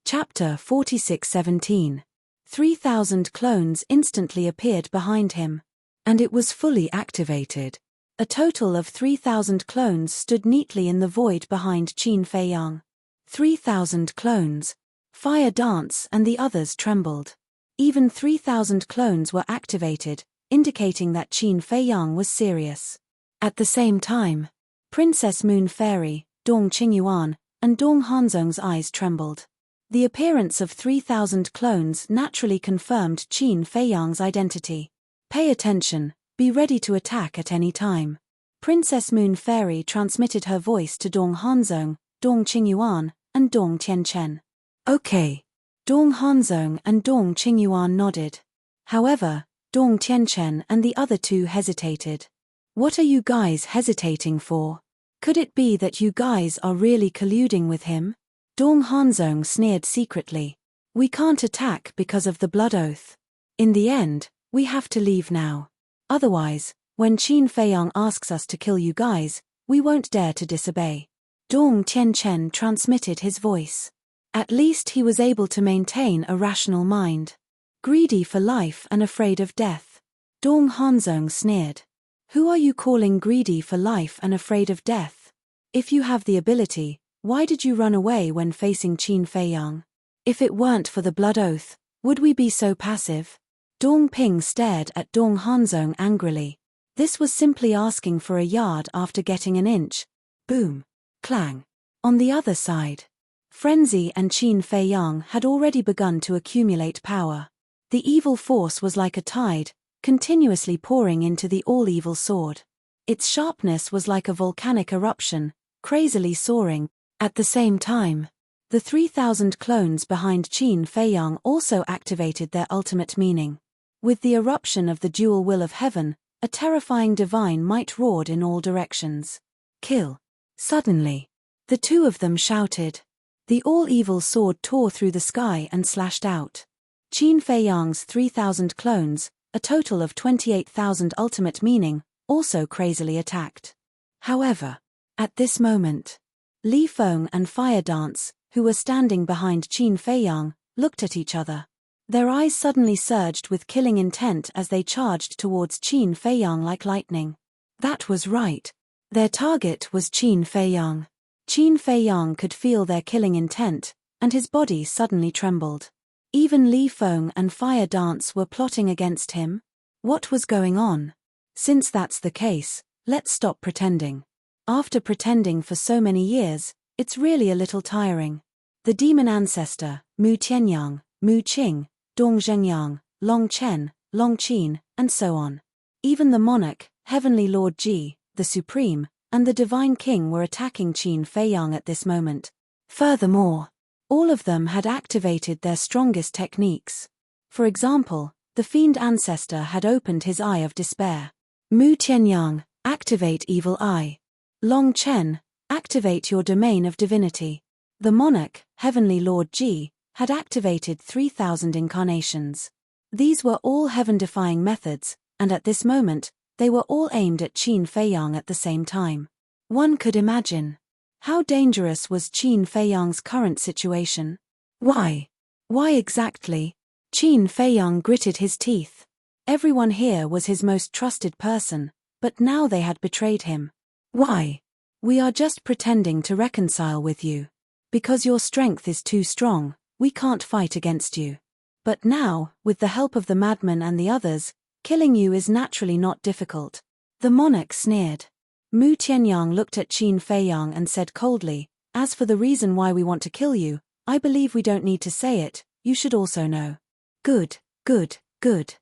Chapter 46:17. 3,000 clones instantly appeared behind him. And it was fully activated. A total of 3,000 clones stood neatly in the void behind Qin Feiyang. 3,000 clones. Fire dance and the others trembled. Even 3,000 clones were activated, indicating that Qin Feiyang was serious. At the same time, Princess Moon Fairy, Dong Qingyuan, and Dong Hanzong's eyes trembled. The appearance of 3,000 clones naturally confirmed Qin Feiyang's identity. Pay attention, be ready to attack at any time. Princess Moon Fairy transmitted her voice to Dong Hanzong, Dong Qingyuan, and Dong Tianchen. Okay. Dong Hanzong and Dong Qingyuan nodded. However, Dong Tianchen and the other two hesitated. What are you guys hesitating for? Could it be that you guys are really colluding with him? Dong Hanzong sneered secretly. We can't attack because of the blood oath. In the end, we have to leave now. Otherwise, when Qin Feiyang asks us to kill you guys, we won't dare to disobey. Dong Tianchen transmitted his voice. At least he was able to maintain a rational mind. Greedy for life and afraid of death. Dong Hanzong sneered. Who are you calling greedy for life and afraid of death? If you have the ability, why did you run away when facing Qin Feiyang? If it weren't for the blood oath, would we be so passive? Dong Ping stared at Dong Hanzong angrily. This was simply asking for a yard after getting an inch. Boom. Clang. On the other side, Frenzy and Qin Feiyang had already begun to accumulate power. The evil force was like a tide, continuously pouring into the all-evil sword. Its sharpness was like a volcanic eruption, crazily soaring. At the same time, the 3,000 clones behind Qin Feiyang also activated their ultimate meaning. With the eruption of the dual will of heaven, a terrifying divine might roared in all directions. Kill. Suddenly, the two of them shouted. The all-evil sword tore through the sky and slashed out. Qin Feiyang's 3,000 clones, a total of 28,000 ultimate meaning, also crazily attacked. However, at this moment, Li Feng and Fire Dance, who were standing behind Qin Feiyang, looked at each other. Their eyes suddenly surged with killing intent as they charged towards Qin Feiyang like lightning. That was right. Their target was Qin Feiyang. Qin Feiyang could feel their killing intent, and his body suddenly trembled. Even Li Feng and Fire Dance were plotting against him. What was going on? Since that's the case, let's stop pretending. After pretending for so many years, it's really a little tiring. The demon ancestor, Mu Tianyang, Mu Qing, Dong Zhengyang, Long Chen, Long Qin, and so on. Even the monarch, Heavenly Lord Ji, the Supreme, and the Divine King were attacking Qin Feiyang at this moment. Furthermore, all of them had activated their strongest techniques. For example, the Fiend Ancestor had opened his Eye of Despair. Mu Tianyang, activate Evil Eye. Long Chen, activate your Domain of Divinity. The monarch, Heavenly Lord Ji, had activated 3,000 incarnations. These were all heaven-defying methods, and at this moment, they were all aimed at Qin Feiyang at the same time. One could imagine. How dangerous was Qin Feiyang's current situation? Why? Why exactly? Qin Feiyang gritted his teeth. Everyone here was his most trusted person, but now they had betrayed him. Why? We are just pretending to reconcile with you. Because your strength is too strong, we can't fight against you. But now, with the help of the madman and the others, killing you is naturally not difficult. The monarch sneered. Mu Tianyang looked at Qin Feiyang and said coldly, as for the reason why we want to kill you, I believe we don't need to say it, you should also know. Good, good, good.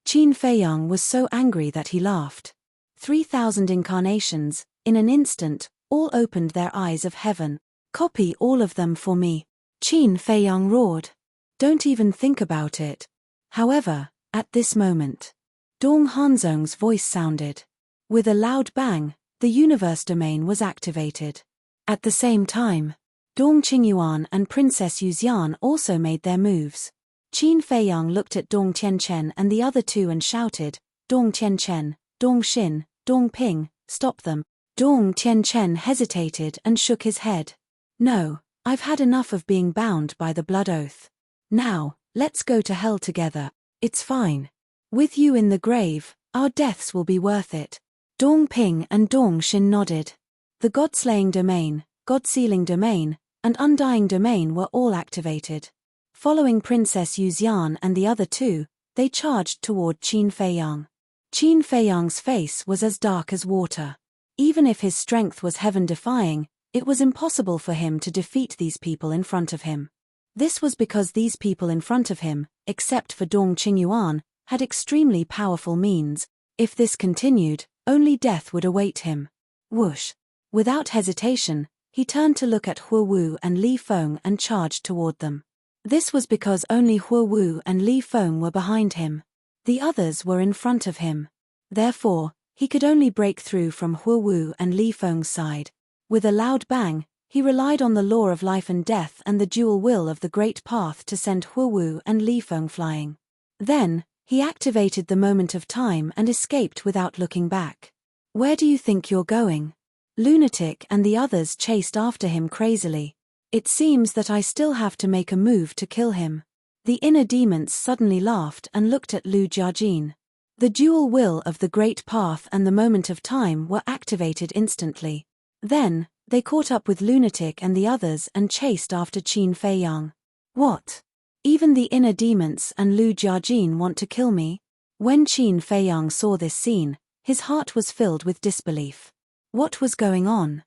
Qin Feiyang was so angry that he laughed. 3,000 incarnations, in an instant, all opened their eyes of heaven. Copy all of them for me. Qin Feiyang roared. Don't even think about it. However, at this moment, Dong Hanzong's voice sounded. With a loud bang, the universe domain was activated. At the same time, Dong Qingyuan and Princess Yuxian also made their moves. Qin Feiyang looked at Dong Tianchen and the other two and shouted, Dong Tianchen, Dong Xin, Dong Ping, stop them. Dong Tianchen hesitated and shook his head. No, I've had enough of being bound by the blood oath. Now, let's go to hell together. It's fine. With you in the grave, our deaths will be worth it. Dong Ping and Dong Xin nodded. The God-slaying domain, God-sealing domain, and undying domain were all activated. Following Princess Yuxian and the other two, they charged toward Qin Feiyang. Qin Feiyang's face was as dark as water. Even if his strength was heaven-defying, it was impossible for him to defeat these people in front of him. This was because these people in front of him, except for Dong Qingyuan, had extremely powerful means. If this continued, only death would await him. Whoosh! Without hesitation, he turned to look at Huo Wu and Li Feng and charged toward them. This was because only Huo Wu and Li Feng were behind him. The others were in front of him. Therefore, he could only break through from Huo Wu and Li Feng's side. With a loud bang, he relied on the law of life and death and the dual will of the Great Path to send Huo Wu and Li Feng flying. Then, he activated the moment of time and escaped without looking back. Where do you think you're going? Lunatic and the others chased after him crazily. It seems that I still have to make a move to kill him. The inner demons suddenly laughed and looked at Lu Jiajin. The dual will of the Great Path and the moment of time were activated instantly. Then, they caught up with Lunatic and the others and chased after Qin Feiyang. What? Even the inner demons and Lu Jiajin want to kill me? When Qin Feiyang saw this scene, his heart was filled with disbelief. What was going on?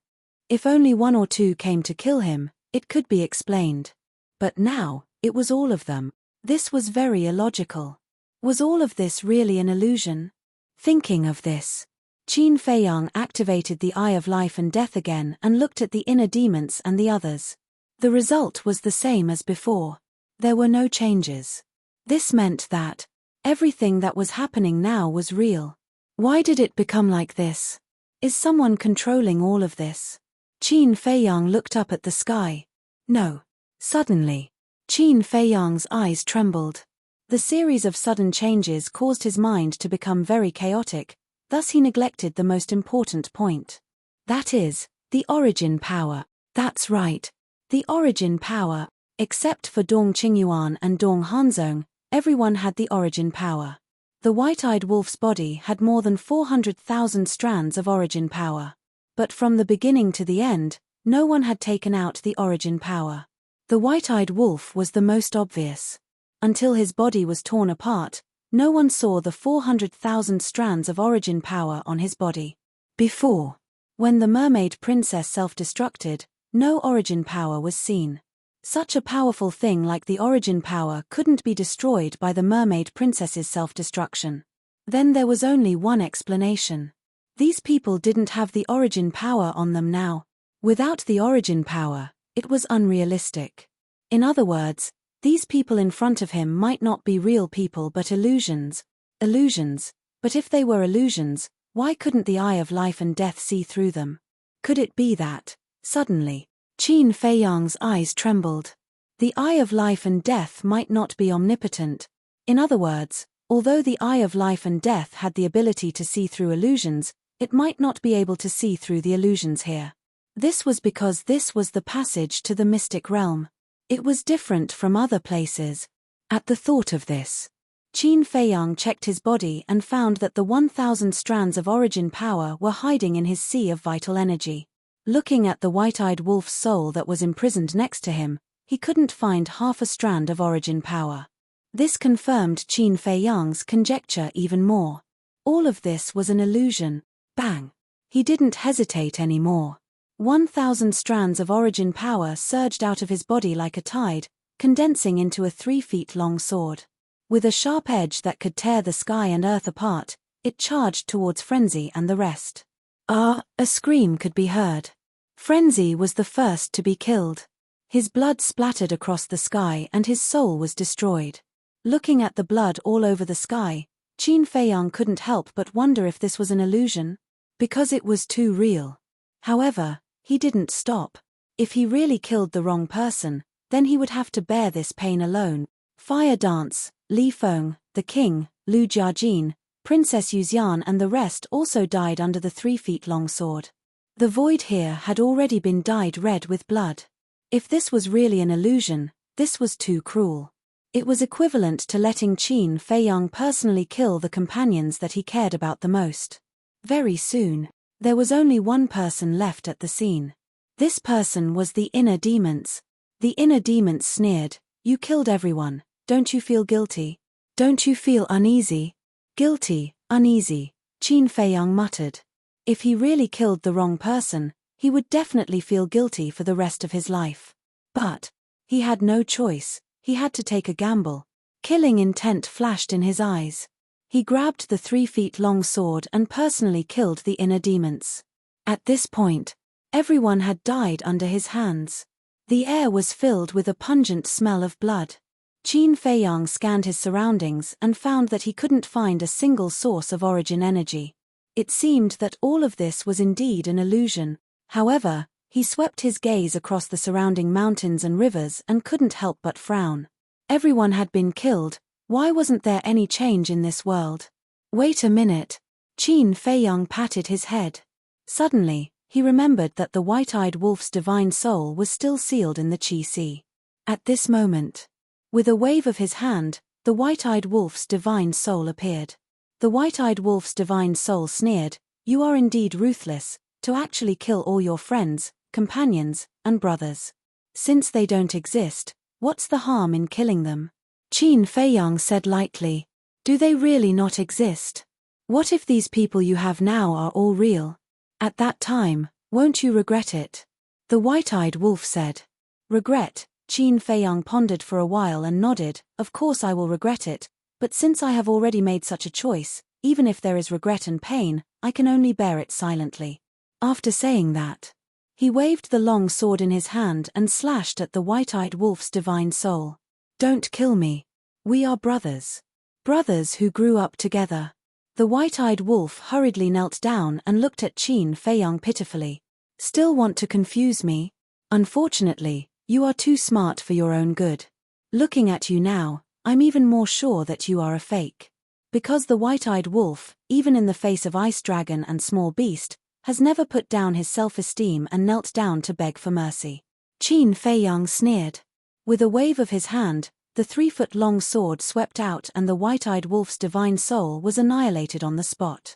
If only one or two came to kill him, it could be explained. But now, it was all of them. This was very illogical. Was all of this really an illusion? Thinking of this, Qin Feiyang activated the Eye of Life and Death again and looked at the inner demons and the others. The result was the same as before. There were no changes. This meant that everything that was happening now was real. Why did it become like this? Is someone controlling all of this? Qin Feiyang looked up at the sky. No. Suddenly, Qin Feiyang's eyes trembled. The series of sudden changes caused his mind to become very chaotic, thus he neglected the most important point. That is, the origin power. That's right. The origin power. Except for Dong Qingyuan and Dong Hanzong, everyone had the origin power. The white-eyed wolf's body had more than 400,000 strands of origin power. But from the beginning to the end, no one had taken out the origin power. The white-eyed wolf was the most obvious. Until his body was torn apart, no one saw the 400,000 strands of origin power on his body. Before, when the mermaid princess self-destructed, no origin power was seen. Such a powerful thing like the origin power couldn't be destroyed by the mermaid princess's self-destruction. Then there was only one explanation. These people didn't have the origin power on them now. Without the origin power, it was unrealistic. In other words, these people in front of him might not be real people but illusions. Illusions, but if they were illusions, why couldn't the Eye of Life and Death see through them? Could it be that, suddenly, Qin Feiyang's eyes trembled. The Eye of Life and Death might not be omnipotent. In other words, although the Eye of Life and Death had the ability to see through illusions, it might not be able to see through the illusions here. This was because this was the passage to the mystic realm. It was different from other places. At the thought of this, Qin Feiyang checked his body and found that the 1,000 strands of origin power were hiding in his sea of vital energy. Looking at the white-eyed wolf's soul that was imprisoned next to him, he couldn't find half a strand of origin power. This confirmed Qin Feiyang's conjecture even more. All of this was an illusion. Bang! He didn't hesitate anymore. 1,000 strands of origin power surged out of his body like a tide, condensing into a 3-feet-long sword. With a sharp edge that could tear the sky and earth apart, it charged towards Frenzy and the rest. A scream could be heard. Frenzy was the first to be killed. His blood splattered across the sky and his soul was destroyed. Looking at the blood all over the sky, Qin Feiyang couldn't help but wonder if this was an illusion, because it was too real. However, he didn't stop. If he really killed the wrong person, then he would have to bear this pain alone. Fire Dance, Li Feng, the king, Lu Jiajin, Princess Yuxian and the rest also died under the 3-feet-long sword. The void here had already been dyed red with blood. If this was really an illusion, this was too cruel. It was equivalent to letting Qin Feiyang personally kill the companions that he cared about the most. Very soon, there was only one person left at the scene. This person was the inner demons. The inner demons sneered, "You killed everyone, don't you feel guilty? Don't you feel uneasy?" "Guilty, uneasy," Qin Feiyang muttered. If he really killed the wrong person, he would definitely feel guilty for the rest of his life. But he had no choice. He had to take a gamble. Killing intent flashed in his eyes. He grabbed the 3-feet-long sword and personally killed the inner demons. At this point, everyone had died under his hands. The air was filled with a pungent smell of blood. Qin Feiyang scanned his surroundings and found that he couldn't find a single source of origin energy. It seemed that all of this was indeed an illusion. However, he swept his gaze across the surrounding mountains and rivers and couldn't help but frown. Everyone had been killed. Why wasn't there any change in this world? Wait a minute. Qin Feiyang patted his head. Suddenly, he remembered that the white-eyed wolf's divine soul was still sealed in the Qi Sea. At this moment, with a wave of his hand, the white-eyed wolf's divine soul appeared. The white-eyed wolf's divine soul sneered, "You are indeed ruthless, to actually kill all your friends, companions, and brothers. Since they don't exist, what's the harm in killing them?" Qin Feiyang said lightly, "Do they really not exist? What if these people you have now are all real? At that time, won't you regret it?" The white-eyed wolf said. "Regret?" Qin Feiyang pondered for a while and nodded, "Of course I will regret it, but since I have already made such a choice, even if there is regret and pain, I can only bear it silently." After saying that, he waved the long sword in his hand and slashed at the white-eyed wolf's divine soul. "Don't kill me. We are brothers. Brothers who grew up together." The white-eyed wolf hurriedly knelt down and looked at Qin Feiyang pitifully. "Still want to confuse me? Unfortunately, you are too smart for your own good. Looking at you now, I'm even more sure that you are a fake." Because the white-eyed wolf, even in the face of Ice Dragon and Small Beast, has never put down his self-esteem and knelt down to beg for mercy. Qin Feiyang sneered. With a wave of his hand, the 3-foot-long sword swept out and the white-eyed wolf's divine soul was annihilated on the spot.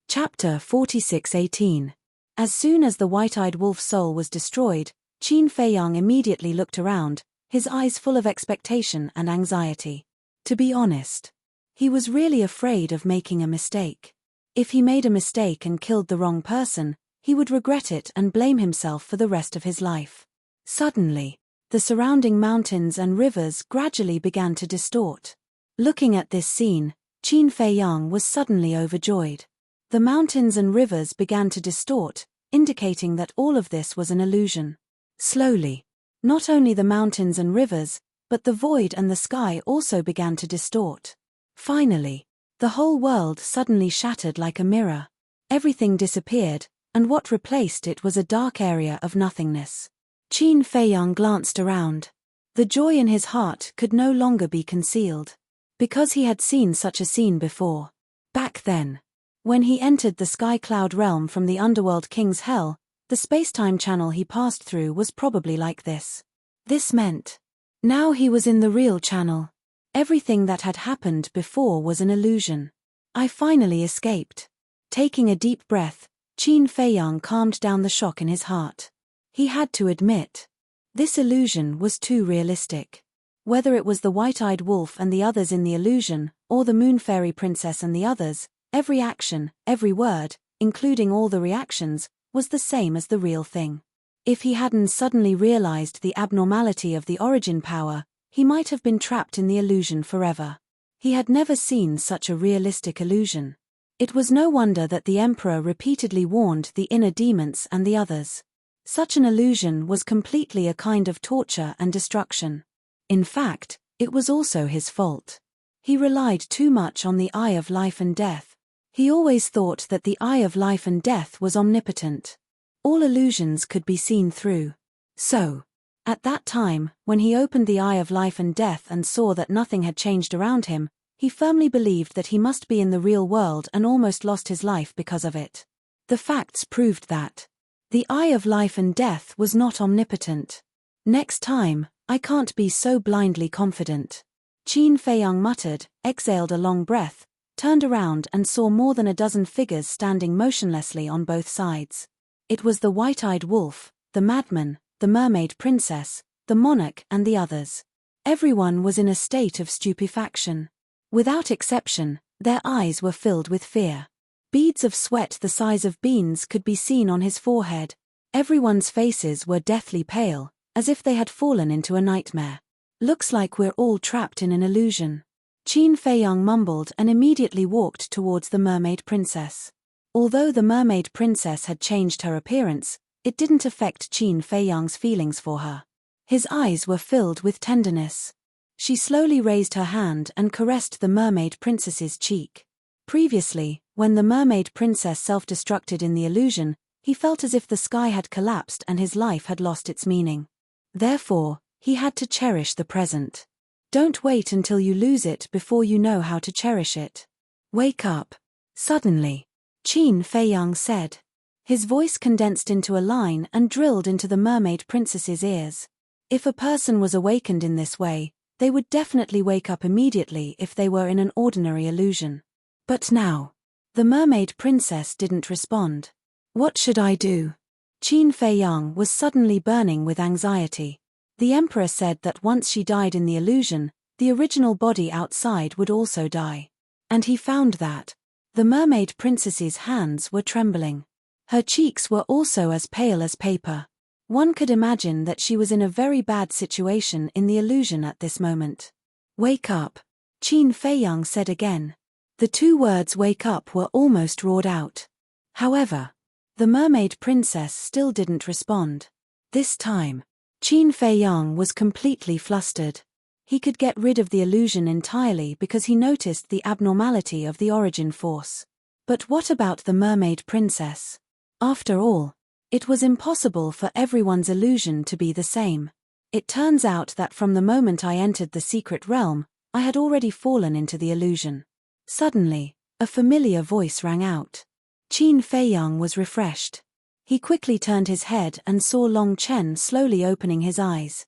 Chapter 46:18. As soon as the white-eyed wolf's soul was destroyed, Qin Feiyang immediately looked around, his eyes full of expectation and anxiety. To be honest, he was really afraid of making a mistake. If he made a mistake and killed the wrong person, he would regret it and blame himself for the rest of his life. Suddenly, the surrounding mountains and rivers gradually began to distort. Looking at this scene, Qin Feiyang was suddenly overjoyed. The mountains and rivers began to distort, indicating that all of this was an illusion. Slowly, not only the mountains and rivers, but the void and the sky also began to distort. Finally, the whole world suddenly shattered like a mirror. Everything disappeared, and what replaced it was a dark area of nothingness. Qin Feiyang glanced around. The joy in his heart could no longer be concealed. Because he had seen such a scene before. Back then, when he entered the Sky Cloud realm from the Underworld King's Hell, the space-time channel he passed through was probably like this. This meant, now he was in the real channel. Everything that had happened before was an illusion. I finally escaped. Taking a deep breath, Qin Feiyang calmed down the shock in his heart. He had to admit, this illusion was too realistic. Whether it was the white-eyed wolf and the others in the illusion, or the Moon Fairy Princess and the others, every action, every word, including all the reactions, was the same as the real thing. If he hadn't suddenly realized the abnormality of the origin power, he might have been trapped in the illusion forever. He had never seen such a realistic illusion. It was no wonder that the Emperor repeatedly warned the inner demons and the others. Such an illusion was completely a kind of torture and destruction. In fact, it was also his fault. He relied too much on the Eye of Life and Death. He always thought that the Eye of Life and Death was omnipotent. All illusions could be seen through. So, at that time, when he opened the Eye of Life and Death and saw that nothing had changed around him, he firmly believed that he must be in the real world and almost lost his life because of it. The facts proved that the Eye of Life and Death was not omnipotent. Next time, I can't be so blindly confident. Qin Feiyang muttered, exhaled a long breath, turned around and saw more than a dozen figures standing motionlessly on both sides. It was the white-eyed wolf, the madman, the mermaid princess, the monarch and the others. Everyone was in a state of stupefaction. Without exception, their eyes were filled with fear. Beads of sweat the size of beans could be seen on his forehead. Everyone's faces were deathly pale, as if they had fallen into a nightmare. Looks like we're all trapped in an illusion. Qin Feiyang mumbled and immediately walked towards the mermaid princess. Although the mermaid princess had changed her appearance, it didn't affect Qin Feiyang's feelings for her. His eyes were filled with tenderness. She slowly raised her hand and caressed the mermaid princess's cheek. Previously, when the mermaid princess self-destructed in the illusion, he felt as if the sky had collapsed and his life had lost its meaning. Therefore, he had to cherish the present. Don't wait until you lose it before you know how to cherish it. Wake up. Suddenly, Qin Feiyang said. His voice condensed into a line and drilled into the mermaid princess's ears. If a person was awakened in this way, they would definitely wake up immediately if they were in an ordinary illusion. But now, the mermaid princess didn't respond. What should I do? Qin Feiyang was suddenly burning with anxiety. The emperor said that once she died in the illusion, the original body outside would also die. And he found that the mermaid princess's hands were trembling. Her cheeks were also as pale as paper. One could imagine that she was in a very bad situation in the illusion at this moment. Wake up, Qin Feiyang said again. The two words wake up were almost roared out. However, the mermaid princess still didn't respond. This time, Qin Feiyang was completely flustered. He could get rid of the illusion entirely because he noticed the abnormality of the origin force. But what about the mermaid princess? After all, it was impossible for everyone's illusion to be the same. It turns out that from the moment I entered the secret realm, I had already fallen into the illusion. Suddenly, a familiar voice rang out. Qin Feiyang was refreshed. He quickly turned his head and saw Long Chen slowly opening his eyes.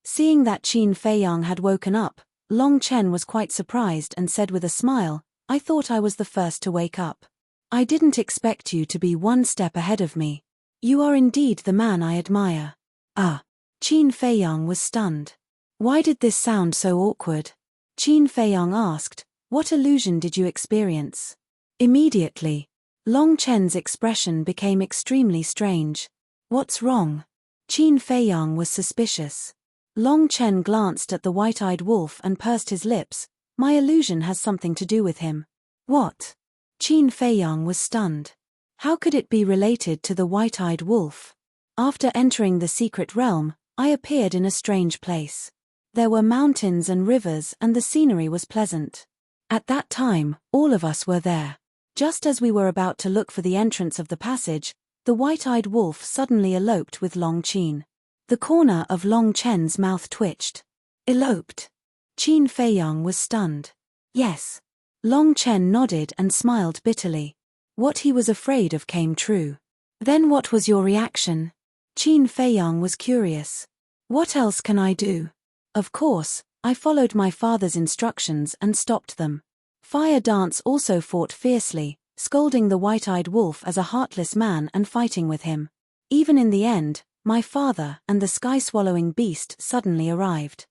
Seeing that Qin Feiyang had woken up, Long Chen was quite surprised and said with a smile, I thought I was the first to wake up. I didn't expect you to be one step ahead of me. You are indeed the man I admire. Qin Feiyang was stunned. Why did this sound so awkward? Qin Feiyang asked, what illusion did you experience? Immediately, Long Chen's expression became extremely strange. What's wrong? Qin Feiyang was suspicious. Long Chen glanced at the white-eyed wolf and pursed his lips. My illusion has something to do with him. What? Qin Feiyang was stunned. How could it be related to the white-eyed wolf? After entering the secret realm, I appeared in a strange place. There were mountains and rivers and the scenery was pleasant. At that time, all of us were there. Just as we were about to look for the entrance of the passage, the white-eyed wolf suddenly eloped with Long Chen. The corner of Long Chen's mouth twitched. Eloped? Qin Feiyang was stunned. Yes. Long Chen nodded and smiled bitterly. What he was afraid of came true. Then what was your reaction? Qin Feiyang was curious. What else can I do? Of course, I followed my father's instructions and stopped them. Fire Dance also fought fiercely, scolding the white-eyed wolf as a heartless man and fighting with him. Even in the end, my father and the sky-swallowing beast suddenly arrived.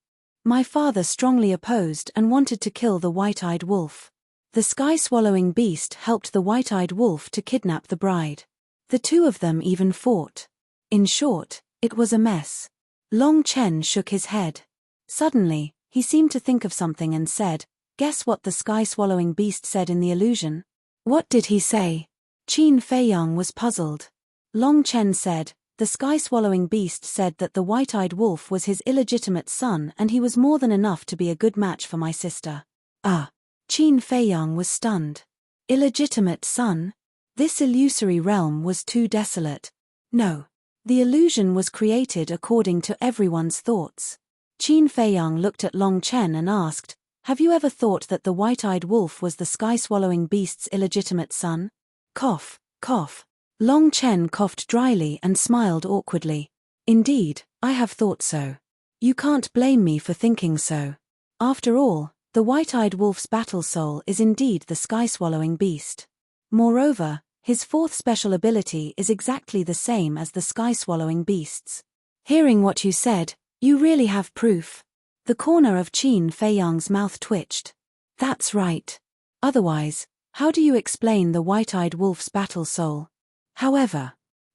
My father strongly opposed and wanted to kill the white-eyed wolf. The sky-swallowing beast helped the white-eyed wolf to kidnap the bride. The two of them even fought. In short, it was a mess. Long Chen shook his head. Suddenly, he seemed to think of something and said, guess what the sky-swallowing beast said in the illusion? What did he say? Qin Feiyang was puzzled. Long Chen said, the sky-swallowing beast said that the white-eyed wolf was his illegitimate son and he was more than enough to be a good match for my sister. Qin Feiyang was stunned. Illegitimate son? This illusory realm was too desolate. No. The illusion was created according to everyone's thoughts. Qin Feiyang looked at Long Chen and asked, have you ever thought that the white-eyed wolf was the sky-swallowing beast's illegitimate son? Cough, cough. Long Chen coughed dryly and smiled awkwardly. Indeed, I have thought so. You can't blame me for thinking so. After all, the white-eyed wolf's battle soul is indeed the sky-swallowing beast. Moreover, his fourth special ability is exactly the same as the sky-swallowing beast's. Hearing what you said, you really have proof. The corner of Qin Feiyang's mouth twitched. That's right. Otherwise, how do you explain the white-eyed wolf's battle soul? However,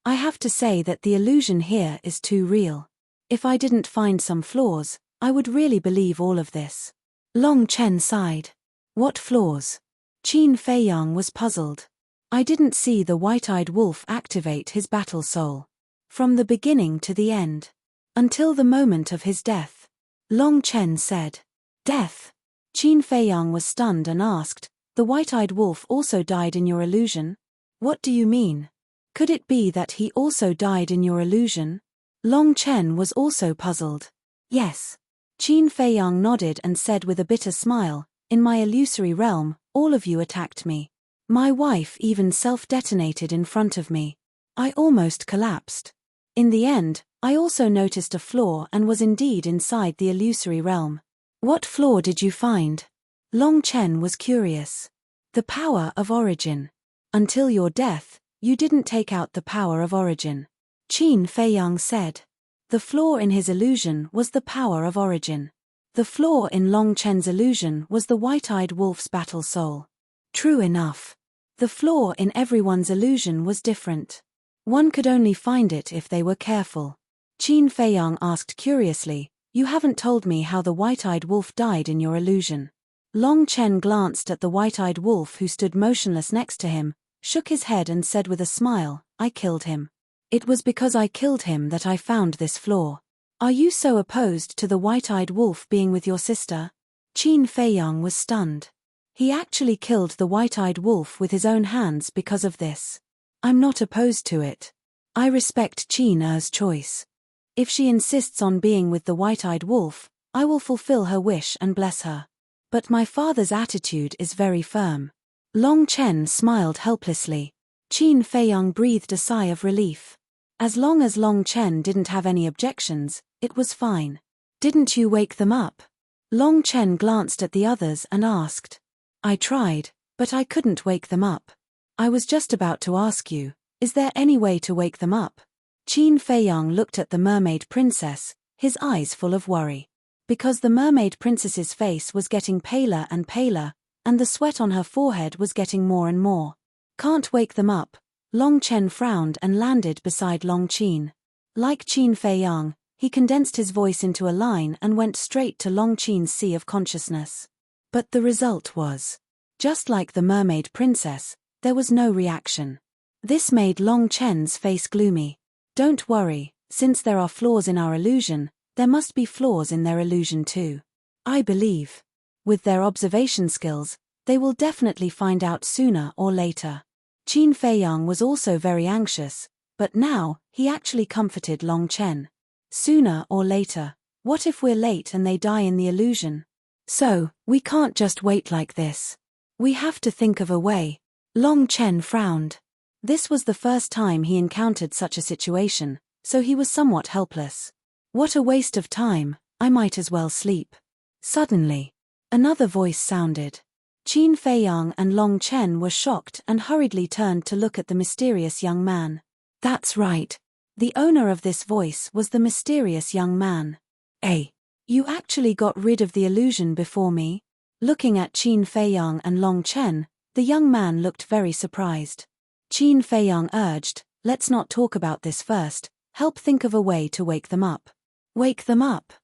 I have to say that the illusion here is too real. If I didn't find some flaws, I would really believe all of this. Long Chen sighed. What flaws? Qin Feiyang was puzzled. I didn't see the white-eyed wolf activate his battle soul. From the beginning to the end. Until the moment of his death. Long Chen said. Death? Qin Feiyang was stunned and asked, the white-eyed wolf also died in your illusion? What do you mean? Could it be that he also died in your illusion? Long Chen was also puzzled. Yes. Qin Feiyang nodded and said with a bitter smile, in my illusory realm, all of you attacked me. My wife even self-detonated in front of me. I almost collapsed. In the end, I also noticed a flaw and was indeed inside the illusory realm. What flaw did you find? Long Chen was curious. The power of origin. Until your death, you didn't take out the power of origin. Qin Feiyang said. The flaw in his illusion was the power of origin. The flaw in Long Chen's illusion was the white-eyed wolf's battle soul. True enough. The flaw in everyone's illusion was different. One could only find it if they were careful. Qin Feiyang asked curiously, you haven't told me how the white-eyed wolf died in your illusion. Long Chen glanced at the white-eyed wolf who stood motionless next to him, shook his head and said with a smile, I killed him. It was because I killed him that I found this flaw. Are you so opposed to the white-eyed wolf being with your sister? Qin Feiyang was stunned. He actually killed the white-eyed wolf with his own hands because of this. I'm not opposed to it. I respect Qin Er's choice. If she insists on being with the white-eyed wolf, I will fulfill her wish and bless her. But my father's attitude is very firm. Long Chen smiled helplessly. Qin Feiyang breathed a sigh of relief. As long as Long Chen didn't have any objections, it was fine. Didn't you wake them up? Long Chen glanced at the others and asked. I tried, but I couldn't wake them up. I was just about to ask you, is there any way to wake them up? Qin Feiyang looked at the mermaid princess, his eyes full of worry. Because the mermaid princess's face was getting paler and paler, and the sweat on her forehead was getting more and more. Can't wake them up. Long Chen frowned and landed beside Long Qin. Like Qin Feiyang, he condensed his voice into a line and went straight to Long Qin's sea of consciousness. But the result was, just like the mermaid princess, there was no reaction. This made Long Chen's face gloomy. Don't worry, since there are flaws in our illusion, there must be flaws in their illusion too. I believe. With their observation skills, they will definitely find out sooner or later. Qin Feiyang was also very anxious, but now, he actually comforted Long Chen. Sooner or later, what if we're late and they die in the illusion? So, we can't just wait like this. We have to think of a way. Long Chen frowned. This was the first time he encountered such a situation, so he was somewhat helpless. What a waste of time, I might as well sleep. Suddenly, another voice sounded. Qin Feiyang and Long Chen were shocked and hurriedly turned to look at the mysterious young man. That's right. The owner of this voice was the mysterious young man. Hey, you actually got rid of the illusion before me? Looking at Qin Feiyang and Long Chen, the young man looked very surprised. Qin Feiyang urged, let's not talk about this first, help think of a way to wake them up. Wake them up?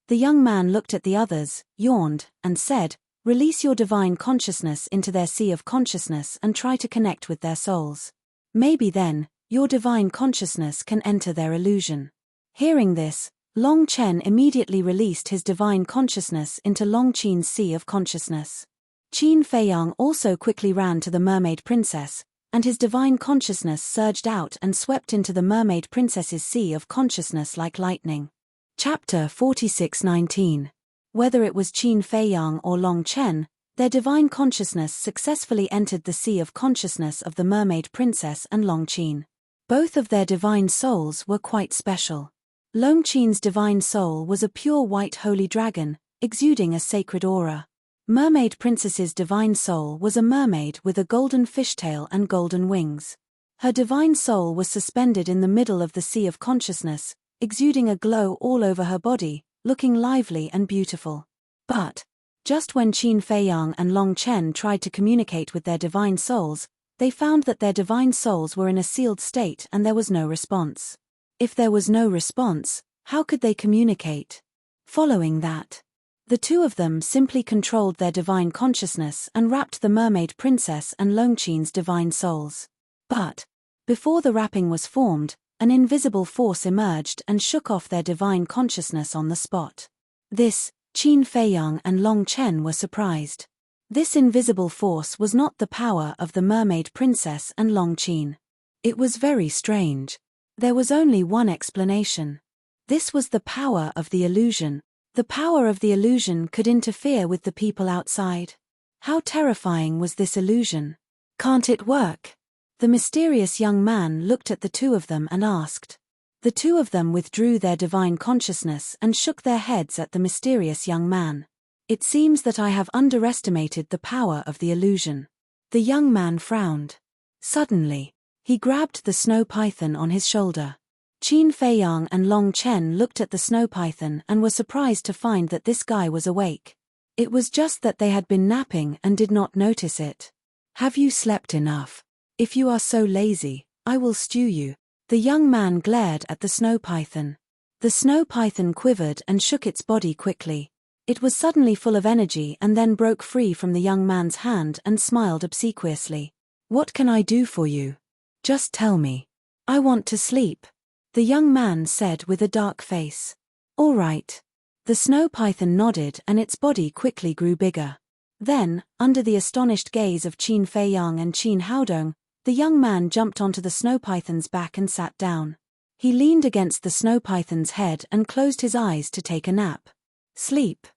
The young man looked at the others, yawned, and said, release your divine consciousness into their sea of consciousness and try to connect with their souls. Maybe then, your divine consciousness can enter their illusion. Hearing this, Long Chen immediately released his divine consciousness into Long Qin's sea of consciousness. Qin Feiyang also quickly ran to the mermaid princess, and his divine consciousness surged out and swept into the mermaid princess's sea of consciousness like lightning. Chapter 46:19. Whether it was Qin Feiyang or Long Chen, their divine consciousness successfully entered the sea of consciousness of the mermaid princess and Long Qin. Both of their divine souls were quite special. Long Chen's divine soul was a pure white holy dragon, exuding a sacred aura. Mermaid Princess's divine soul was a mermaid with a golden fishtail and golden wings. Her divine soul was suspended in the middle of the sea of consciousness, exuding a glow all over her body, looking lively and beautiful. But, just when Qin Feiyang and Long Chen tried to communicate with their divine souls, they found that their divine souls were in a sealed state and there was no response. If there was no response, how could they communicate? Following that, the two of them simply controlled their divine consciousness and wrapped the Mermaid Princess and Long Chen's divine souls. But, before the wrapping was formed, an invisible force emerged and shook off their divine consciousness on the spot. This, Qin Feiyang and Long Chen were surprised. This invisible force was not the power of the Mermaid Princess and Long Chen. It was very strange. There was only one explanation. This was the power of the illusion. The power of the illusion could interfere with the people outside. How terrifying was this illusion? Can't it work? The mysterious young man looked at the two of them and asked. The two of them withdrew their divine consciousness and shook their heads at the mysterious young man. It seems that I have underestimated the power of the illusion. The young man frowned. Suddenly, he grabbed the snow python on his shoulder. Qin Feiyang and Long Chen looked at the snow python and were surprised to find that this guy was awake. It was just that they had been napping and did not notice it. Have you slept enough? If you are so lazy, I will stew you. The young man glared at the snow python. The snow python quivered and shook its body quickly. It was suddenly full of energy and then broke free from the young man's hand and smiled obsequiously. What can I do for you? Just tell me. I want to sleep, the young man said with a dark face. All right. The snow python nodded and its body quickly grew bigger. Then, under the astonished gaze of Qin Feiyang and Qin Haodong, the young man jumped onto the snow python's back and sat down. He leaned against the snow python's head and closed his eyes to take a nap. Sleep.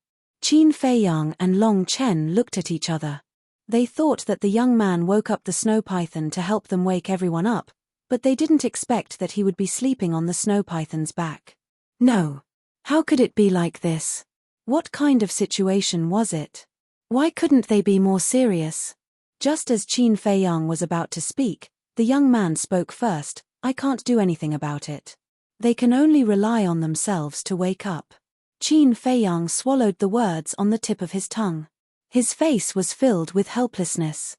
Qin Feiyang and Long Chen looked at each other. They thought that the young man woke up the snow python to help them wake everyone up, but they didn't expect that he would be sleeping on the snow python's back. No. How could it be like this? What kind of situation was it? Why couldn't they be more serious? Just as Qin Feiyang was about to speak, the young man spoke first. I can't do anything about it. They can only rely on themselves to wake up. Qin Feiyang swallowed the words on the tip of his tongue. His face was filled with helplessness.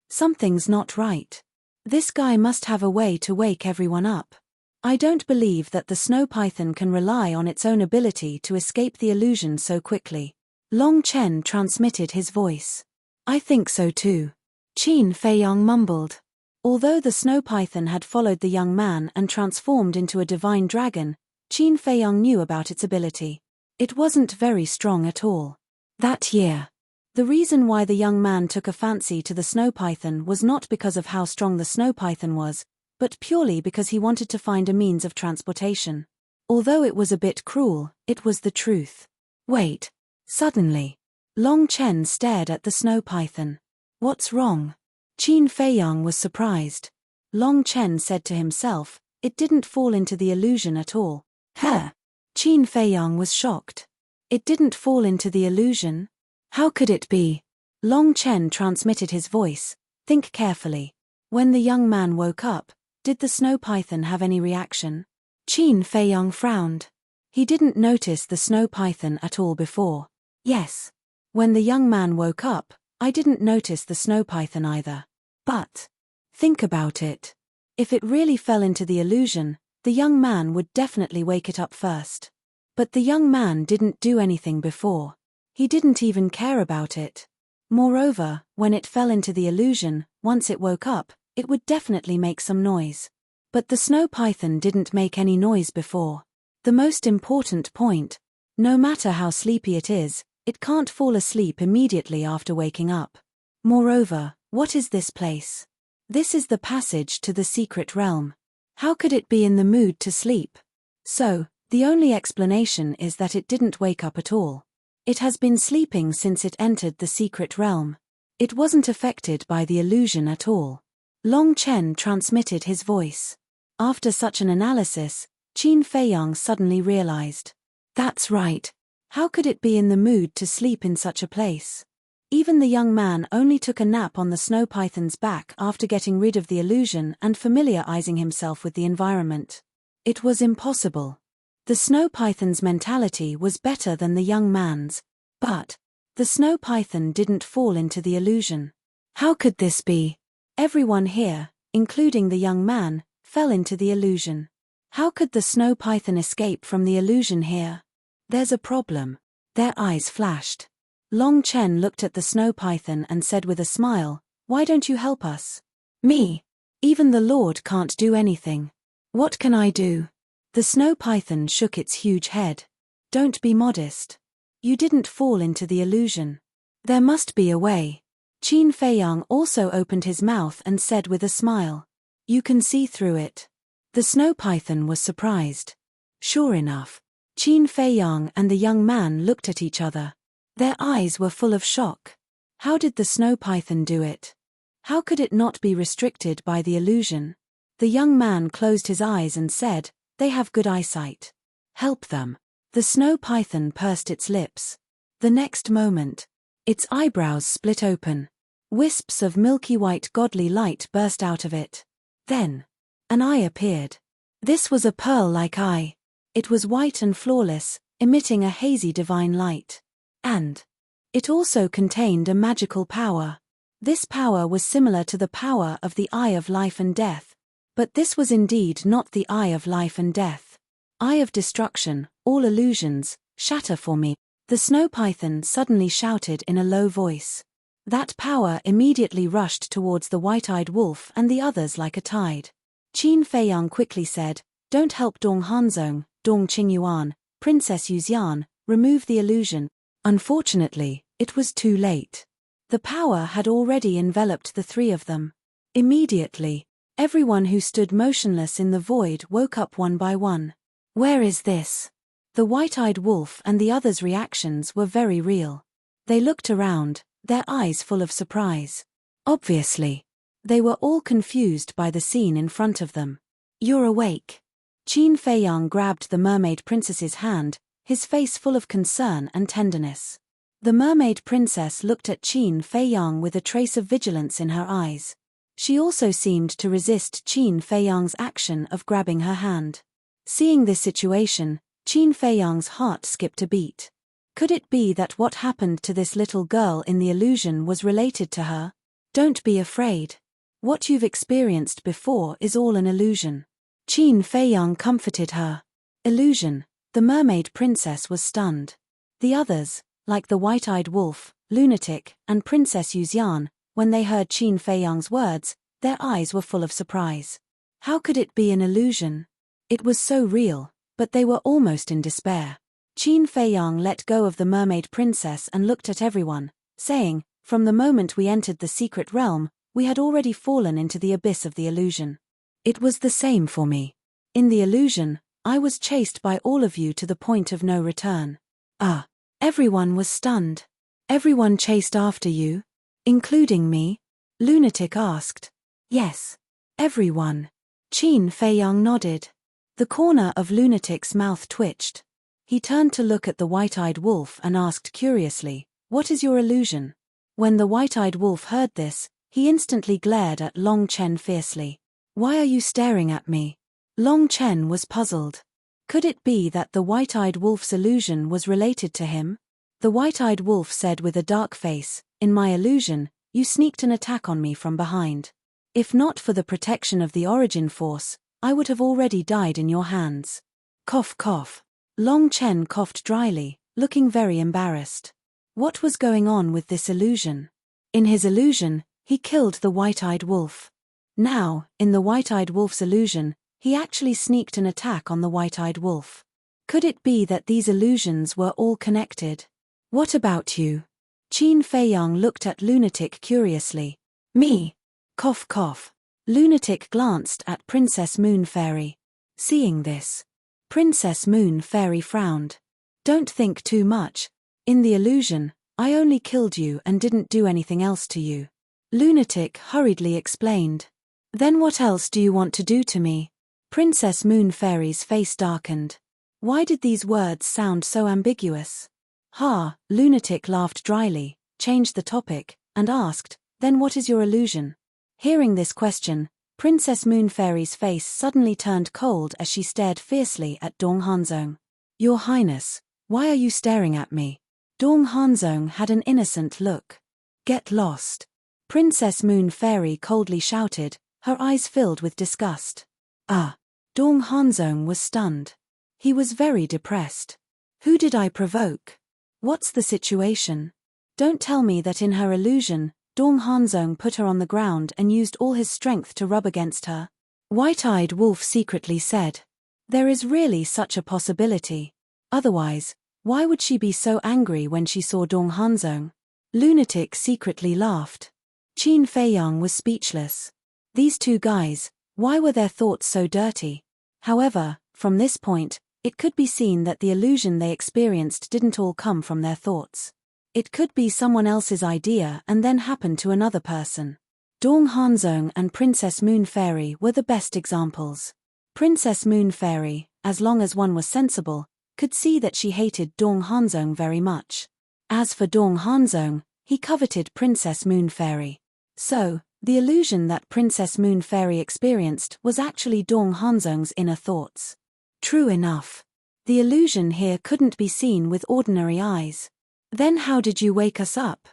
Something's not right. This guy must have a way to wake everyone up. I don't believe that the snow python can rely on its own ability to escape the illusion so quickly. Long Chen transmitted his voice. I think so too. Qin Feiyang mumbled. Although the snow python had followed the young man and transformed into a divine dragon, Qin Feiyang knew about its ability. It wasn't very strong at all. That year, the reason why the young man took a fancy to the snow python was not because of how strong the snow python was, but purely because he wanted to find a means of transportation. Although it was a bit cruel, it was the truth. Wait. Suddenly, Long Chen stared at the snow python. What's wrong? Qin Feiyang was surprised. Long Chen said to himself, it didn't fall into the illusion at all. Huh? Qin Feiyang was shocked. It didn't fall into the illusion? How could it be? Long Chen transmitted his voice. Think carefully. When the young man woke up, did the snow python have any reaction? Qin Feiyang frowned. He didn't notice the snow python at all before. Yes. When the young man woke up, I didn't notice the snow python either. But, think about it. If it really fell into the illusion, the young man would definitely wake it up first. But the young man didn't do anything before. He didn't even care about it. Moreover, when it fell into the illusion, once it woke up, it would definitely make some noise. But the snow python didn't make any noise before. The most important point, no matter how sleepy it is, it can't fall asleep immediately after waking up. Moreover, what is this place? This is the passage to the secret realm. How could it be in the mood to sleep? So, the only explanation is that it didn't wake up at all. It has been sleeping since it entered the secret realm. It wasn't affected by the illusion at all. Long Chen transmitted his voice. After such an analysis, Qin Feiyang suddenly realized. That's right. How could it be in the mood to sleep in such a place? Even the young man only took a nap on the snow python's back after getting rid of the illusion and familiarizing himself with the environment. It was impossible. The snow python's mentality was better than the young man's, but the snow python didn't fall into the illusion. How could this be? Everyone here, including the young man, fell into the illusion. How could the snow python escape from the illusion here? There's a problem. Their eyes flashed. Long Chen looked at the snow python and said with a smile, "Why don't you help us?" "Me? Even the Lord can't do anything. What can I do?" The snow python shook its huge head. "Don't be modest. You didn't fall into the illusion. There must be a way." Qin Feiyang also opened his mouth and said with a smile, "You can see through it." The snow python was surprised. Sure enough, Qin Feiyang and the young man looked at each other. Their eyes were full of shock. How did the snow python do it? How could it not be restricted by the illusion? The young man closed his eyes and said, "They have good eyesight. Help them." The snow python pursed its lips. The next moment, its eyebrows split open. Wisps of milky white godly light burst out of it. Then, an eye appeared. This was a pearl-like eye. It was white and flawless, emitting a hazy divine light. And it also contained a magical power. This power was similar to the power of the Eye of Life and Death. But this was indeed not the Eye of Life and Death. Eye of Destruction, all illusions, shatter for me. The snow python suddenly shouted in a low voice. That power immediately rushed towards the white-eyed wolf and the others like a tide. Qin Feiyang quickly said, "Don't help Dong Hanzong, Dong Qingyuan, Princess Yuxian, remove the illusion." Unfortunately, it was too late. The power had already enveloped the three of them. Immediately, everyone who stood motionless in the void woke up one by one. "Where is this?" The white-eyed wolf and the others' reactions were very real. They looked around, their eyes full of surprise. Obviously, they were all confused by the scene in front of them. "You're awake." Qin Feiyang grabbed the mermaid princess's hand, his face full of concern and tenderness. The mermaid princess looked at Qin Feiyang with a trace of vigilance in her eyes. She also seemed to resist Qin Feiyang's action of grabbing her hand. Seeing this situation, Qin Feiyang's heart skipped a beat. Could it be that what happened to this little girl in the illusion was related to her? "Don't be afraid. What you've experienced before is all an illusion." Qin Feiyang comforted her. Illusion. The mermaid princess was stunned. The others, like the white-eyed wolf, lunatic, and Princess Yuxian, when they heard Qin Feiyang's words, their eyes were full of surprise. How could it be an illusion? It was so real, but they were almost in despair. Qin Feiyang let go of the mermaid princess and looked at everyone, saying, "From the moment we entered the secret realm, we had already fallen into the abyss of the illusion. It was the same for me. In the illusion, I was chased by all of you to the point of no return." "Ah." Everyone was stunned. "Everyone chased after you? Including me?" Lunatic asked. "Yes. Everyone." Qin Feiyang nodded. The corner of Lunatic's mouth twitched. He turned to look at the white-eyed wolf and asked curiously, "What is your illusion?" When the white-eyed wolf heard this, he instantly glared at Long Chen fiercely. "Why are you staring at me?" Long Chen was puzzled. Could it be that the white-eyed wolf's illusion was related to him? The white-eyed wolf said with a dark face, "In my illusion, you sneaked an attack on me from behind. If not for the protection of the origin force, I would have already died in your hands." Cough cough. Long Chen coughed dryly, looking very embarrassed. What was going on with this illusion? In his illusion, he killed the white-eyed wolf. Now, in the white-eyed wolf's illusion, he actually sneaked an attack on the white-eyed wolf. Could it be that these illusions were all connected? "What about you?" Qin Feiyang looked at Lunatic curiously. "Me?" Cough cough. Lunatic glanced at Princess Moon Fairy. Seeing this, Princess Moon Fairy frowned. "Don't think too much. In the illusion, I only killed you and didn't do anything else to you." Lunatic hurriedly explained. "Then what else do you want to do to me?" Princess Moon Fairy's face darkened. Why did these words sound so ambiguous? Ha, Lunatic laughed dryly, changed the topic, and asked, "Then what is your illusion?" Hearing this question, Princess Moon Fairy's face suddenly turned cold as she stared fiercely at Dong Hanzong. "Your Highness, why are you staring at me?" Dong Hanzong had an innocent look. "Get lost!" Princess Moon Fairy coldly shouted, her eyes filled with disgust. Ah! Dong Hanzong was stunned. He was very depressed. Who did I provoke? What's the situation? Don't tell me that in her illusion, Dong Hanzong put her on the ground and used all his strength to rub against her. White-Eyed Wolf secretly said. There is really such a possibility. Otherwise, why would she be so angry when she saw Dong Hanzong? Lunatic secretly laughed. Qin Feiyang was speechless. These two guys, why were their thoughts so dirty? However, from this point, it could be seen that the illusion they experienced didn't all come from their thoughts. It could be someone else's idea and then happen to another person. Dong Hanzong and Princess Moon Fairy were the best examples. Princess Moon Fairy, as long as one was sensible, could see that she hated Dong Hanzong very much. As for Dong Hanzong, he coveted Princess Moon Fairy. So, the illusion that Princess Moon Fairy experienced was actually Dong Hanzong's inner thoughts. True enough. The illusion here couldn't be seen with ordinary eyes. Then how did you wake us up?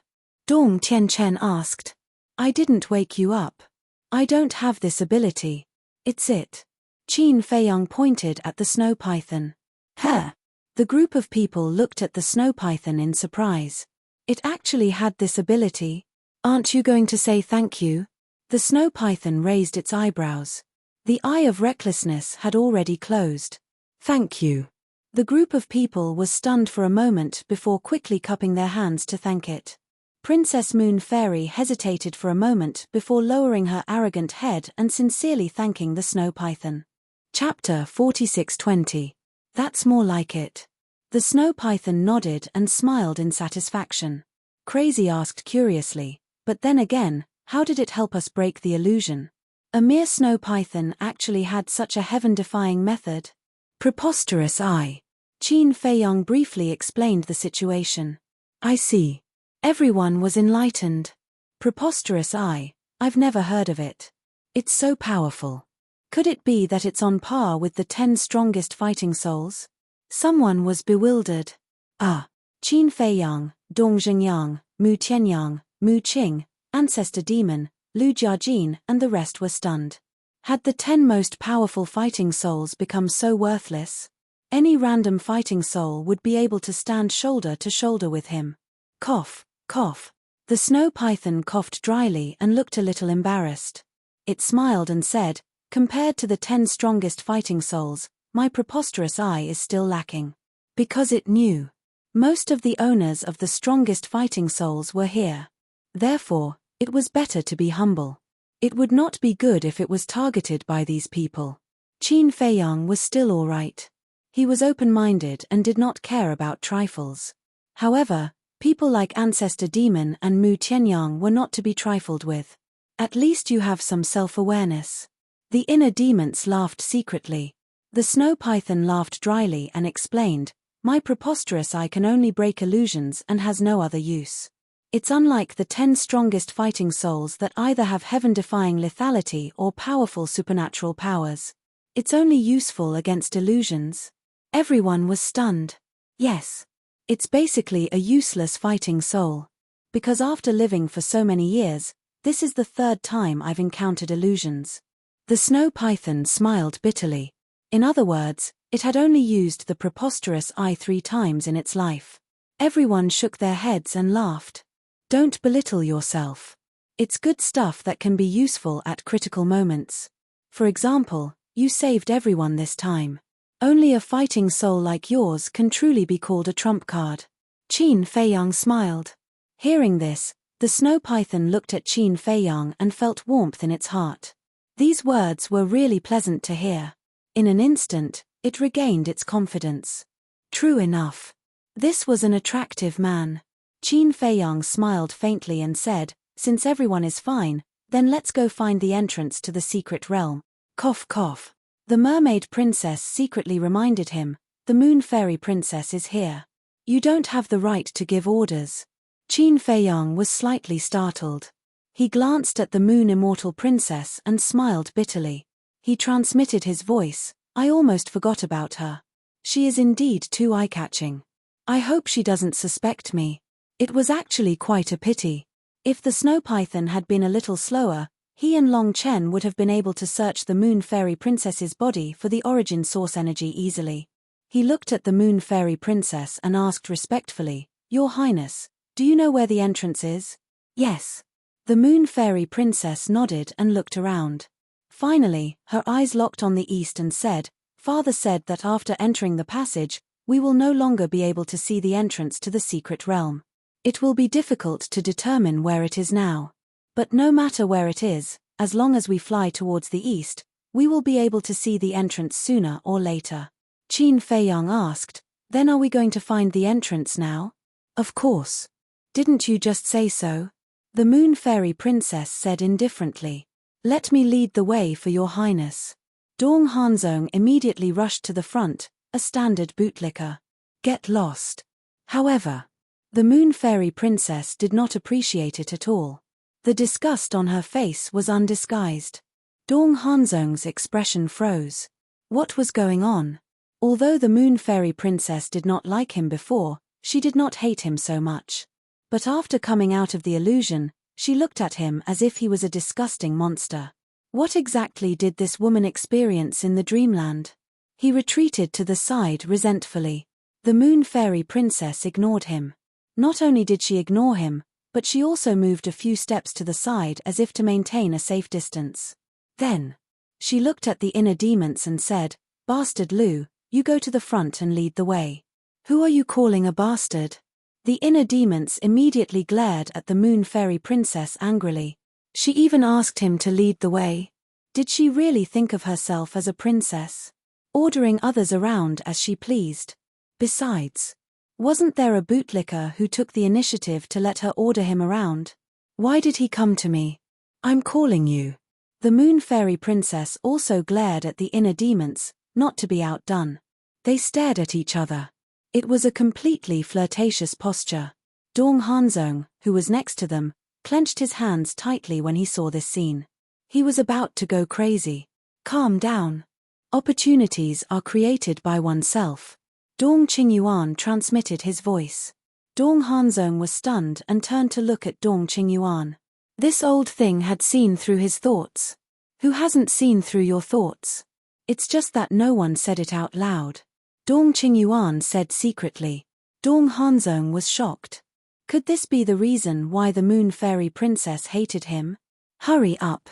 Dong Tianchen asked. I didn't wake you up. I don't have this ability. It's it. Qin Feiyang pointed at the snow python. Huh. The group of people looked at the snow python in surprise. It actually had this ability. Aren't you going to say thank you? The snow python raised its eyebrows. The eye of recklessness had already closed. Thank you. The group of people was stunned for a moment before quickly cupping their hands to thank it. Princess Moon Fairy hesitated for a moment before lowering her arrogant head and sincerely thanking the snow python. Chapter 46:20. That's more like it. The snow python nodded and smiled in satisfaction. Crazy asked curiously, but then again, how did it help us break the illusion? A mere snow python actually had such a heaven-defying method? Preposterous eye. Qin Feiyang briefly explained the situation. I see. Everyone was enlightened. Preposterous eye, I've never heard of it. It's so powerful. Could it be that it's on par with the 10 strongest fighting souls? Someone was bewildered. Ah. Qin Feiyang, Dong Zhengyang, Mu Tianyang, Mu Qing, Ancestor Demon, Lu Jiajin and the rest were stunned. Had the 10 most powerful fighting souls become so worthless? Any random fighting soul would be able to stand shoulder to shoulder with him. Cough, cough. The snow python coughed dryly and looked a little embarrassed. It smiled and said, compared to the 10 strongest fighting souls, my preposterous eye is still lacking. Because it knew. Most of the owners of the strongest fighting souls were here. Therefore, it was better to be humble. It would not be good if it was targeted by these people. Qin Feiyang was still all right. He was open-minded and did not care about trifles. However, people like Ancestor Demon and Mu Tianyang were not to be trifled with. At least you have some self-awareness. The inner demons laughed secretly. The snow python laughed dryly and explained, my preposterous eye can only break illusions and has no other use. It's unlike the 10 strongest fighting souls that either have heaven-defying lethality or powerful supernatural powers. It's only useful against illusions. Everyone was stunned. Yes. It's basically a useless fighting soul. Because after living for so many years, this is the 3rd time I've encountered illusions. The snow python smiled bitterly. In other words, it had only used the preposterous eye 3 times in its life. Everyone shook their heads and laughed. Don't belittle yourself. It's good stuff that can be useful at critical moments. For example, you saved everyone this time. Only a fighting soul like yours can truly be called a trump card. Qin Feiyang smiled. Hearing this, the snow python looked at Qin Feiyang and felt warmth in its heart. These words were really pleasant to hear. In an instant, it regained its confidence. True enough. This was an attractive man. Qin Feiyang smiled faintly and said, since everyone is fine, then let's go find the entrance to the secret realm. Cough cough. The mermaid princess secretly reminded him, "The moon fairy princess is here. You don't have the right to give orders." Qin Feiyang was slightly startled. He glanced at the moon immortal princess and smiled bitterly. He transmitted his voice, "I almost forgot about her. She is indeed too eye-catching. I hope she doesn't suspect me." It was actually quite a pity. If the snow python had been a little slower, he and Long Chen would have been able to search the moon fairy princess's body for the origin source energy easily. He looked at the moon fairy princess and asked respectfully, "Your Highness, do you know where the entrance is?" "Yes." The moon fairy princess nodded and looked around. Finally, her eyes locked on the east and said, "Father said that after entering the passage, we will no longer be able to see the entrance to the secret realm. It will be difficult to determine where it is now. But no matter where it is, as long as we fly towards the east, we will be able to see the entrance sooner or later." Qin Feiyang asked, "Then are we going to find the entrance now?" "Of course. Didn't you just say so?" The moon fairy princess said indifferently. "Let me lead the way for your highness." Dong Hanzong immediately rushed to the front, a standard bootlicker. "Get lost." However, the moon fairy princess did not appreciate it at all. The disgust on her face was undisguised. Dong Hanzong's expression froze. What was going on? Although the moon fairy princess did not like him before, she did not hate him so much. But after coming out of the illusion, she looked at him as if he was a disgusting monster. What exactly did this woman experience in the dreamland? He retreated to the side resentfully. The moon fairy princess ignored him. Not only did she ignore him, but she also moved a few steps to the side as if to maintain a safe distance. Then, she looked at the inner demons and said, "Bastard Lu, you go to the front and lead the way." "Who are you calling a bastard?" The inner demons immediately glared at the moon fairy princess angrily. She even asked him to lead the way. Did she really think of herself as a princess, ordering others around as she pleased? Besides, wasn't there a bootlicker who took the initiative to let her order him around? Why did he come to me? "I'm calling you." The moon fairy princess also glared at the inner demons, not to be outdone. They stared at each other. It was a completely flirtatious posture. Dong Hanzong, who was next to them, clenched his hands tightly when he saw this scene. He was about to go crazy. "Calm down. Opportunities are created by oneself." Dong Qingyuan transmitted his voice. Dong Hanzong was stunned and turned to look at Dong Qingyuan. This old thing had seen through his thoughts. Who hasn't seen through your thoughts? It's just that no one said it out loud. Dong Qingyuan said secretly. Dong Hanzong was shocked. Could this be the reason why the moon fairy princess hated him? "Hurry up,"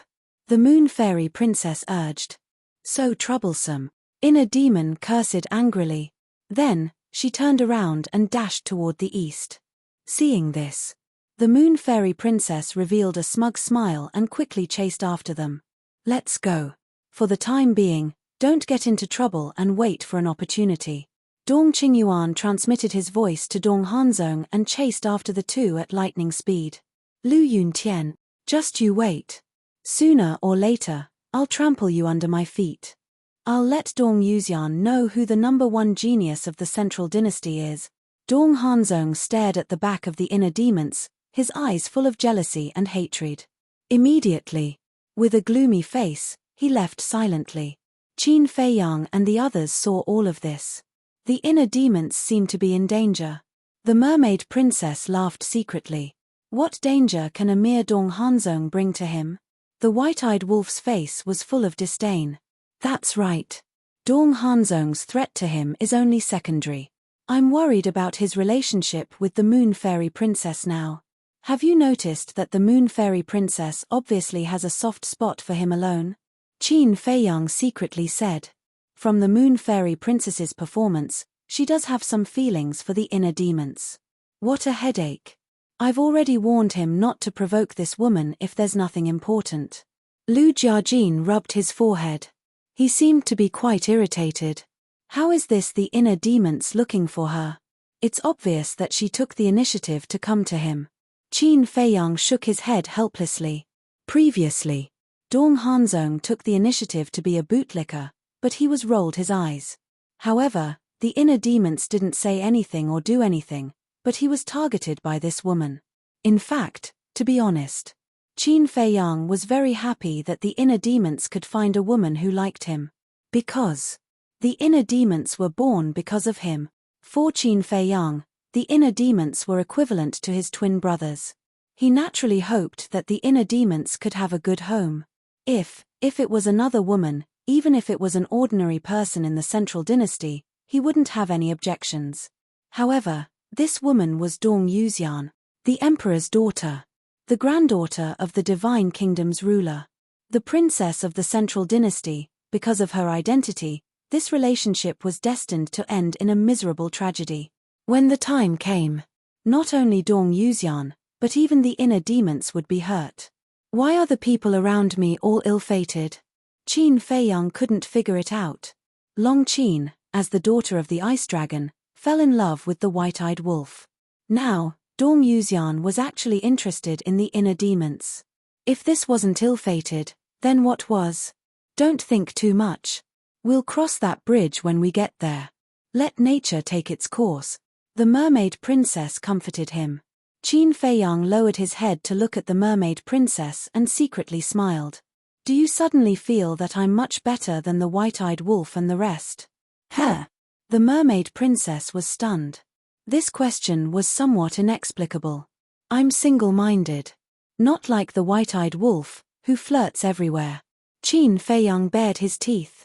the moon fairy princess urged. "So troublesome." Inner demon cursed angrily. Then, she turned around and dashed toward the east. Seeing this, the moon fairy princess revealed a smug smile and quickly chased after them. "Let's go. For the time being, don't get into trouble and wait for an opportunity." Dong Qingyuan transmitted his voice to Dong Hanzong and chased after the two at lightning speed. "Lu Yuntian, just you wait. Sooner or later, I'll trample you under my feet. I'll let Dong Yuxian know who the #1 genius of the Central Dynasty is." Dong Hanzong stared at the back of the inner demons, his eyes full of jealousy and hatred. Immediately, with a gloomy face, he left silently. Qin Feiyang and the others saw all of this. The inner demons seemed to be in danger. The mermaid princess laughed secretly. What danger can a mere Dong Hanzong bring to him? The white-eyed wolf's face was full of disdain. "That's right. Dong Hanzong's threat to him is only secondary. I'm worried about his relationship with the moon fairy princess now. Have you noticed that the moon fairy princess obviously has a soft spot for him alone?" Qin Feiyang secretly said. From the moon fairy princess's performance, she does have some feelings for the inner demons. What a headache. I've already warned him not to provoke this woman if there's nothing important. Lu Jiajin rubbed his forehead. He seemed to be quite irritated. How is this the inner demons looking for her? It's obvious that she took the initiative to come to him. Qin Feiyang shook his head helplessly. Previously, Dong Hanzong took the initiative to be a bootlicker, but he was rolled his eyes. However, the inner demons didn't say anything or do anything, but he was targeted by this woman. In fact, to be honest, Qin Feiyang was very happy that the inner demons could find a woman who liked him. Because the inner demons were born because of him. For Qin Feiyang, the inner demons were equivalent to his twin brothers. He naturally hoped that the inner demons could have a good home. If it was another woman, even if it was an ordinary person in the central dynasty, he wouldn't have any objections. However, this woman was Dong Yuxian, the emperor's daughter, the granddaughter of the divine kingdom's ruler, the princess of the central dynasty. Because of her identity, this relationship was destined to end in a miserable tragedy. When the time came, not only Dong Yuxian, but even the inner demons would be hurt. Why are the people around me all ill-fated? Qin Feiyang couldn't figure it out. Long Qin, as the daughter of the ice dragon, fell in love with the white-eyed wolf. Now, Dong Yuxian was actually interested in the inner demons. If this wasn't ill-fated, then what was? Don't think too much. We'll cross that bridge when we get there. Let nature take its course. The mermaid princess comforted him. Qin Feiyang lowered his head to look at the mermaid princess and secretly smiled. Do you suddenly feel that I'm much better than the white-eyed wolf and the rest? Huh? The mermaid princess was stunned. This question was somewhat inexplicable. I'm single-minded. Not like the white-eyed wolf, who flirts everywhere. Qin Feiyang bared his teeth.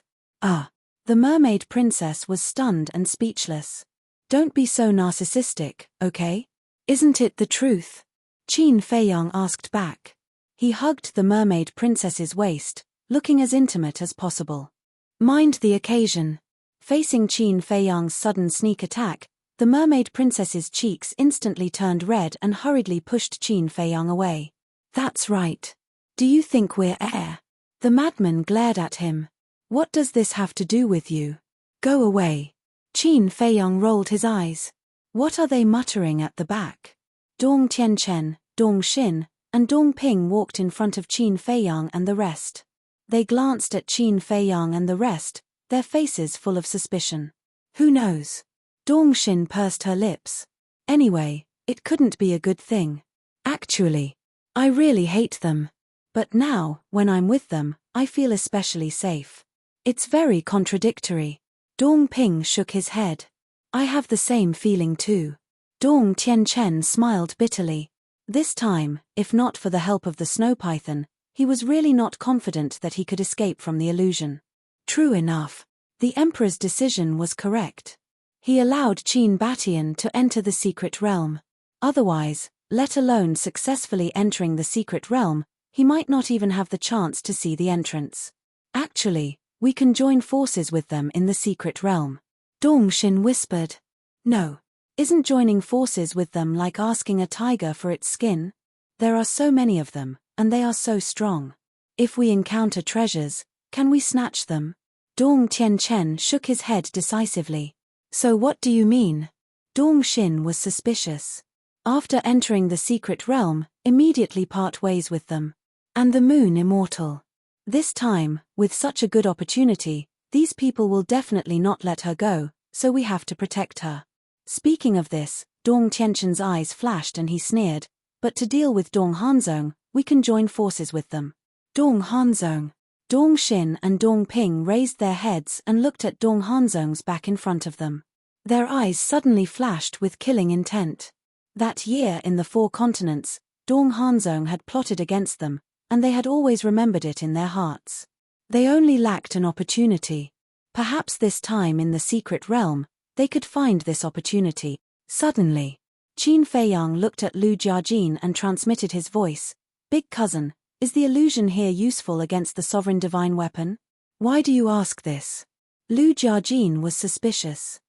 The mermaid princess was stunned and speechless. Don't be so narcissistic, okay? Isn't it the truth? Qin Feiyang asked back. He hugged the mermaid princess's waist, looking as intimate as possible. Mind the occasion. Facing Qin Feiyang's sudden sneak attack, the mermaid princess's cheeks instantly turned red and hurriedly pushed Qin Feiyang away. That's right. Do you think we're air? The madman glared at him. What does this have to do with you? Go away. Qin Feiyang rolled his eyes. What are they muttering at the back? Dong Tianchen, Dong Xin, and Dong Ping walked in front of Qin Feiyang and the rest. They glanced at Qin Feiyang and the rest, their faces full of suspicion. Who knows? Dong Xin pursed her lips. Anyway, it couldn't be a good thing. Actually, I really hate them. But now, when I'm with them, I feel especially safe. It's very contradictory. Dong Ping shook his head. I have the same feeling too. Dong Tianchen smiled bitterly. This time, if not for the help of the snow python, he was really not confident that he could escape from the illusion. True enough. The emperor's decision was correct. He allowed Qin Batian to enter the secret realm. Otherwise, let alone successfully entering the secret realm, he might not even have the chance to see the entrance. Actually, we can join forces with them in the secret realm. Dong Xin whispered. No. Isn't joining forces with them like asking a tiger for its skin? There are so many of them, and they are so strong. If we encounter treasures, can we snatch them? Dong Tianchen shook his head decisively. So what do you mean? Dong Xin was suspicious. After entering the secret realm, immediately part ways with them. And the moon immortal. This time, with such a good opportunity, these people will definitely not let her go, so we have to protect her. Speaking of this, Dong Tianchen's eyes flashed and he sneered, but to deal with Dong Hanzong, we can join forces with them. Dong Hanzong. Dong Xin and Dong Ping raised their heads and looked at Dong Hanzong's back in front of them. Their eyes suddenly flashed with killing intent. That year in the 4 continents, Dong Hanzong had plotted against them, and they had always remembered it in their hearts. They only lacked an opportunity. Perhaps this time in the secret realm, they could find this opportunity. Suddenly, Qin Feiyang looked at Lu Jiajin and transmitted his voice. Big cousin, is the illusion here useful against the sovereign divine weapon? Why do you ask this? Lu Jiajin was suspicious.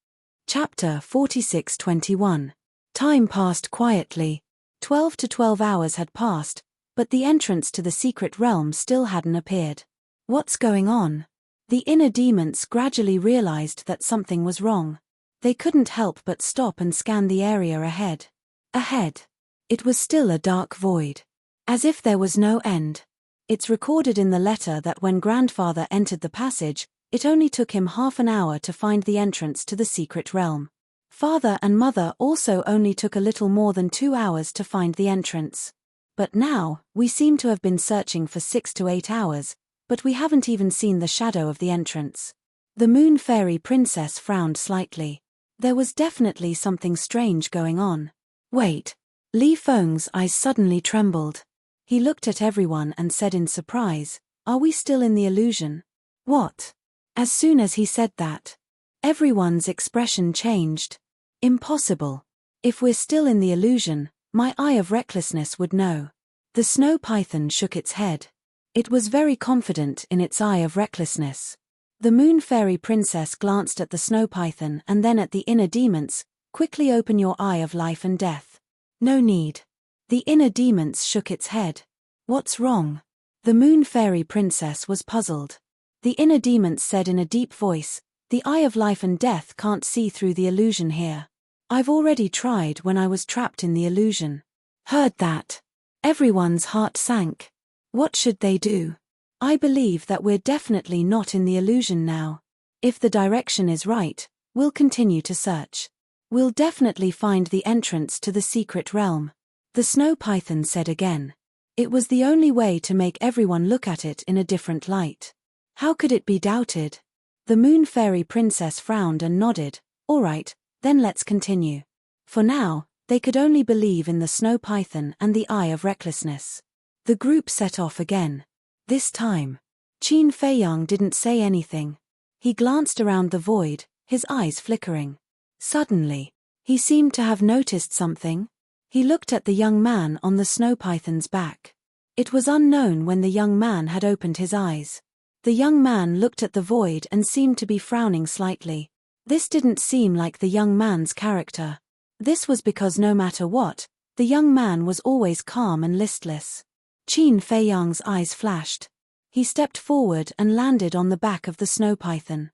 Chapter 46:21. Time passed quietly. 12 to 12 hours had passed, but the entrance to the secret realm still hadn't appeared. What's going on? The inner demons gradually realized that something was wrong. They couldn't help but stop and scan the area ahead. Ahead. It was still a dark void. As if there was no end. It's recorded in the letter that when grandfather entered the passage, it only took him half an hour to find the entrance to the secret realm. Father and mother also only took a little more than 2 hours to find the entrance. But now, we seem to have been searching for 6 to 8 hours, but we haven't even seen the shadow of the entrance. The Moon Fairy Princess frowned slightly. There was definitely something strange going on. Wait. Li Feng's eyes suddenly trembled. He looked at everyone and said in surprise, "Are we still in the illusion?" What? As soon as he said that, everyone's expression changed. Impossible. If we're still in the illusion, my eye of recklessness would know. The snow python shook its head. It was very confident in its eye of recklessness. The Moon Fairy Princess glanced at the snow python and then at the inner demons. "Quickly open your eye of life and death." "No need." The inner demons shook its head. "What's wrong?" The Moon Fairy Princess was puzzled. The inner demons said in a deep voice, "The eye of life and death can't see through the illusion here. I've already tried when I was trapped in the illusion." Heard that. Everyone's heart sank. What should they do? I believe that we're definitely not in the illusion now. If the direction is right, we'll continue to search. We'll definitely find the entrance to the secret realm. The snow python said again. It was the only way to make everyone look at it in a different light. How could it be doubted? The Moon Fairy Princess frowned and nodded. "All right, then let's continue." For now, they could only believe in the snow python and the eye of recklessness. The group set off again. This time, Qin Feiyang didn't say anything. He glanced around the void, his eyes flickering. Suddenly, he seemed to have noticed something. He looked at the young man on the snow python's back. It was unknown when the young man had opened his eyes. The young man looked at the void and seemed to be frowning slightly. This didn't seem like the young man's character. This was because no matter what, the young man was always calm and listless. Qin Feiyang's eyes flashed. He stepped forward and landed on the back of the snow python.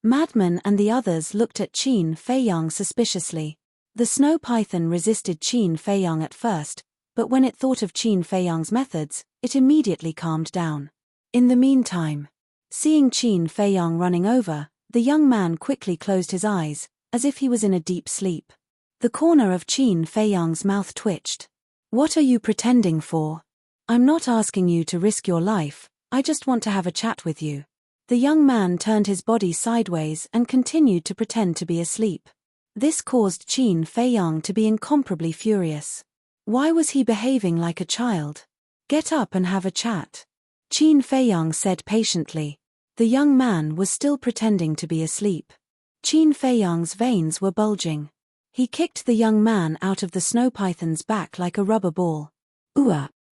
Madman and the others looked at Qin Feiyang suspiciously. The snow python resisted Qin Feiyang at first, but when it thought of Qin Feiyang's methods, it immediately calmed down. In the meantime, seeing Qin Feiyang running over, the young man quickly closed his eyes, as if he was in a deep sleep. The corner of Qin Feiyang's mouth twitched. "What are you pretending for? I'm not asking you to risk your life, I just want to have a chat with you." The young man turned his body sideways and continued to pretend to be asleep. This caused Qin Feiyang to be incomparably furious. Why was he behaving like a child? "Get up and have a chat," Qin Feiyang said patiently. The young man was still pretending to be asleep. Qin Feiyang's veins were bulging. He kicked the young man out of the snow python's back like a rubber ball.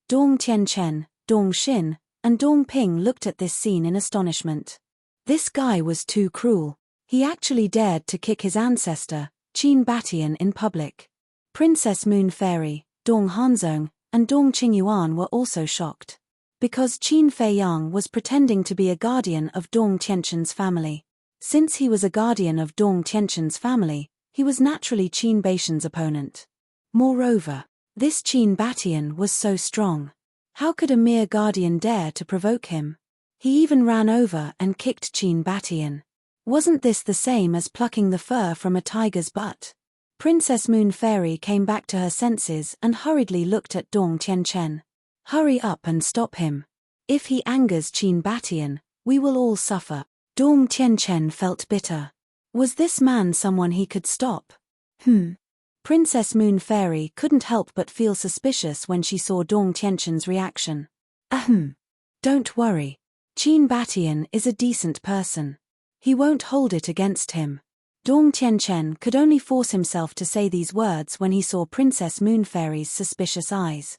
Dong Tianchen, Dong Xin, and Dong Ping looked at this scene in astonishment. This guy was too cruel. He actually dared to kick his ancestor, Qin Batian, in public. Princess Moon Fairy, Dong Hanzong, and Dong Qingyuan were also shocked. Because Qin Feiyang was pretending to be a guardian of Dong Tianchen's family. Since he was a guardian of Dong Tianchen's family, he was naturally Qin Baishan's opponent. Moreover, this Qin Batian was so strong. How could a mere guardian dare to provoke him? He even ran over and kicked Qin Batian. Wasn't this the same as plucking the fur from a tiger's butt? Princess Moon Fairy came back to her senses and hurriedly looked at Dong Tianchen. "Hurry up and stop him. If he angers Qin Batian, we will all suffer." Dong Tianchen felt bitter. Was this man someone he could stop? Princess Moon Fairy couldn't help but feel suspicious when she saw Dong Tianchen's reaction. Don't worry. Qin Batian is a decent person. He won't hold it against him. Dong Tianchen could only force himself to say these words when he saw Princess Moon Fairy's suspicious eyes.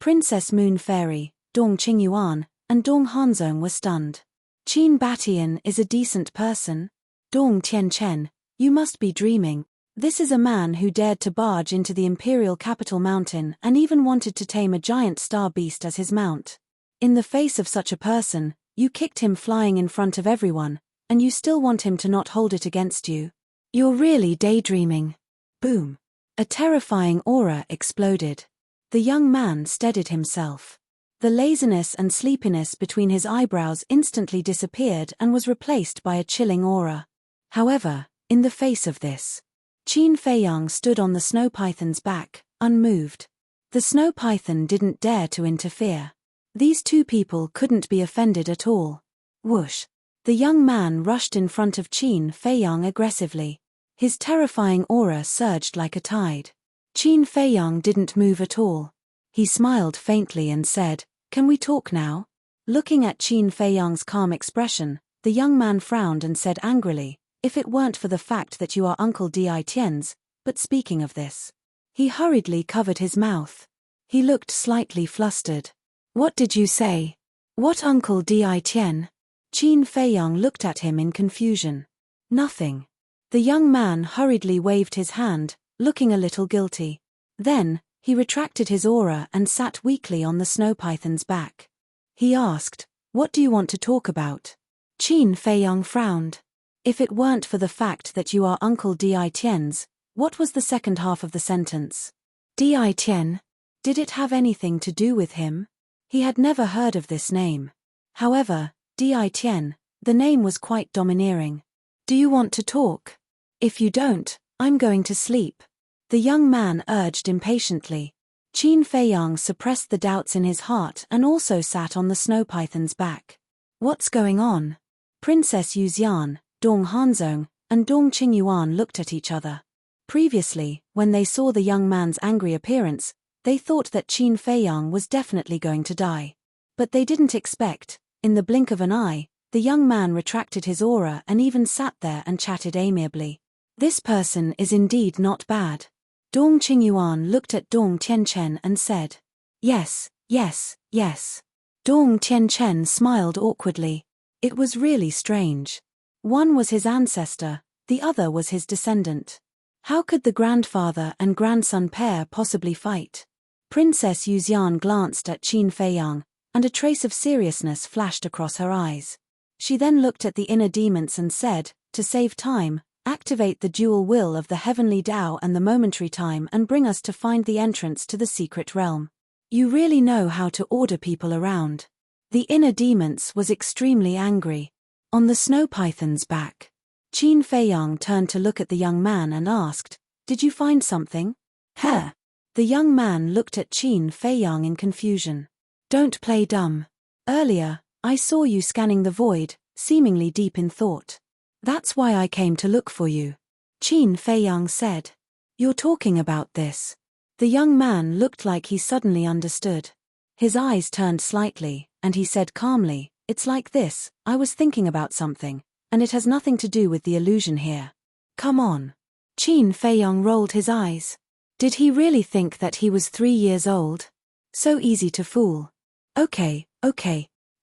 Princess Moon Fairy, Dong Qingyuan, and Dong Hanzong were stunned. Qin Batian is a decent person? Dong Tianchen, you must be dreaming. This is a man who dared to barge into the imperial capital mountain and even wanted to tame a giant star beast as his mount. In the face of such a person, you kicked him flying in front of everyone, and you still want him to not hold it against you? You're really daydreaming. Boom. A terrifying aura exploded. The young man steadied himself. The laziness and sleepiness between his eyebrows instantly disappeared and was replaced by a chilling aura. However, in the face of this, Qin Feiyang stood on the snow python's back, unmoved. The snow python didn't dare to interfere. These two people couldn't be offended at all. Whoosh! The young man rushed in front of Qin Feiyang aggressively. His terrifying aura surged like a tide. Qin Feiyang didn't move at all. He smiled faintly and said, "Can we talk now?" Looking at Qin Feiyang's calm expression, the young man frowned and said angrily, "If it weren't for the fact that you are Uncle Di Tian's, but speaking of this." He hurriedly covered his mouth. He looked slightly flustered. "What did you say? What Uncle Di Tian?" Qin Feiyang looked at him in confusion. "Nothing." The young man hurriedly waved his hand, looking a little guilty. Then, he retracted his aura and sat weakly on the snow python's back. He asked, "What do you want to talk about?" Qin Feiyang frowned. "If it weren't for the fact that you are Uncle Di Tian's, what was the second half of the sentence?" Di Tian? Did it have anything to do with him? He had never heard of this name. However, Di Tian, the name was quite domineering. "Do you want to talk? If you don't, I'm going to sleep," the young man urged impatiently. Qin Feiyang suppressed the doubts in his heart and also sat on the snow python's back. "What's going on?" Princess Yuxian, Dong Hanzong, and Dong Qingyuan looked at each other. Previously, when they saw the young man's angry appearance, they thought that Qin Feiyang was definitely going to die. But they didn't expect, in the blink of an eye, the young man retracted his aura and even sat there and chatted amiably. This person is indeed not bad. Dong Qingyuan looked at Dong Tianchen and said, "Yes, yes, yes." Dong Tianchen smiled awkwardly. It was really strange. One was his ancestor, the other was his descendant. How could the grandfather and grandson pair possibly fight? Princess Yuxian glanced at Qin Feiyang, and a trace of seriousness flashed across her eyes. She then looked at the inner demons and said, "To save time, activate the dual will of the heavenly Tao and the momentary time and bring us to find the entrance to the secret realm. You really know how to order people around." The inner demons was extremely angry. On the snow python's back, Qin Feiyang turned to look at the young man and asked, "Did you find something?" "Huh?" The young man looked at Qin Feiyang in confusion. "Don't play dumb. Earlier, I saw you scanning the void, seemingly deep in thought. That's why I came to look for you," Qin Feiyang said. "You're talking about this." The young man looked like he suddenly understood. His eyes turned slightly, and he said calmly, "It's like this, I was thinking about something, and it has nothing to do with the illusion here." "Come on." Qin Feiyang rolled his eyes. Did he really think that he was 3 years old? So easy to fool. Okay.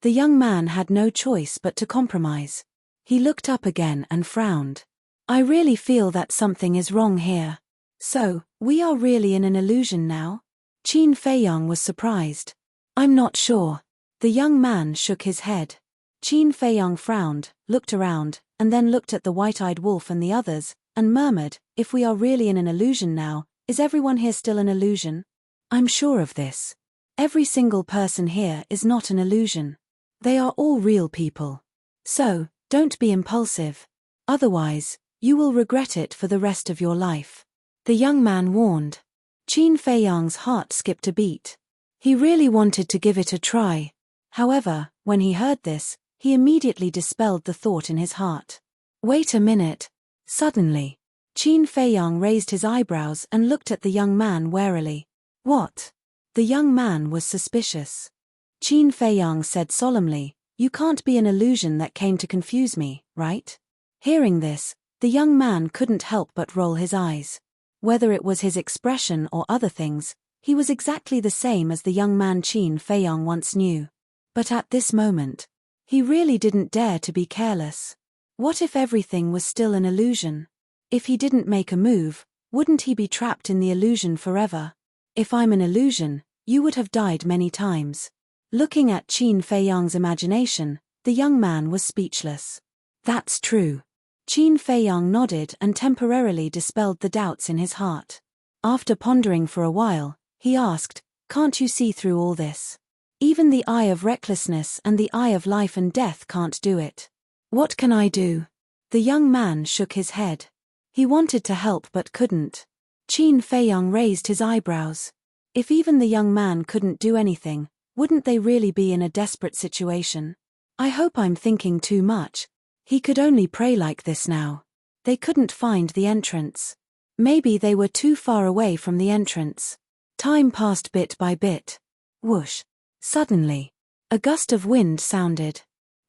The young man had no choice but to compromise. He looked up again and frowned. "I really feel that something is wrong here. So, we are really in an illusion now?" Qin Feiyang was surprised. "I'm not sure." The young man shook his head. Qin Feiyang frowned, looked around, and then looked at the white-eyed wolf and the others, and murmured, "If we are really in an illusion now, is everyone here still an illusion?" "I'm sure of this. Every single person here is not an illusion. They are all real people. So, don't be impulsive. Otherwise, you will regret it for the rest of your life," the young man warned. Qin Feiyang's heart skipped a beat. He really wanted to give it a try. However, when he heard this, he immediately dispelled the thought in his heart. "Wait a minute." Suddenly, Qin Feiyang raised his eyebrows and looked at the young man warily. "What?" The young man was suspicious. Qin Feiyang said solemnly, "You can't be an illusion that came to confuse me, right?" Hearing this, the young man couldn't help but roll his eyes. Whether it was his expression or other things, he was exactly the same as the young man Qin Feiyang once knew. But at this moment, he really didn't dare to be careless. What if everything was still an illusion? If he didn't make a move, wouldn't he be trapped in the illusion forever? "If I'm an illusion, you would have died many times." Looking at Qin Feiyang's imagination, the young man was speechless. "That's true." Qin Feiyang nodded and temporarily dispelled the doubts in his heart. After pondering for a while, he asked, "Can't you see through all this?" Even the eye of recklessness and the eye of life and death can't do it. What can I do? The young man shook his head. He wanted to help but couldn't. Qin Feiyang raised his eyebrows. If even the young man couldn't do anything, wouldn't they really be in a desperate situation? I hope I'm thinking too much. He could only pray like this now. They couldn't find the entrance. Maybe they were too far away from the entrance. Time passed bit by bit. Whoosh. Suddenly, a gust of wind sounded.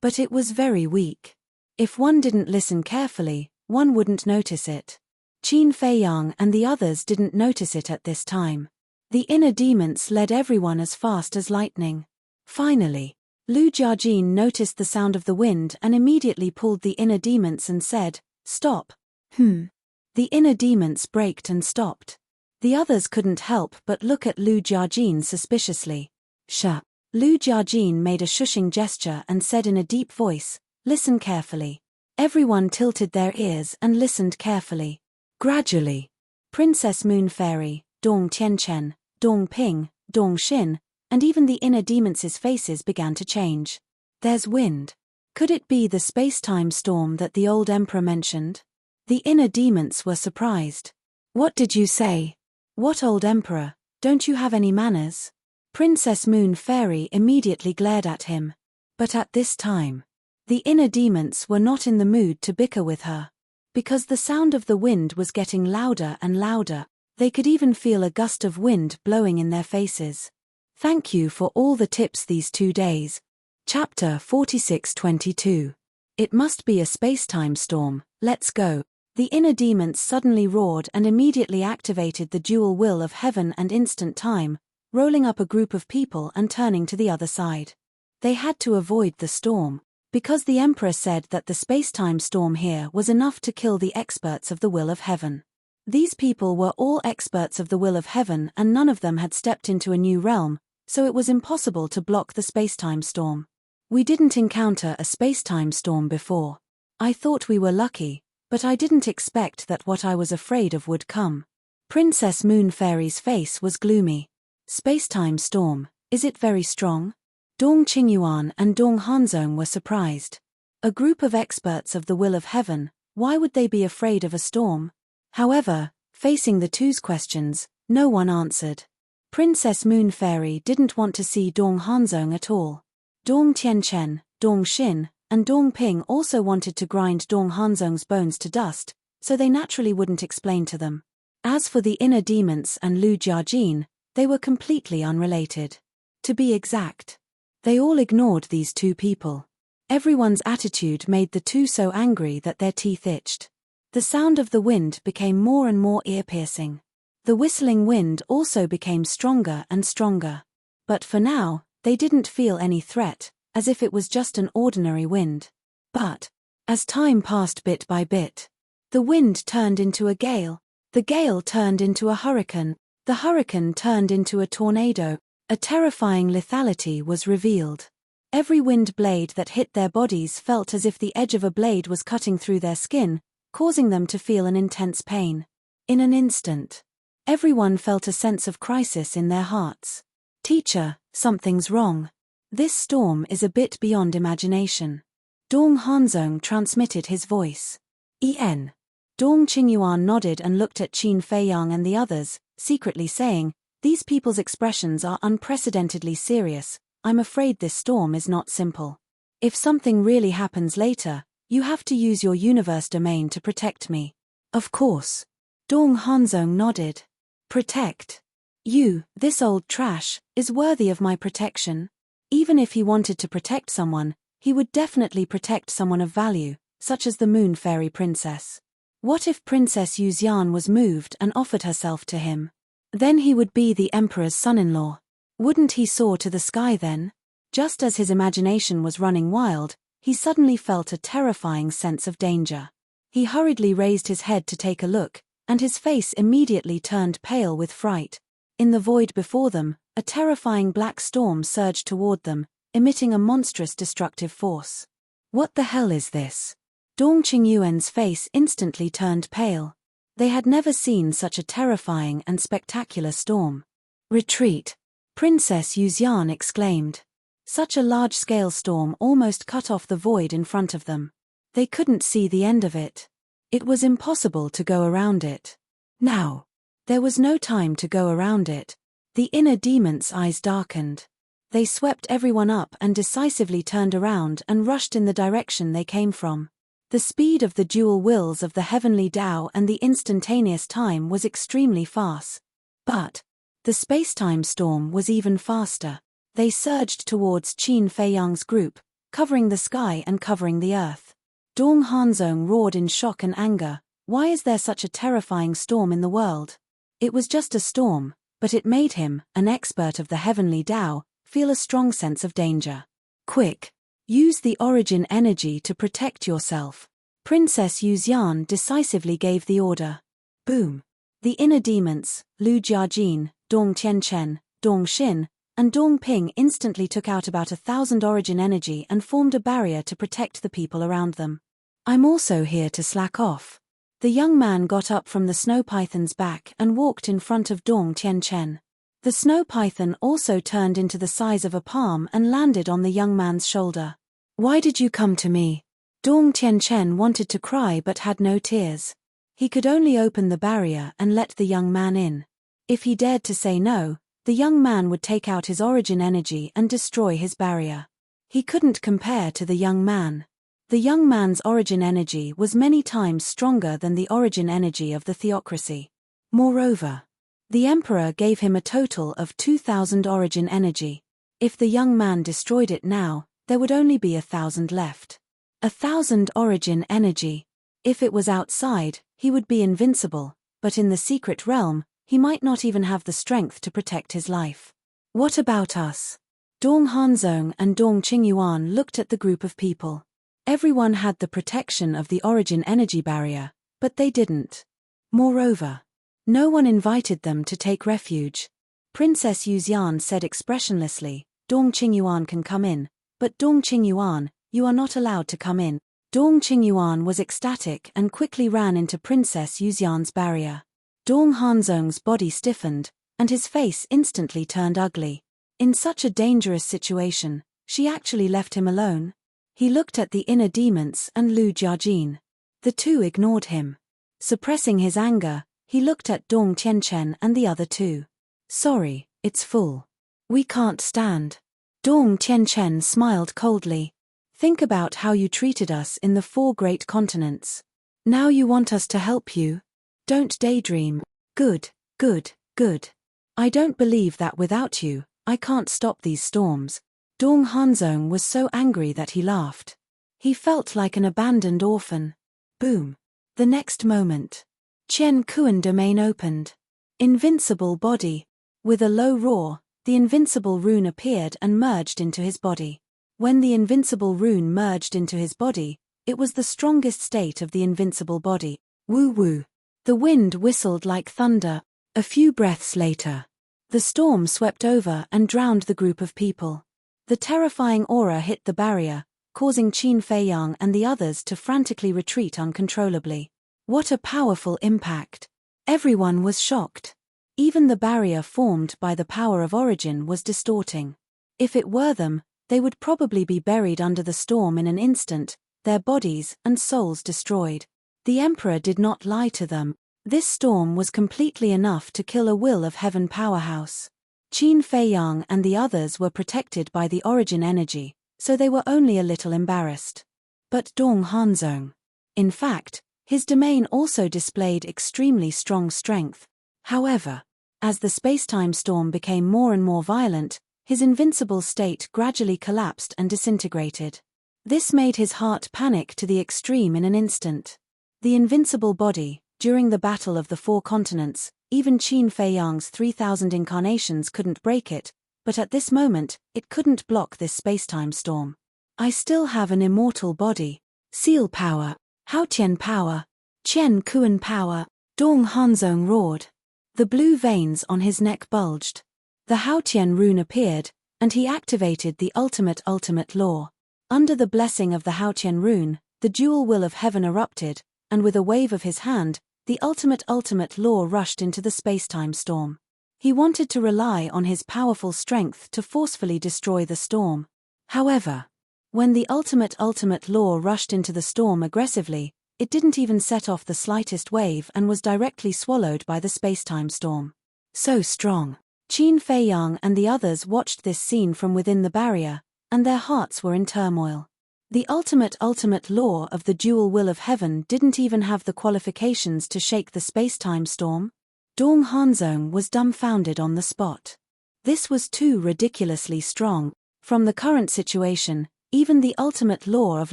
But it was very weak. If one didn't listen carefully, one wouldn't notice it. Qin Feiyang and the others didn't notice it at this time. The inner demons led everyone as fast as lightning. Finally, Lu Jiajin noticed the sound of the wind and immediately pulled the inner demons and said, "Stop." The inner demons braked and stopped. The others couldn't help but look at Lu Jiajin suspiciously. "Shh." Lu Jiajin made a shushing gesture and said in a deep voice, "Listen carefully." Everyone tilted their ears and listened carefully. Gradually, Princess Moon Fairy, Dong Tianchen, Dong Ping, Dong Xin, and even the inner demons' faces began to change. There's wind. Could it be the space-time storm that the old emperor mentioned? The inner demons were surprised. "What did you say? What old emperor? Don't you have any manners?" Princess Moon Fairy immediately glared at him. But at this time, the inner demons were not in the mood to bicker with her. Because the sound of the wind was getting louder and louder, they could even feel a gust of wind blowing in their faces. Thank you for all the tips these 2 days. Chapter 46-22. It must be a space-time storm, let's go. The inner demons suddenly roared and immediately activated the dual will of heaven and instant time, rolling up a group of people and turning to the other side. They had to avoid the storm, because the emperor said that the space-time storm here was enough to kill the experts of the will of heaven. These people were all experts of the will of heaven and none of them had stepped into a new realm, so it was impossible to block the space-time storm. We didn't encounter a space-time storm before. I thought we were lucky, but I didn't expect that what I was afraid of would come. Princess Moon Fairy's face was gloomy. Space-time storm, is it very strong? Dong Qingyuan and Dong Hanzong were surprised. A group of experts of the will of heaven, why would they be afraid of a storm? However, facing the two's questions, no one answered. Princess Moon Fairy didn't want to see Dong Hanzong at all. Dong Tianchen, Dong Xin, and Dong Ping also wanted to grind Dong Hanzong's bones to dust, so they naturally wouldn't explain to them. As for the inner demons and Lu Jiajin, they were completely unrelated. To be exact, they all ignored these two people. Everyone's attitude made the two so angry that their teeth itched. The sound of the wind became more and more ear-piercing. The whistling wind also became stronger and stronger. But for now, they didn't feel any threat, as if it was just an ordinary wind. But, as time passed bit by bit, the wind turned into a gale. The gale turned into a hurricane. The hurricane turned into a tornado. A terrifying lethality was revealed. Every wind blade that hit their bodies felt as if the edge of a blade was cutting through their skin, causing them to feel an intense pain. In an instant, everyone felt a sense of crisis in their hearts. "Teacher, something's wrong. This storm is a bit beyond imagination." Dong Hanzong transmitted his voice. "En." Dong Qingyuan nodded and looked at Qin Feiyang and the others, secretly saying, "These people's expressions are unprecedentedly serious. I'm afraid this storm is not simple. If something really happens later, you have to use your universe domain to protect me." "Of course." Dong Hanzong nodded. "Protect? You, this old trash, is worthy of my protection." Even if he wanted to protect someone, he would definitely protect someone of value, such as the Moon Fairy Princess. What if Princess Yuxian was moved and offered herself to him? Then he would be the Emperor's son-in-law. Wouldn't he soar to the sky then? Just as his imagination was running wild, he suddenly felt a terrifying sense of danger. He hurriedly raised his head to take a look, and his face immediately turned pale with fright. In the void before them, a terrifying black storm surged toward them, emitting a monstrous destructive force. What the hell is this? Dong Qingyuan's face instantly turned pale. They had never seen such a terrifying and spectacular storm. "Retreat." Princess Yuxian exclaimed. Such a large-scale storm almost cut off the void in front of them. They couldn't see the end of it. It was impossible to go around it. Now. There was no time to go around it. The inner demon's eyes darkened. They swept everyone up and decisively turned around and rushed in the direction they came from. The speed of the dual wills of the heavenly Tao and the instantaneous time was extremely fast. But the space-time storm was even faster. They surged towards Qin Feiyang's group, covering the sky and covering the earth. Dong Hanzong roared in shock and anger. Why is there such a terrifying storm in the world? It was just a storm, but it made him, an expert of the heavenly Tao, feel a strong sense of danger. Quick! Use the origin energy to protect yourself. Princess Yuxian decisively gave the order. Boom! The inner demons, Lu Jiajin, Dong Tianchen, Dong Xin, and Dong Ping instantly took out about 1,000 origin energy and formed a barrier to protect the people around them. I'm also here to slack off. The young man got up from the snow python's back and walked in front of Dong Tianchen. The snow python also turned into the size of a palm and landed on the young man's shoulder. Why did you come to me? Dong Tianchen wanted to cry but had no tears. He could only open the barrier and let the young man in. If he dared to say no, the young man would take out his origin energy and destroy his barrier. He couldn't compare to the young man. The young man's origin energy was many times stronger than the origin energy of the theocracy. Moreover, the emperor gave him a total of 2,000 origin energy. If the young man destroyed it now, there would only be 1,000 left. 1,000 origin energy. If it was outside, he would be invincible, but in the secret realm, he might not even have the strength to protect his life. What about us? Dong Hanzong and Dong Qingyuan looked at the group of people. Everyone had the protection of the origin energy barrier, but they didn't. Moreover, no one invited them to take refuge. Princess Yuxian said expressionlessly, Dong Qingyuan can come in, but Dong Qingyuan, you are not allowed to come in. Dong Qingyuan was ecstatic and quickly ran into Princess Yuxian's barrier. Dong Hanzong's body stiffened, and his face instantly turned ugly. In such a dangerous situation, she actually left him alone. He looked at the inner demons and Lu Jiajin. The two ignored him. Suppressing his anger, he looked at Dong Tianchen and the other two. Sorry, it's full. We can't stand. Dong Tianchen smiled coldly. Think about how you treated us in the 4 great continents. Now you want us to help you? Don't daydream. Good, good, good. I don't believe that without you, I can't stop these storms. Dong Hanzong was so angry that he laughed. He felt like an abandoned orphan. Boom. The next moment, Qian Kuan domain opened. Invincible body. With a low roar, the invincible rune appeared and merged into his body. When the invincible rune merged into his body, it was the strongest state of the invincible body. Woo woo. The wind whistled like thunder. A few breaths later, the storm swept over and drowned the group of people. The terrifying aura hit the barrier, causing Qin Feiyang and the others to frantically retreat uncontrollably. What a powerful impact! Everyone was shocked. Even the barrier formed by the power of origin was distorting. If it were them, they would probably be buried under the storm in an instant, their bodies and souls destroyed. The emperor did not lie to them. This storm was completely enough to kill a will of heaven powerhouse. Qin Feiyang and the others were protected by the origin energy, so they were only a little embarrassed. But Dong Hanzong. In fact, his domain also displayed extremely strong strength. However, as the spacetime storm became more and more violent, his invincible state gradually collapsed and disintegrated. This made his heart panic to the extreme in an instant. The invincible body, during the Battle of the 4 Continents, even Qin Feiyang's 3,000 incarnations couldn't break it, but at this moment, it couldn't block this spacetime storm. I still have an immortal body. Seal power, Haotian power, Qian Kuan power, Dong Hanzong roared. The blue veins on his neck bulged. The Haotian rune appeared, and he activated the ultimate law. Under the blessing of the Haotian rune, the dual will of heaven erupted, and with a wave of his hand, the ultimate law rushed into the spacetime storm. He wanted to rely on his powerful strength to forcefully destroy the storm. However, when the ultimate law rushed into the storm aggressively, it didn't even set off the slightest wave and was directly swallowed by the spacetime storm. So strong. Qin Feiyang and the others watched this scene from within the barrier, and their hearts were in turmoil. The ultimate law of the dual will of heaven didn't even have the qualifications to shake the spacetime storm. Dong Hanzong was dumbfounded on the spot. This was too ridiculously strong. From the current situation, even the ultimate law of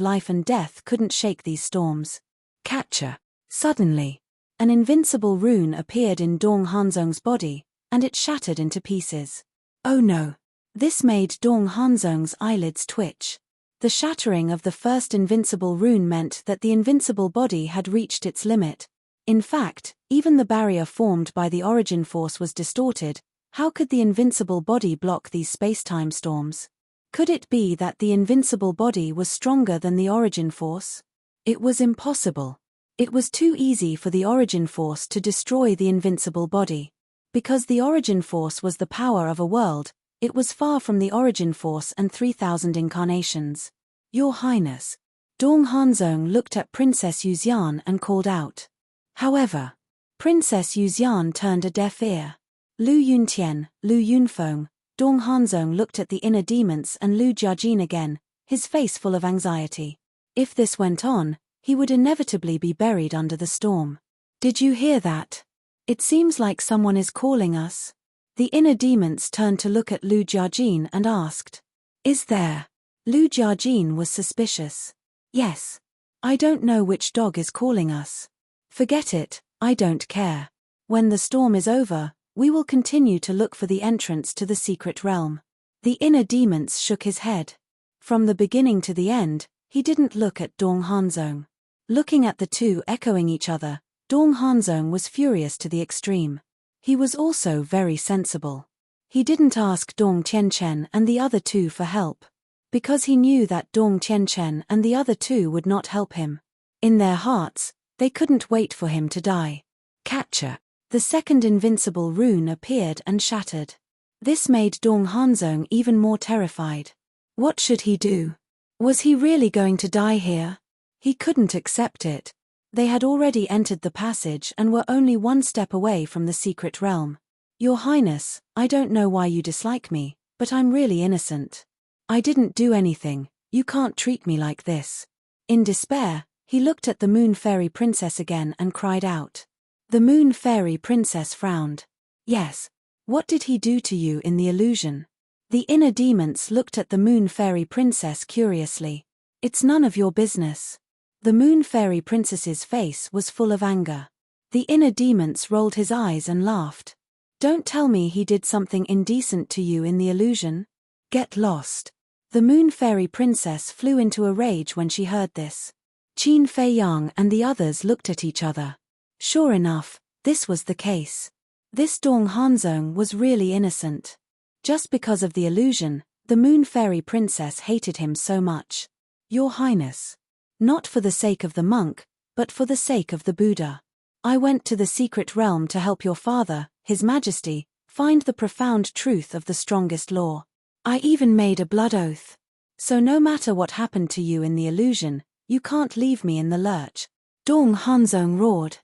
life and death couldn't shake these storms. Catcher. Suddenly, an invincible rune appeared in Dong Hanzong's body, and it shattered into pieces. Oh no! This made Dong Hanzong's eyelids twitch. The shattering of the first invincible rune meant that the invincible body had reached its limit. In fact, even the barrier formed by the origin force was distorted. How could the invincible body block these spacetime storms? Could it be that the invincible body was stronger than the origin force? It was impossible. It was too easy for the origin force to destroy the invincible body. Because the origin force was the power of a world, it was far from the origin force and 3,000 incarnations. Your Highness. Dong Hanzong looked at Princess Yuxian and called out. However, Princess Yuxian turned a deaf ear. Lu Yuntian, Lu Yunfeng, Dong Hanzong looked at the inner demons and Lu Jiajin again, his face full of anxiety. If this went on, he would inevitably be buried under the storm. Did you hear that? It seems like someone is calling us. The inner demons turned to look at Lu Jiajin and asked. Is there? Lu Jiajin was suspicious. Yes. I don't know which dog is calling us. Forget it, I don't care. When the storm is over, we will continue to look for the entrance to the secret realm. The inner demons shook his head. From the beginning to the end, he didn't look at Dong Hanzong. Looking at the two echoing each other, Dong Hanzong was furious to the extreme. He was also very sensible. He didn't ask Dong Qianchen and the other two for help. Because he knew that Dong Qianchen and the other two would not help him. In their hearts, they couldn't wait for him to die. Catcher. The second invincible rune appeared and shattered. This made Dong Hanzong even more terrified. What should he do? Was he really going to die here? He couldn't accept it. They had already entered the passage and were only one step away from the secret realm. Your Highness, I don't know why you dislike me, but I'm really innocent. I didn't do anything, you can't treat me like this. In despair, he looked at the Moon Fairy Princess again and cried out. The Moon Fairy Princess frowned. Yes. What did he do to you in the illusion? The inner demons looked at the Moon Fairy Princess curiously. It's none of your business. The Moon Fairy Princess's face was full of anger. The inner demons rolled his eyes and laughed. Don't tell me he did something indecent to you in the illusion. Get lost. The Moon Fairy Princess flew into a rage when she heard this. Qin Feiyang and the others looked at each other. Sure enough, this was the case. This Dong Hanzong was really innocent. Just because of the illusion, the Moon Fairy Princess hated him so much. Your Highness. Not for the sake of the monk, but for the sake of the Buddha. I went to the secret realm to help your father, His Majesty, find the profound truth of the strongest law. I even made a blood oath. So no matter what happened to you in the illusion, you can't leave me in the lurch. Dong Hanzong roared.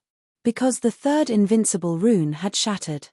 Because the third invincible rune had shattered.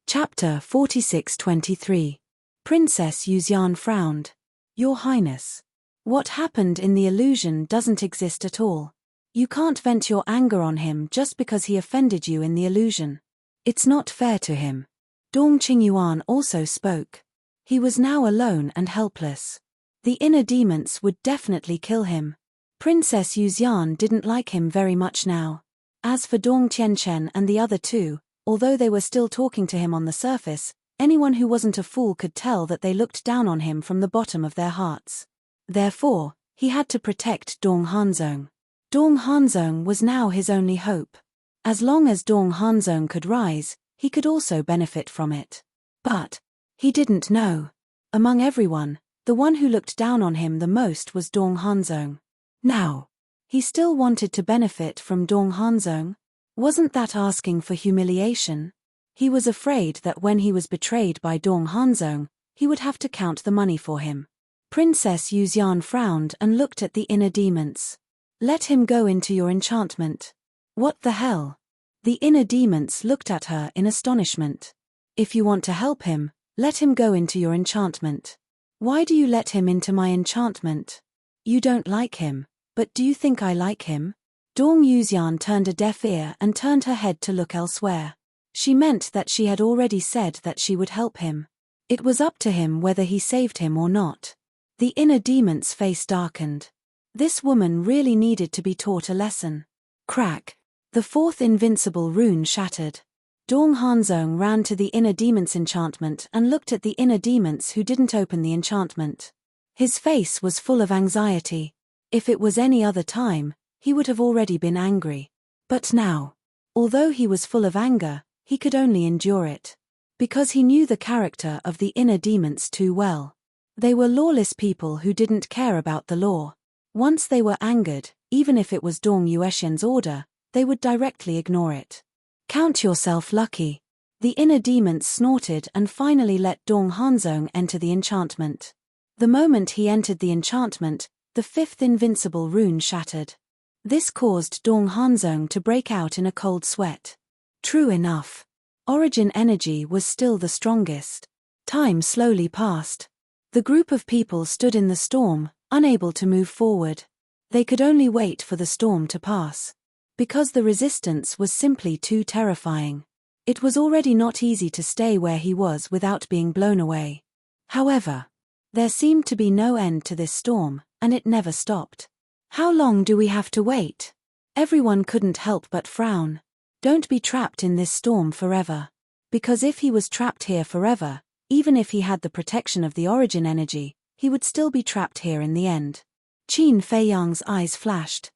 Chapter 46-23. Princess Yuxian frowned. Your Highness. What happened in the illusion doesn't exist at all. You can't vent your anger on him just because he offended you in the illusion. It's not fair to him. Dong Qingyuan also spoke. He was now alone and helpless. The inner demons would definitely kill him. Princess Yuxian didn't like him very much now. As for Dong Qianchen and the other two, although they were still talking to him on the surface, anyone who wasn't a fool could tell that they looked down on him from the bottom of their hearts. Therefore, he had to protect Dong Hanzong. Dong Hanzong was now his only hope. As long as Dong Hanzong could rise, he could also benefit from it. But he didn't know. Among everyone, the one who looked down on him the most was Dong Hanzong. Now, he still wanted to benefit from Dong Hanzong. Wasn't that asking for humiliation? He was afraid that when he was betrayed by Dong Hanzong, he would have to count the money for him. Princess Yuxian frowned and looked at the inner demons. Let him go into your enchantment. What the hell? The inner demons looked at her in astonishment. If you want to help him, let him go into your enchantment. Why do you let him into my enchantment? You don't like him, but do you think I like him? Dong Yuxian turned a deaf ear and turned her head to look elsewhere. She meant that she had already said that she would help him. It was up to him whether he saved him or not. The inner demon's face darkened. This woman really needed to be taught a lesson. Crack. The fourth invincible rune shattered. Dong Hanzong ran to the inner demon's enchantment and looked at the inner demons who didn't open the enchantment. His face was full of anxiety. If it was any other time, he would have already been angry. But now, although he was full of anger, he could only endure it. Because he knew the character of the inner demons too well. They were lawless people who didn't care about the law. Once they were angered, even if it was Dong Yuexian's order, they would directly ignore it. Count yourself lucky. The inner demons snorted and finally let Dong Hanzong enter the enchantment. The moment he entered the enchantment, the fifth invincible rune shattered. This caused Dong Hanzong to break out in a cold sweat. True enough. Origin energy was still the strongest. Time slowly passed. The group of people stood in the storm, unable to move forward. They could only wait for the storm to pass. Because the resistance was simply too terrifying. It was already not easy to stay where he was without being blown away. However, there seemed to be no end to this storm, and it never stopped. How long do we have to wait? Everyone couldn't help but frown. Don't be trapped in this storm forever. Because if he was trapped here forever, even if he had the protection of the origin energy, he would still be trapped here in the end. Qin Feiyang's eyes flashed.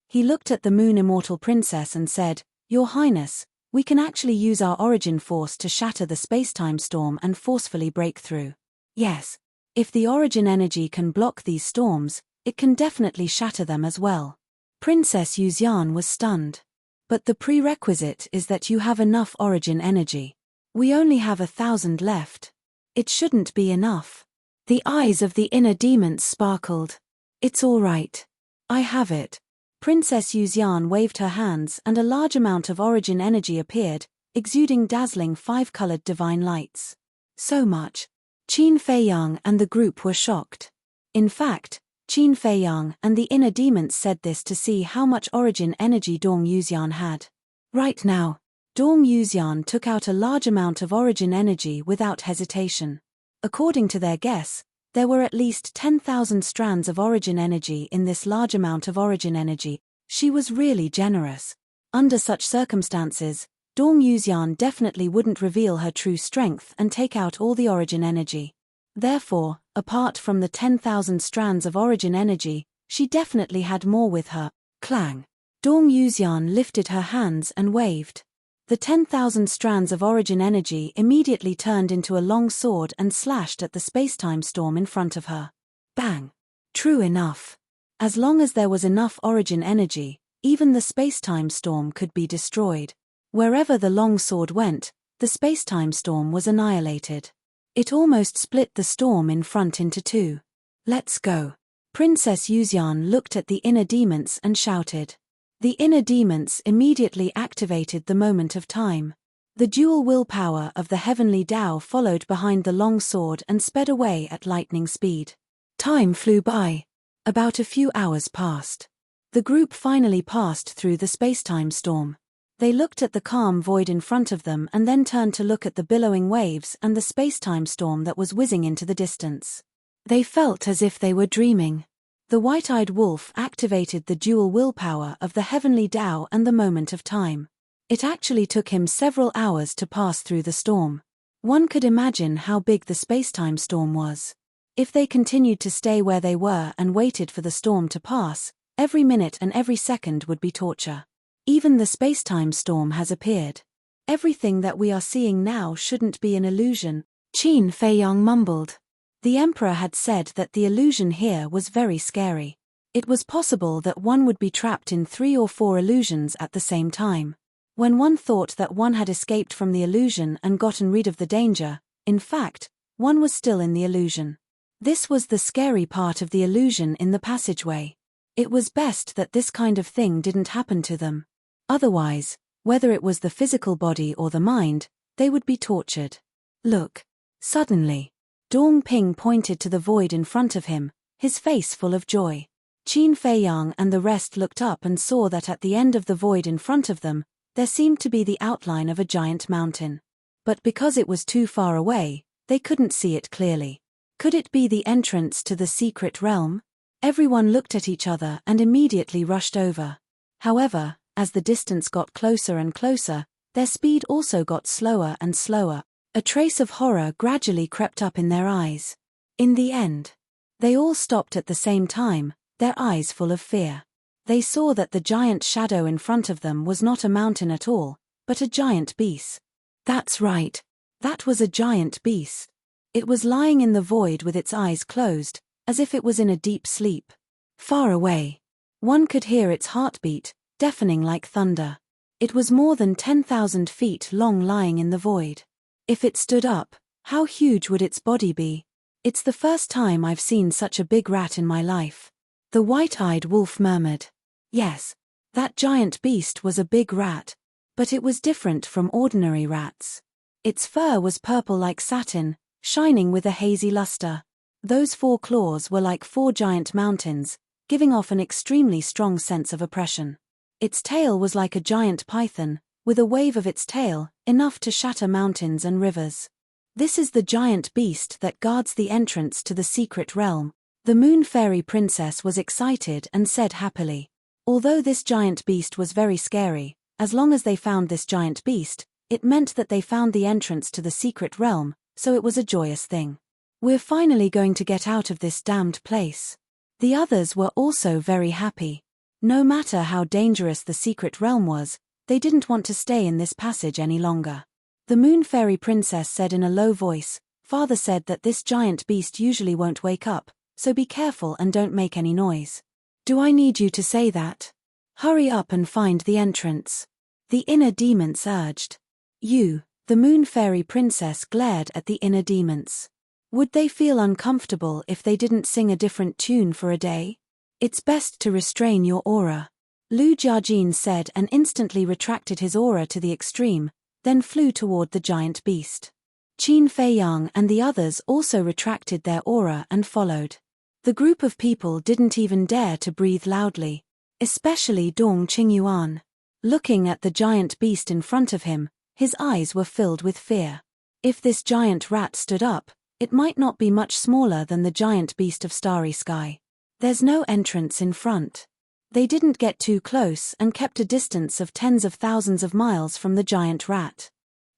He looked at the Moon Immortal Princess and said, Your Highness, we can actually use our origin force to shatter the space-time storm and forcefully break through. Yes. If the origin energy can block these storms, it can definitely shatter them as well. Princess Yuxian was stunned. But the prerequisite is that you have enough origin energy. We only have 1,000 left. It shouldn't be enough. The eyes of the inner demons sparkled. It's all right. I have it. Princess Yuxian waved her hands and a large amount of origin energy appeared, exuding dazzling 5-colored divine lights. So much. Qin Feiyang and the group were shocked. In fact, Qin Feiyang and the inner demons said this to see how much origin energy Dong Yuxian had. Right now, Dong Yuxian took out a large amount of origin energy without hesitation. According to their guess, there were at least 10,000 strands of origin energy in this large amount of origin energy. She was really generous. Under such circumstances, Dong Yuxian definitely wouldn't reveal her true strength and take out all the origin energy. Therefore, apart from the 10,000 strands of origin energy, she definitely had more with her. Clang. Dong Yuxian lifted her hands and waved. The 10,000 strands of origin energy immediately turned into a long sword and slashed at the space-time storm in front of her. Bang. True enough. As long as there was enough origin energy, even the space-time storm could be destroyed. Wherever the long sword went, the space-time storm was annihilated. It almost split the storm in front into two. Let's go. Princess Yuxian looked at the inner demons and shouted. The inner demons immediately activated the moment of time. The dual willpower of the heavenly Tao followed behind the long sword and sped away at lightning speed. Time flew by. About a few hours passed. The group finally passed through the space-time storm. They looked at the calm void in front of them and then turned to look at the billowing waves and the space-time storm that was whizzing into the distance. They felt as if they were dreaming. The white-eyed wolf activated the dual willpower of the heavenly Tao and the moment of time. It actually took him several hours to pass through the storm. One could imagine how big the space-time storm was. If they continued to stay where they were and waited for the storm to pass, every minute and every second would be torture. Even the space-time storm has appeared. Everything that we are seeing now shouldn't be an illusion, Qin Feiyang mumbled. The emperor had said that the illusion here was very scary. It was possible that one would be trapped in 3 or 4 illusions at the same time. When one thought that one had escaped from the illusion and gotten rid of the danger, in fact, one was still in the illusion. This was the scary part of the illusion in the passageway. It was best that this kind of thing didn't happen to them. Otherwise, whether it was the physical body or the mind, they would be tortured. Look. Suddenly, Dong Ping pointed to the void in front of him, his face full of joy. Qin Feiyang and the rest looked up and saw that at the end of the void in front of them, there seemed to be the outline of a giant mountain. But because it was too far away, they couldn't see it clearly. Could it be the entrance to the secret realm? Everyone looked at each other and immediately rushed over. However, as the distance got closer and closer, their speed also got slower and slower. A trace of horror gradually crept up in their eyes. In the end, they all stopped at the same time, their eyes full of fear. They saw that the giant shadow in front of them was not a mountain at all, but a giant beast. That's right. That was a giant beast. It was lying in the void with its eyes closed, as if it was in a deep sleep. Far away, one could hear its heartbeat, deafening like thunder. It was more than 10,000 feet long, lying in the void. If it stood up, how huge would its body be? It's the first time I've seen such a big rat in my life. The white-eyed wolf murmured. Yes, that giant beast was a big rat. But it was different from ordinary rats. Its fur was purple like satin, shining with a hazy luster. Those 4 claws were like 4 giant mountains, giving off an extremely strong sense of oppression. Its tail was like a giant python, with a wave of its tail, enough to shatter mountains and rivers. This is the giant beast that guards the entrance to the secret realm. The Moon Fairy Princess was excited and said happily. Although this giant beast was very scary, as long as they found this giant beast, it meant that they found the entrance to the secret realm, so it was a joyous thing. We're finally going to get out of this damned place. The others were also very happy. No matter how dangerous the secret realm was, they didn't want to stay in this passage any longer. The Moon Fairy Princess said in a low voice, "Father said that this giant beast usually won't wake up, so be careful and don't make any noise." "Do I need you to say that? Hurry up and find the entrance," the inner demons urged. The Moon Fairy Princess glared at the inner demons. Would they feel uncomfortable if they didn't sing a different tune for a day? "It's best to restrain your aura," Lu Jiajin said, and instantly retracted his aura to the extreme, then flew toward the giant beast. Qin Feiyang and the others also retracted their aura and followed. The group of people didn't even dare to breathe loudly, especially Dong Qingyuan. Looking at the giant beast in front of him, his eyes were filled with fear. If this giant rat stood up, it might not be much smaller than the giant beast of Starry Sky. There's no entrance in front. They didn't get too close and kept a distance of tens of thousands of miles from the giant rat.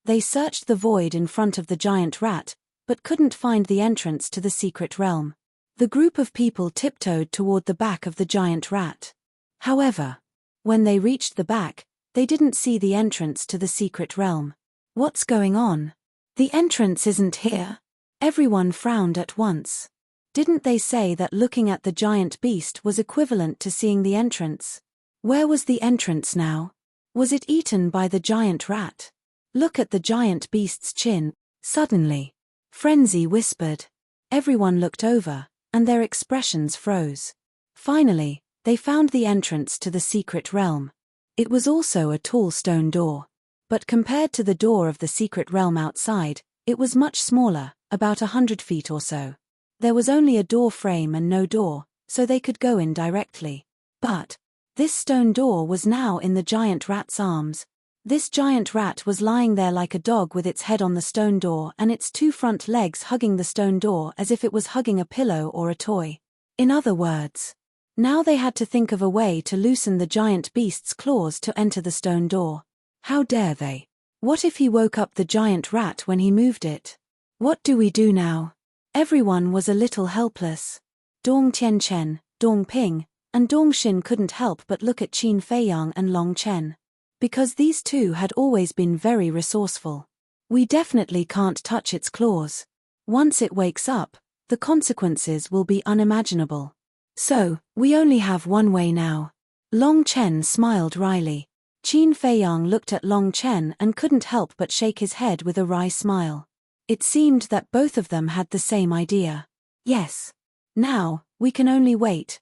They searched the void in front of the giant rat, but couldn't find the entrance to the secret realm. The group of people tiptoed toward the back of the giant rat. However, when they reached the back, they didn't see the entrance to the secret realm. What's going on? The entrance isn't here. Everyone frowned at once. Didn't they say that looking at the giant beast was equivalent to seeing the entrance? Where was the entrance now? Was it eaten by the giant rat? Look at the giant beast's chin. Suddenly, frenzy whispered. Everyone looked over, and their expressions froze. Finally, they found the entrance to the secret realm. It was also a tall stone door. But compared to the door of the secret realm outside, it was much smaller, about 100 feet or so. There was only a door frame and no door, so they could go in directly. But this stone door was now in the giant rat's arms. This giant rat was lying there like a dog with its head on the stone door and its 2 front legs hugging the stone door as if it was hugging a pillow or a toy. In other words, now they had to think of a way to loosen the giant beast's claws to enter the stone door. How dare they? What if he woke up the giant rat when he moved it? What do we do now? Everyone was a little helpless. Dong Tianchen, Dong Ping, and Dong Xin couldn't help but look at Qin Feiyang and Long Chen. Because these two had always been very resourceful. We definitely can't touch its claws. Once it wakes up, the consequences will be unimaginable. So, we only have one way now. Long Chen smiled wryly. Qin Feiyang looked at Long Chen and couldn't help but shake his head with a wry smile. It seemed that both of them had the same idea. Yes. Now, we can only wait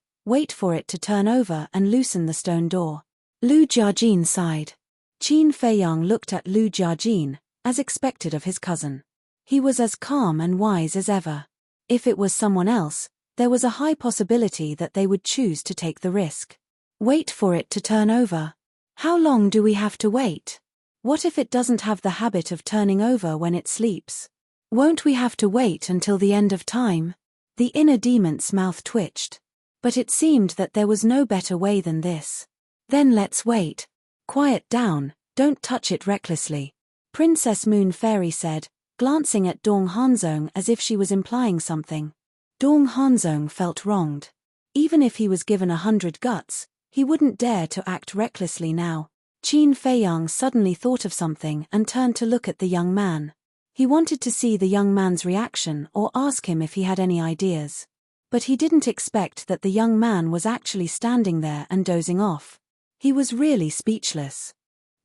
for it to turn over and loosen the stone door. Lu Jiajin sighed. Qin Feiyang looked at Lu Jiajin, as expected of his cousin. He was as calm and wise as ever. If it was someone else, there was a high possibility that they would choose to take the risk. Wait for it to turn over. How long do we have to wait? What if it doesn't have the habit of turning over when it sleeps? Won't we have to wait until the end of time? The inner demon's mouth twitched. But it seemed that there was no better way than this. Then let's wait. Quiet down, don't touch it recklessly, Princess Moon Fairy said, glancing at Dong Hanzong as if she was implying something. Dong Hanzong felt wronged. Even if he was given 100 guts, he wouldn't dare to act recklessly now. Qin Feiyang suddenly thought of something and turned to look at the young man. He wanted to see the young man's reaction or ask him if he had any ideas. But he didn't expect that the young man was actually standing there and dozing off. He was really speechless.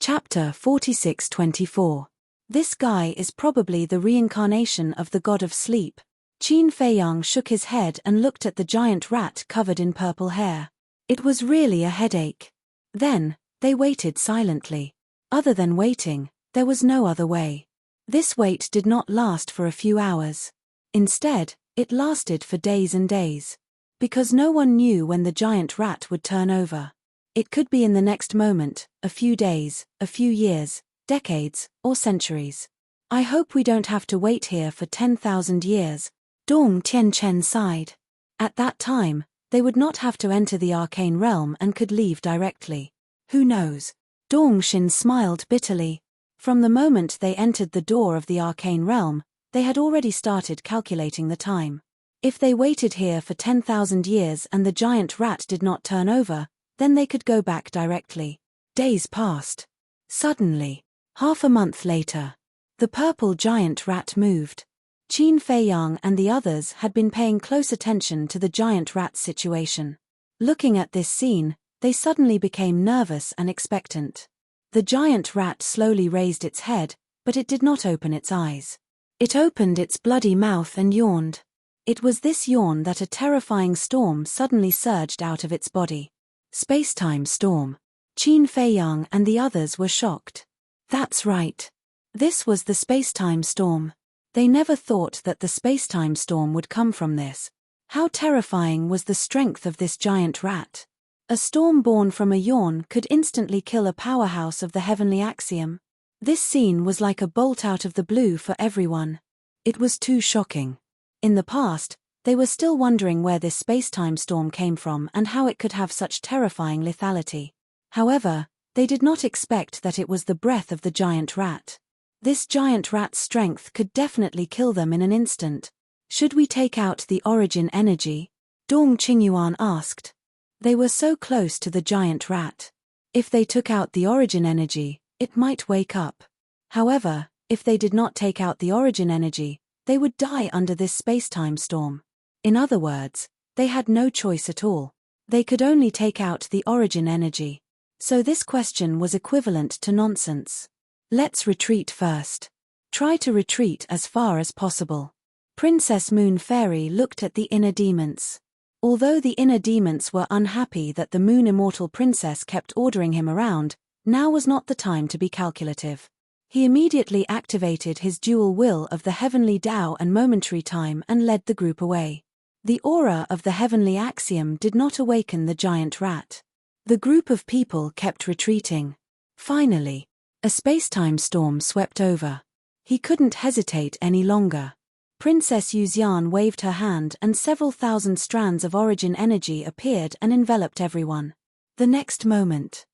Chapter 46-24. This guy is probably the reincarnation of the god of sleep. Qin Feiyang shook his head and looked at the giant rat covered in purple hair. It was really a headache. Then, they waited silently. Other than waiting, there was no other way. This wait did not last for a few hours. Instead, it lasted for days and days. Because no one knew when the giant rat would turn over. It could be in the next moment, a few days, a few years, decades, or centuries. I hope we don't have to wait here for 10,000 years, Dong Tianchen sighed. At that time, they would not have to enter the arcane realm and could leave directly. Who knows? Dong Xin smiled bitterly. From the moment they entered the door of the arcane realm, they had already started calculating the time. If they waited here for 10,000 years and the giant rat did not turn over, then they could go back directly. Days passed. Suddenly, half a month later, the purple giant rat moved. Qin Feiyang and the others had been paying close attention to the giant rat's situation. Looking at this scene, they suddenly became nervous and expectant. The giant rat slowly raised its head, but it did not open its eyes. It opened its bloody mouth and yawned. It was this yawn that a terrifying storm suddenly surged out of its body. Space-time storm. Qin Feiyang and the others were shocked. That's right. This was the space-time storm. They never thought that the space-time storm would come from this. How terrifying was the strength of this giant rat. A storm born from a yawn could instantly kill a powerhouse of the heavenly axiom. This scene was like a bolt out of the blue for everyone. It was too shocking. In the past, they were still wondering where this space-time storm came from and how it could have such terrifying lethality. However, they did not expect that it was the breath of the giant rat. This giant rat's strength could definitely kill them in an instant. Should we take out the origin energy? Dong Qingyuan asked. They were so close to the giant rat. If they took out the origin energy, it might wake up. However, if they did not take out the origin energy, they would die under this space-time storm. In other words, they had no choice at all. They could only take out the origin energy. So this question was equivalent to nonsense. Let's retreat first. Try to retreat as far as possible. Princess Moon Fairy looked at the inner demons. Although the inner demons were unhappy that the Moon Immortal Princess kept ordering him around, now was not the time to be calculative. He immediately activated his dual will of the heavenly Tao and momentary time and led the group away. The aura of the heavenly axiom did not awaken the giant rat. The group of people kept retreating. Finally, a space-time storm swept over. He couldn't hesitate any longer. Princess Yuxian waved her hand and several thousand strands of origin energy appeared and enveloped everyone. The next moment,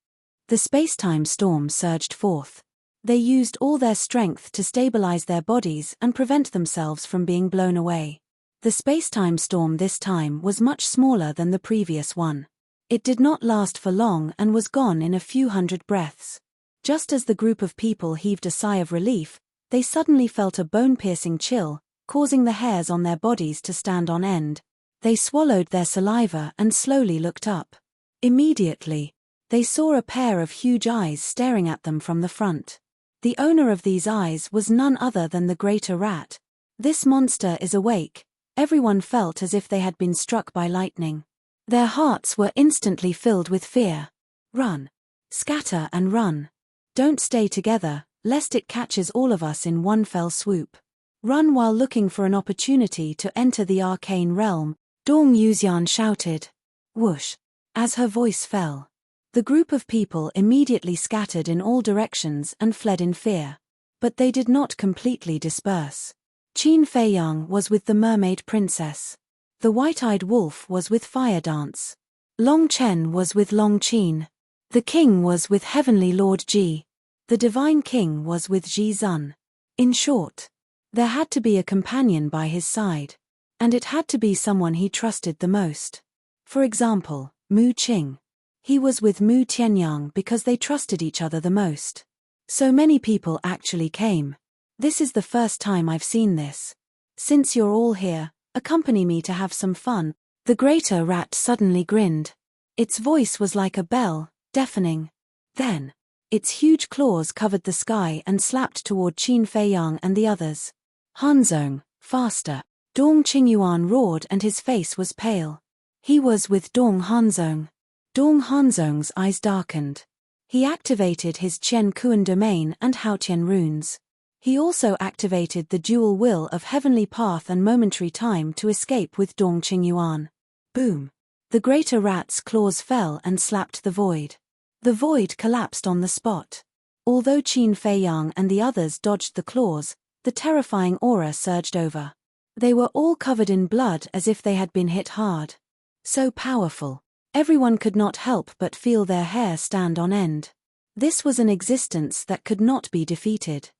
the space-time storm surged forth. They used all their strength to stabilize their bodies and prevent themselves from being blown away. The space-time storm this time was much smaller than the previous one. It did not last for long and was gone in a few hundred breaths. Just as the group of people heaved a sigh of relief, they suddenly felt a bone-piercing chill, causing the hairs on their bodies to stand on end. They swallowed their saliva and slowly looked up. Immediately, They saw a pair of huge eyes staring at them from the front. The owner of these eyes was none other than the greater rat. This monster is awake. Everyone felt as if they had been struck by lightning. Their hearts were instantly filled with fear. Run. Scatter and run. Don't stay together, lest it catches all of us in one fell swoop. Run while looking for an opportunity to enter the arcane realm, Dong Yuxian shouted. Whoosh. As her voice fell, the group of people immediately scattered in all directions and fled in fear. But they did not completely disperse. Qin Feiyang was with the mermaid princess. The white-eyed wolf was with Fire Dance. Long Chen was with Long Qin. The king was with Heavenly Lord Ji. The divine king was with Ji Zun. In short, there had to be a companion by his side. And it had to be someone he trusted the most. For example, Mu Qing. He was with Mu Tianyang because they trusted each other the most. So many people actually came. This is the first time I've seen this. Since you're all here, accompany me to have some fun. The greater rat suddenly grinned. Its voice was like a bell, deafening. Then, its huge claws covered the sky and slapped toward Qin Feiyang and the others. Hanzong, faster. Dong Qingyuan roared and his face was pale. He was with Dong Hanzong. Dong Hanzong's eyes darkened. He activated his Qian Kuan domain and Haotian runes. He also activated the dual will of Heavenly Path and Momentary Time to escape with Dong Qingyuan. Boom! The greater rat's claws fell and slapped the void. The void collapsed on the spot. Although Qin Feiyang and the others dodged the claws, the terrifying aura surged over. They were all covered in blood as if they had been hit hard. So powerful. Everyone could not help but feel their hair stand on end. This was an existence that could not be defeated.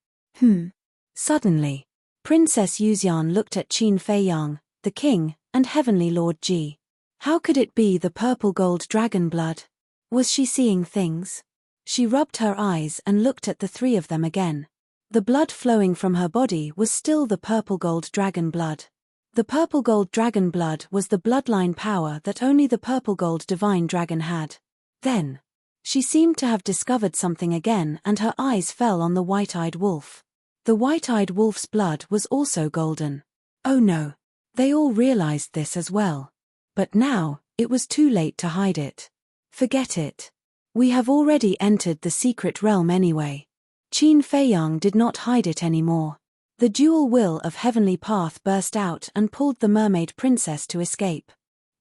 Suddenly, Princess Yuxian looked at Qin Feiyang, the king, and Heavenly Lord Ji. How could it be the purple gold dragon blood? Was she seeing things? She rubbed her eyes and looked at the three of them again. The blood flowing from her body was still the purple gold dragon blood. The purple gold dragon blood was the bloodline power that only the purple gold divine dragon had. Then, she seemed to have discovered something again and her eyes fell on the white-eyed wolf. The white-eyed wolf's blood was also golden. Oh no! They all realized this as well. But now, it was too late to hide it. Forget it. We have already entered the secret realm anyway. Qin Feiyang did not hide it anymore. The dual will of Heavenly Path burst out and pulled the mermaid princess to escape.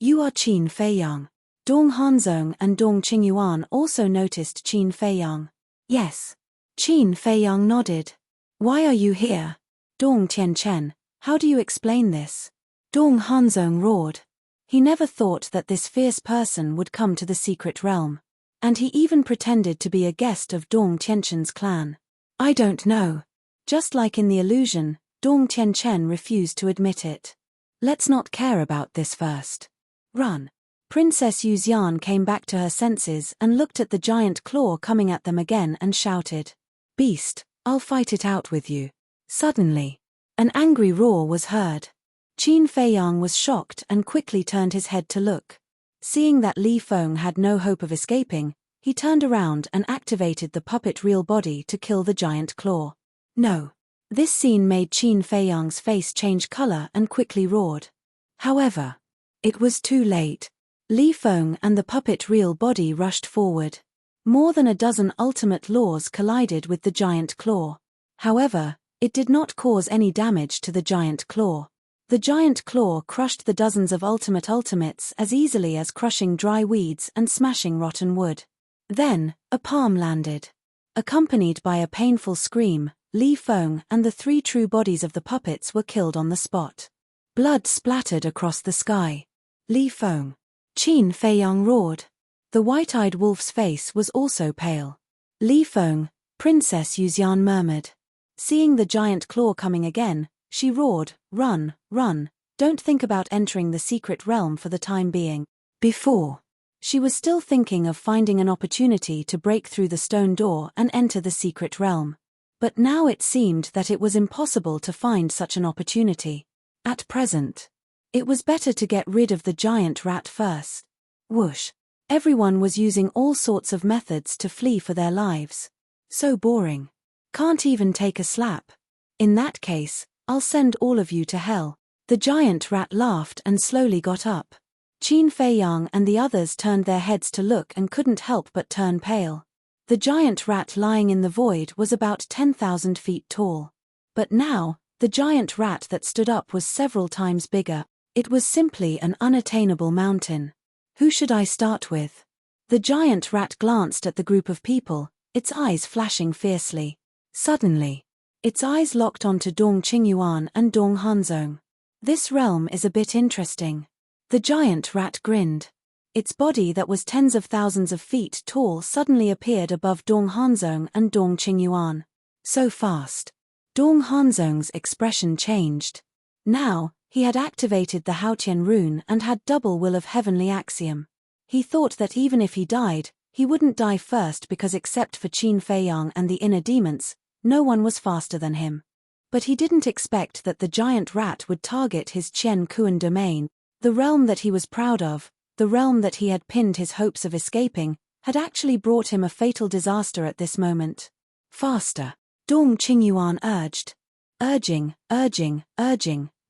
You are Qin Feiyang. Dong Hanzong and Dong Qingyuan also noticed Qin Feiyang. Yes. Qin Feiyang nodded. Why are you here? Dong Tianchen, how do you explain this? Dong Hanzong roared. He never thought that this fierce person would come to the secret realm. And he even pretended to be a guest of Dong Tianchen's clan. I don't know. Just like in the illusion, Dong Tianchen refused to admit it. Let's not care about this first. Run. Princess Yuxian came back to her senses and looked at the giant claw coming at them again and shouted. Beast, I'll fight it out with you. Suddenly, an angry roar was heard. Qin Feiyang was shocked and quickly turned his head to look. Seeing that Li Feng had no hope of escaping, he turned around and activated the puppet real body to kill the giant claw. No. This scene made Qin Feiyang's face change color and quickly roared. However, it was too late. Li Feng and the puppet real body rushed forward. More than a dozen ultimate laws collided with the giant claw. However, it did not cause any damage to the giant claw. The giant claw crushed the dozens of ultimates as easily as crushing dry weeds and smashing rotten wood. Then, a palm landed. Accompanied by a painful scream, Li Feng and the three true bodies of the puppets were killed on the spot. Blood splattered across the sky. Li Feng. Qin Feiyang roared. The white-eyed wolf's face was also pale. Li Feng, Princess Yuxian murmured. Seeing the giant claw coming again, she roared, Run, run, don't think about entering the secret realm for the time being. Before, she was still thinking of finding an opportunity to break through the stone door and enter the secret realm. But now it seemed that it was impossible to find such an opportunity. At present, it was better to get rid of the giant rat first. Whoosh! Everyone was using all sorts of methods to flee for their lives. So boring. Can't even take a slap. In that case, I'll send all of you to hell. The giant rat laughed and slowly got up. Qin Fei Yang and the others turned their heads to look and couldn't help but turn pale. The giant rat lying in the void was about 10,000 feet tall. But now, the giant rat that stood up was several times bigger. It was simply an unattainable mountain. Who should I start with? The giant rat glanced at the group of people, its eyes flashing fiercely. Suddenly, its eyes locked onto Dong Qingyuan and Dong Hanzong. This realm is a bit interesting. The giant rat grinned. Its body that was tens of thousands of feet tall suddenly appeared above Dong Hanzong and Dong Qingyuan. So fast. Dong Hanzong's expression changed. Now, he had activated the Haotian rune and had double will of heavenly axiom. He thought that even if he died, he wouldn't die first because except for Qin Fei Yang and the inner demons, no one was faster than him. But he didn't expect that the giant rat would target his Qian Kuan domain. The realm that he was proud of, the realm that he had pinned his hopes of escaping, had actually brought him a fatal disaster at this moment. Faster. Dong Qingyuan urged. Urging.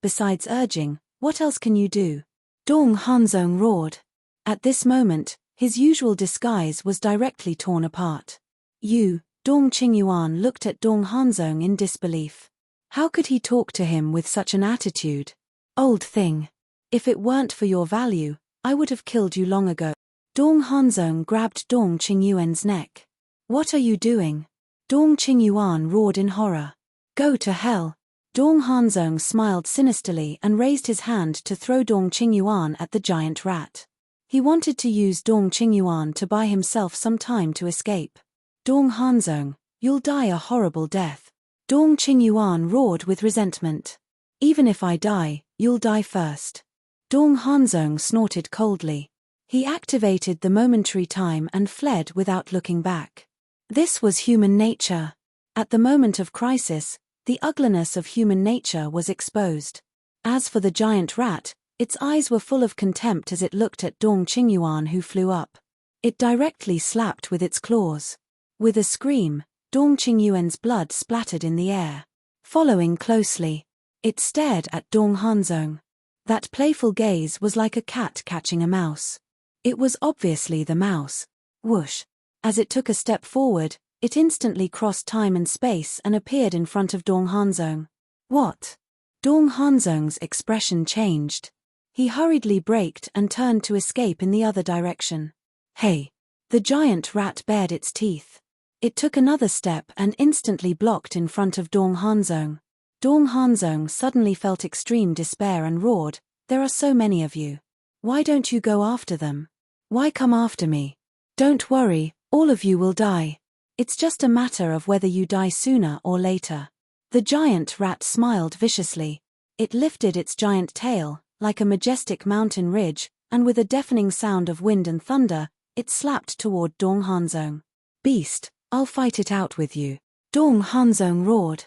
Besides urging, what else can you do? Dong Hanzong roared. At this moment, his usual disguise was directly torn apart. Dong Qingyuan looked at Dong Hanzong in disbelief. How could he talk to him with such an attitude? Old thing. If it weren't for your value, I would have killed you long ago. Dong Hanzong grabbed Dong Qingyuan's neck. What are you doing? Dong Qingyuan roared in horror. Go to hell. Dong Hanzong smiled sinisterly and raised his hand to throw Dong Qingyuan at the giant rat. He wanted to use Dong Qingyuan to buy himself some time to escape. Dong Hanzong, you'll die a horrible death. Dong Qingyuan roared with resentment. Even if I die, you'll die first. Dong Hanzong snorted coldly. He activated the momentary time and fled without looking back. This was human nature. At the moment of crisis, the ugliness of human nature was exposed. As for the giant rat, its eyes were full of contempt as it looked at Dong Qingyuan who flew up. It directly slapped with its claws. With a scream, Dong Qingyuan's blood splattered in the air. Following closely, it stared at Dong Hanzong. That playful gaze was like a cat catching a mouse. It was obviously the mouse. Whoosh. As it took a step forward, it instantly crossed time and space and appeared in front of Dong Hanzong. What? Dong Hanzong's expression changed. He hurriedly braked and turned to escape in the other direction. Hey! The giant rat bared its teeth. It took another step and instantly blocked in front of Dong Hanzong. Dong Hanzong suddenly felt extreme despair and roared, "There are so many of you. Why don't you go after them? Why come after me? Don't worry, all of you will die. It's just a matter of whether you die sooner or later." The giant rat smiled viciously. It lifted its giant tail, like a majestic mountain ridge, and with a deafening sound of wind and thunder, it slapped toward Dong Hanzong. "Beast, I'll fight it out with you." Dong Hanzong roared.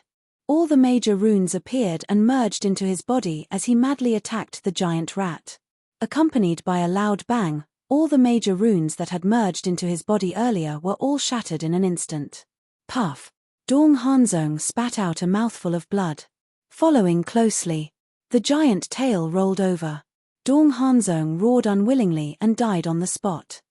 All the major runes appeared and merged into his body as he madly attacked the giant rat. Accompanied by a loud bang, all the major runes that had merged into his body earlier were all shattered in an instant. Puff! Dong Hanzong spat out a mouthful of blood. Following closely, the giant tail rolled over. Dong Hanzong roared unwillingly and died on the spot.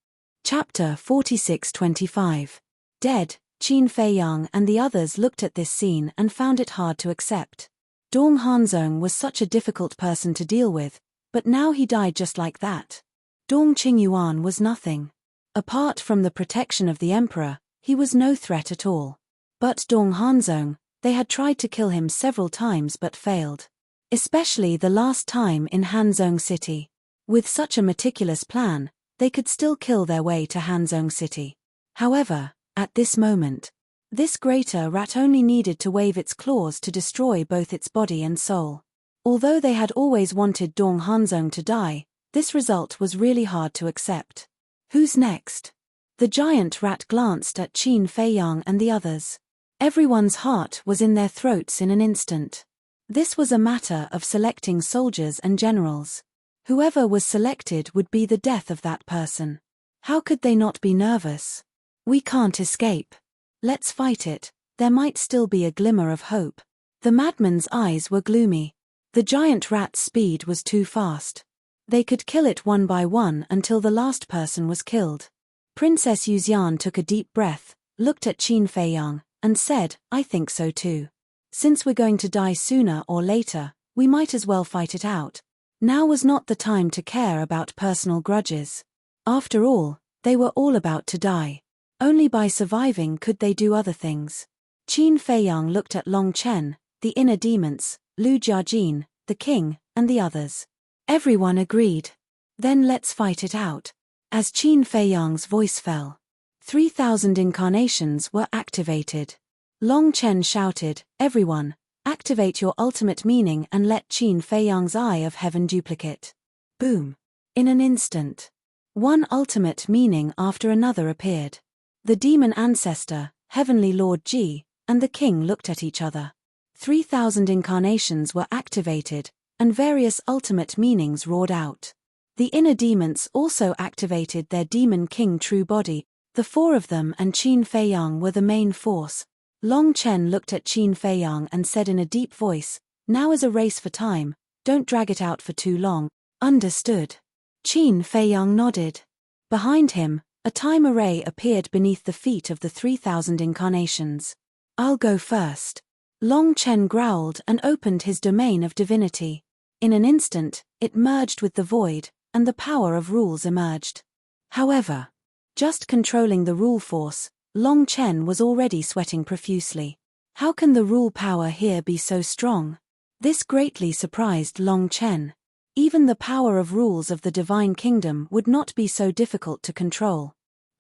Chapter 46-25. Dead. Qin Fei Yang and the others looked at this scene and found it hard to accept. Dong Hanzong was such a difficult person to deal with, but now he died just like that. Dong Qingyuan was nothing. Apart from the protection of the emperor, he was no threat at all. But Dong Hanzong, they had tried to kill him several times but failed. Especially the last time in Hanzong City. With such a meticulous plan, they could still kill their way to Hanzong City. However, at this moment, this greater rat only needed to wave its claws to destroy both its body and soul. Although they had always wanted Dong Hanzong to die, this result was really hard to accept. Who's next? The giant rat glanced at Qin Fei Yang and the others. Everyone's heart was in their throats in an instant. This was a matter of selecting soldiers and generals. Whoever was selected would be the death of that person. How could they not be nervous? We can't escape. Let's fight it. There might still be a glimmer of hope. The madman's eyes were gloomy. The giant rat's speed was too fast. They could kill it one by one until the last person was killed. Princess Yuxian took a deep breath, looked at Qin Feiyang, and said, I think so too. Since we're going to die sooner or later, we might as well fight it out. Now was not the time to care about personal grudges. After all, they were all about to die. Only by surviving could they do other things. Qin Feiyang looked at Long Chen, the inner demons, Lu Jiajin, the king, and the others. Everyone agreed. Then let's fight it out. As Qin Feiyang's voice fell, 3,000 incarnations were activated. Long Chen shouted, everyone, activate your ultimate meaning and let Qin Feiyang's Eye of Heaven duplicate. Boom. In an instant, one ultimate meaning after another appeared. The demon ancestor, Heavenly Lord Ji, and the king looked at each other. 3,000 incarnations were activated, and various ultimate meanings roared out. The inner demons also activated their demon king true body. The four of them and Qin Feiyang were the main force. Long Chen looked at Qin Feiyang and said in a deep voice, now is a race for time, don't drag it out for too long. Understood. Qin Feiyang nodded. Behind him, a time array appeared beneath the feet of the 3,000 incarnations. I'll go first. Long Chen growled and opened his domain of divinity. In an instant, it merged with the void, and the power of rules emerged. However, just controlling the rule force, Long Chen was already sweating profusely. How can the rule power here be so strong? This greatly surprised Long Chen. Even the power of rules of the Divine Kingdom would not be so difficult to control.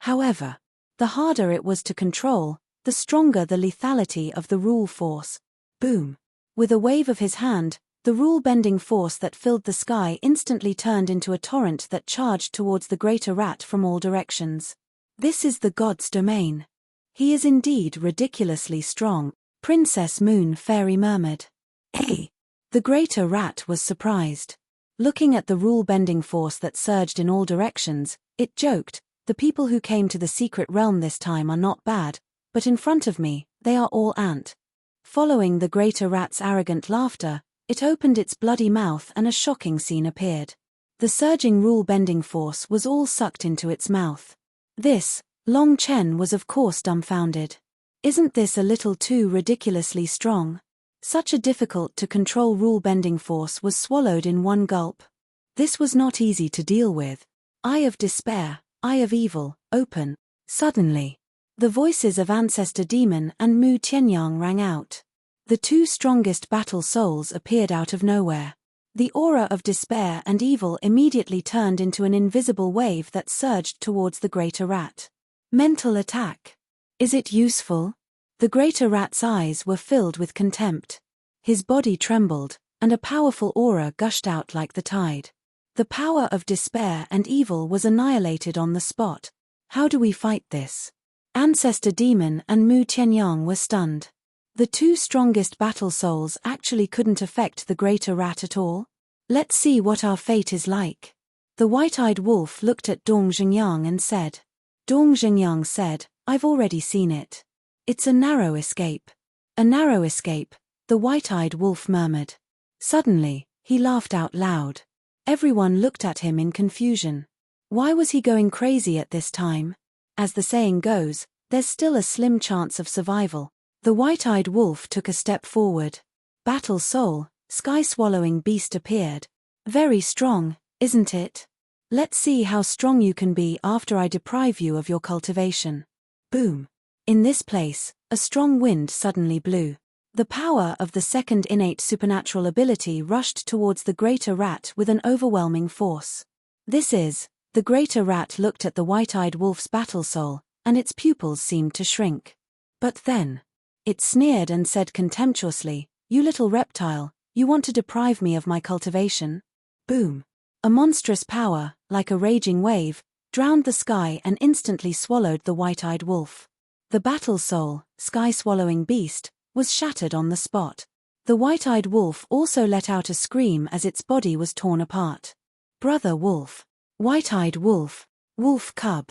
However, the harder it was to control, the stronger the lethality of the rule force. Boom! With a wave of his hand, the rule-bending force that filled the sky instantly turned into a torrent that charged towards the greater rat from all directions. This is the god's domain. He is indeed ridiculously strong, Princess Moon Fairy murmured. Hey! The greater rat was surprised. Looking at the rule-bending force that surged in all directions, it joked, the people who came to the secret realm this time are not bad, but in front of me, they are all ant. Following the greater rat's arrogant laughter, it opened its bloody mouth and a shocking scene appeared. The surging rule-bending force was all sucked into its mouth. This, Long Chen was of course dumbfounded. Isn't this a little too ridiculously strong? Such a difficult-to-control rule-bending force was swallowed in one gulp. This was not easy to deal with. Eye of despair, eye of evil, open. Suddenly, the voices of Ancestor Demon and Mu Tianyang rang out. The two strongest battle souls appeared out of nowhere. The aura of despair and evil immediately turned into an invisible wave that surged towards the greater rat. Mental attack. Is it useful? The greater rat's eyes were filled with contempt. His body trembled, and a powerful aura gushed out like the tide. The power of despair and evil was annihilated on the spot. How do we fight this? Ancestor Demon and Mu Tianyang were stunned. The two strongest battle souls actually couldn't affect the greater rat at all? Let's see what our fate is like. The white-eyed wolf looked at Dong Zhengyang and said. Dong Zhengyang said, I've already seen it. It's a narrow escape. A narrow escape, the white-eyed wolf murmured. Suddenly, he laughed out loud. Everyone looked at him in confusion. Why was he going crazy at this time? As the saying goes, there's still a slim chance of survival. The white-eyed wolf took a step forward. Battle soul, sky-swallowing beast appeared. Very strong, isn't it? Let's see how strong you can be after I deprive you of your cultivation. Boom. In this place, a strong wind suddenly blew. The power of the second innate supernatural ability rushed towards the greater rat with an overwhelming force. The greater rat looked at the white-eyed wolf's battle soul, and its pupils seemed to shrink. But then, it sneered and said contemptuously, You little reptile, you want to deprive me of my cultivation? Boom. A monstrous power, like a raging wave, drowned the sky and instantly swallowed the white-eyed wolf. The battle soul, sky-swallowing beast, was shattered on the spot. The white-eyed wolf also let out a scream as its body was torn apart. Brother wolf. White-eyed wolf. Wolf cub.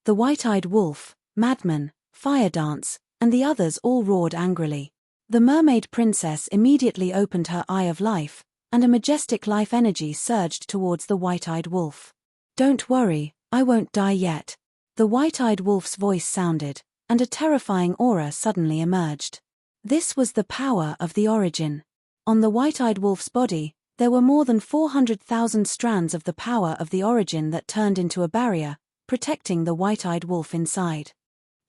The white-eyed wolf, madman, fire dance, and the others all roared angrily. The mermaid princess immediately opened her eye of life, and a majestic life energy surged towards the white-eyed wolf. "Don't worry, I won't die yet." The white-eyed wolf's voice sounded, and a terrifying aura suddenly emerged. This was the power of the origin. On the white-eyed wolf's body, there were more than 400,000 strands of the power of the origin that turned into a barrier, protecting the white-eyed wolf inside.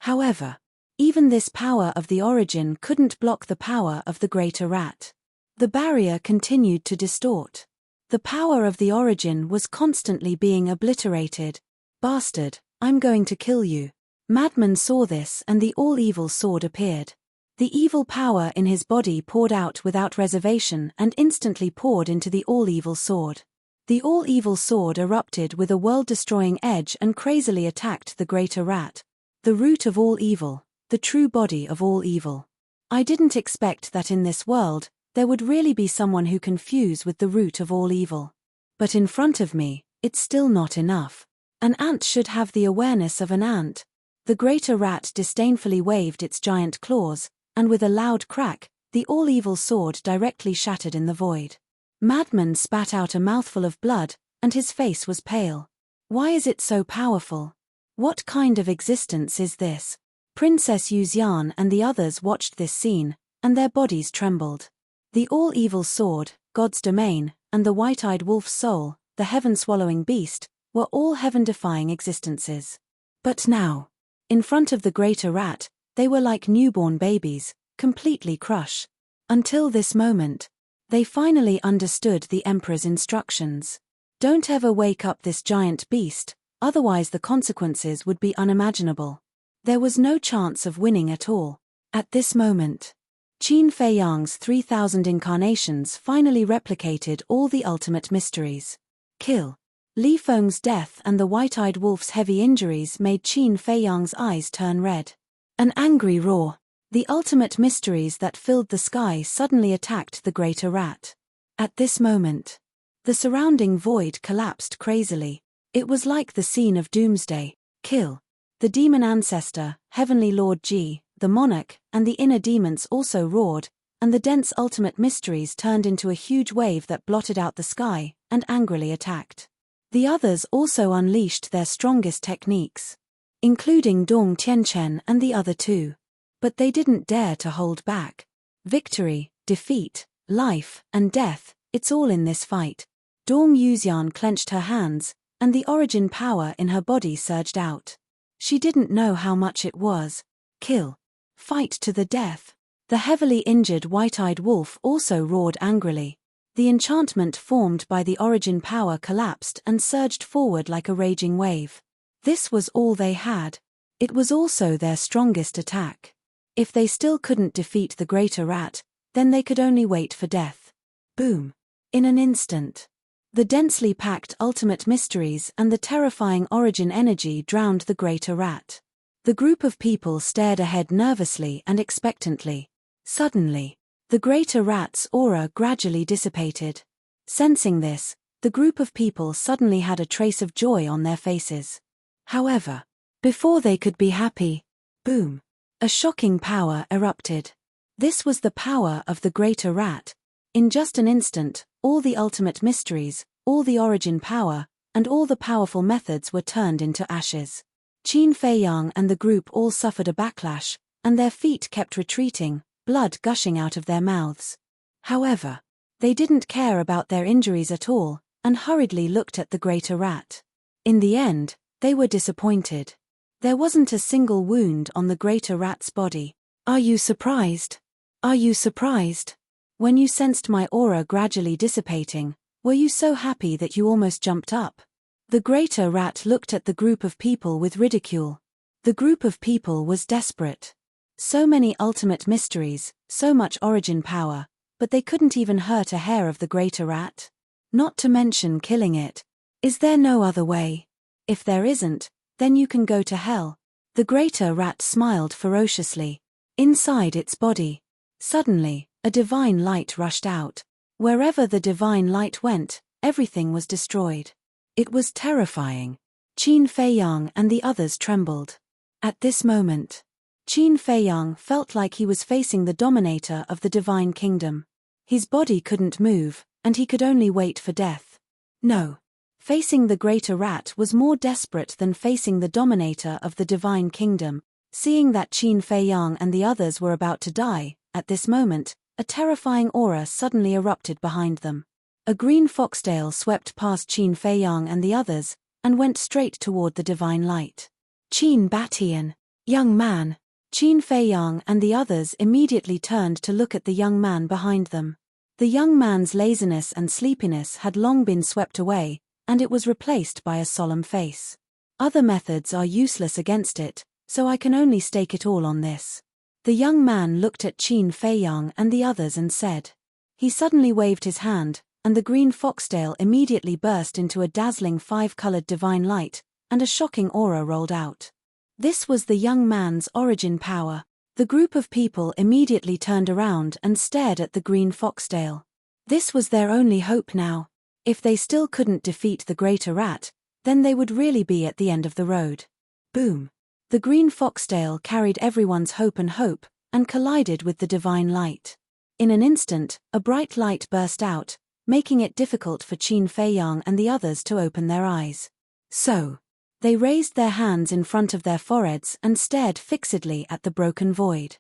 However, even this power of the origin couldn't block the power of the greater rat. The barrier continued to distort. The power of the origin was constantly being obliterated. "Bastard, I'm going to kill you." Madman saw this and the all-evil sword appeared. The evil power in his body poured out without reservation and instantly poured into the all-evil sword. The all-evil sword erupted with a world-destroying edge and crazily attacked the greater rat. The root of all evil, the true body of all evil. I didn't expect that in this world, there would really be someone who can fuse with the root of all evil. But in front of me, it's still not enough. An ant should have the awareness of an ant. The greater rat disdainfully waved its giant claws, and with a loud crack, the all-evil sword directly shattered in the void. Madman spat out a mouthful of blood, and his face was pale. Why is it so powerful? What kind of existence is this? Princess Yuxian and the others watched this scene, and their bodies trembled. The all-evil sword, God's domain, and the white-eyed wolf's soul, the heaven-swallowing beast, were all heaven-defying existences. But now, in front of the greater rat, they were like newborn babies, completely crushed. Until this moment, they finally understood the Emperor's instructions. Don't ever wake up this giant beast, otherwise the consequences would be unimaginable. There was no chance of winning at all. At this moment, Qin Feiyang's 3,000 incarnations finally replicated all the ultimate mysteries. Kill. Li Feng's death and the white-eyed wolf's heavy injuries made Qin Feiyang's eyes turn red. An angry roar. The ultimate mysteries that filled the sky suddenly attacked the greater rat. At this moment, the surrounding void collapsed crazily. It was like the scene of Doomsday. Kill. The demon ancestor, Heavenly Lord Ji, the monarch, and the inner demons also roared, and the dense ultimate mysteries turned into a huge wave that blotted out the sky, and angrily attacked. The others also unleashed their strongest techniques, including Dong Tianchen and the other two. But they didn't dare to hold back. Victory, defeat, life, and death, it's all in this fight. Dong Yuxian clenched her hands, and the origin power in her body surged out. She didn't know how much it was. Kill. Fight to the death. The heavily injured white-eyed wolf also roared angrily. The enchantment formed by the origin power collapsed and surged forward like a raging wave. This was all they had. It was also their strongest attack. If they still couldn't defeat the greater rat, then they could only wait for death. Boom. In an instant, the densely packed ultimate mysteries and the terrifying origin energy drowned the greater rat. The group of people stared ahead nervously and expectantly. Suddenly, the greater rat's aura gradually dissipated. Sensing this, the group of people suddenly had a trace of joy on their faces. However, before they could be happy, boom, a shocking power erupted. This was the power of the greater rat. In just an instant, all the ultimate mysteries, all the origin power, and all the powerful methods were turned into ashes. Qin Feiyang and the group all suffered a backlash, and their feet kept retreating, blood gushing out of their mouths. However, they didn't care about their injuries at all, and hurriedly looked at the greater rat. In the end, they were disappointed. There wasn't a single wound on the greater rat's body. Are you surprised? Are you surprised? When you sensed my aura gradually dissipating, were you so happy that you almost jumped up? The greater rat looked at the group of people with ridicule. The group of people was desperate. So many ultimate mysteries, so much origin power, but they couldn't even hurt a hair of the greater rat. Not to mention killing it. Is there no other way? If there isn't, then you can go to hell. The greater rat smiled ferociously. Inside its body, suddenly, a divine light rushed out. Wherever the divine light went, everything was destroyed. It was terrifying. Qin Feiyang and the others trembled. At this moment, Qin Feiyang felt like he was facing the dominator of the divine kingdom. His body couldn't move, and he could only wait for death. No. Facing the greater rat was more desperate than facing the dominator of the divine kingdom. Seeing that Qin Feiyang and the others were about to die, at this moment, a terrifying aura suddenly erupted behind them. A green foxtail swept past Qin Feiyang and the others, and went straight toward the divine light. Qin Batian, young man. Qin Feiyang and the others immediately turned to look at the young man behind them. The young man's laziness and sleepiness had long been swept away, and it was replaced by a solemn face. Other methods are useless against it, so I can only stake it all on this. The young man looked at Qin Feiyang and the others and said. He suddenly waved his hand, and the green foxtail immediately burst into a dazzling 5-colored divine light, and a shocking aura rolled out. This was the young man's origin power. The group of people immediately turned around and stared at the green foxtail. This was their only hope now. If they still couldn't defeat the greater rat, then they would really be at the end of the road. Boom! The green foxtail carried everyone's hope, and collided with the divine light. In an instant, a bright light burst out, making it difficult for Qin Feiyang and the others to open their eyes. So, they raised their hands in front of their foreheads and stared fixedly at the broken void.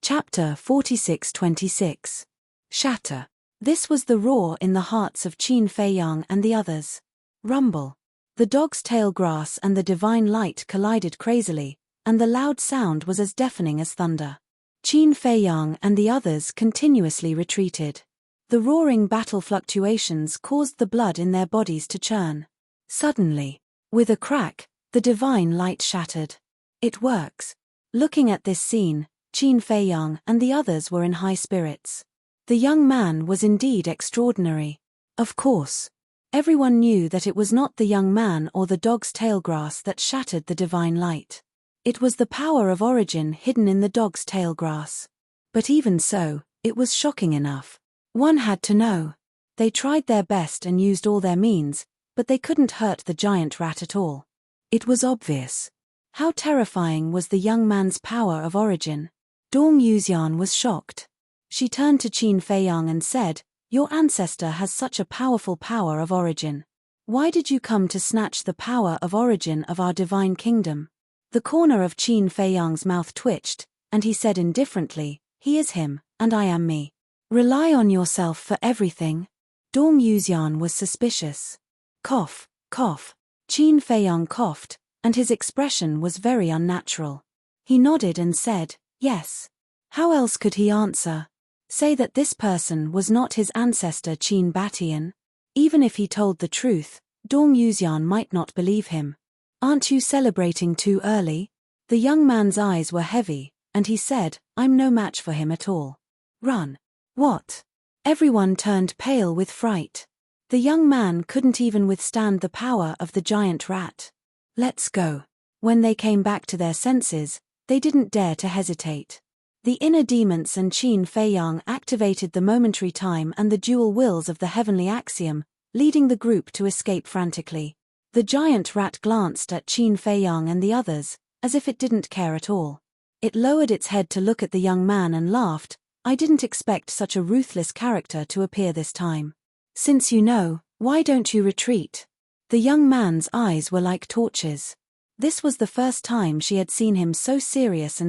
Chapter 46-26. Shatter. This was the roar in the hearts of Qin Feiyang and the others. Rumble. The dog's tail grass and the divine light collided crazily, and the loud sound was as deafening as thunder. Qin Feiyang and the others continuously retreated. The roaring battle fluctuations caused the blood in their bodies to churn. Suddenly, with a crack, the divine light shattered. It works. Looking at this scene, Qin Feiyang and the others were in high spirits. The young man was indeed extraordinary. Of course, everyone knew that it was not the young man or the dog's tail grass that shattered the divine light. It was the power of origin hidden in the dog's tail grass. But even so, it was shocking enough. One had to know. They tried their best and used all their means, but they couldn't hurt the giant rat at all. It was obvious. How terrifying was the young man's power of origin. Dong Yuxian was shocked. She turned to Qin Feiyang and said, "Your ancestor has such a powerful power of origin. Why did you come to snatch the power of origin of our divine kingdom?" The corner of Qin Feiyang's mouth twitched, and he said indifferently, "He is him, and I am me. Rely on yourself for everything." Dong Yuxian was suspicious. Cough, cough. Qin Feiyang coughed, and his expression was very unnatural. He nodded and said, "Yes." How else could he answer? Say that this person was not his ancestor Qin Batian? Even if he told the truth, Dong Yuxian might not believe him. "Aren't you celebrating too early?" The young man's eyes were heavy, and he said, "I'm no match for him at all." "Run." "What?" Everyone turned pale with fright. The young man couldn't even withstand the power of the giant rat. "Let's go." When they came back to their senses, they didn't dare to hesitate. The inner demons and Qin Feiyang activated the momentary time and the dual wills of the heavenly axiom, leading the group to escape frantically. The giant rat glanced at Qin Feiyang and the others, as if it didn't care at all. It lowered its head to look at the young man and laughed. "I didn't expect such a ruthless character to appear this time. Since you know, why don't you retreat?" The young man's eyes were like torches. This was the first time she had seen him so serious.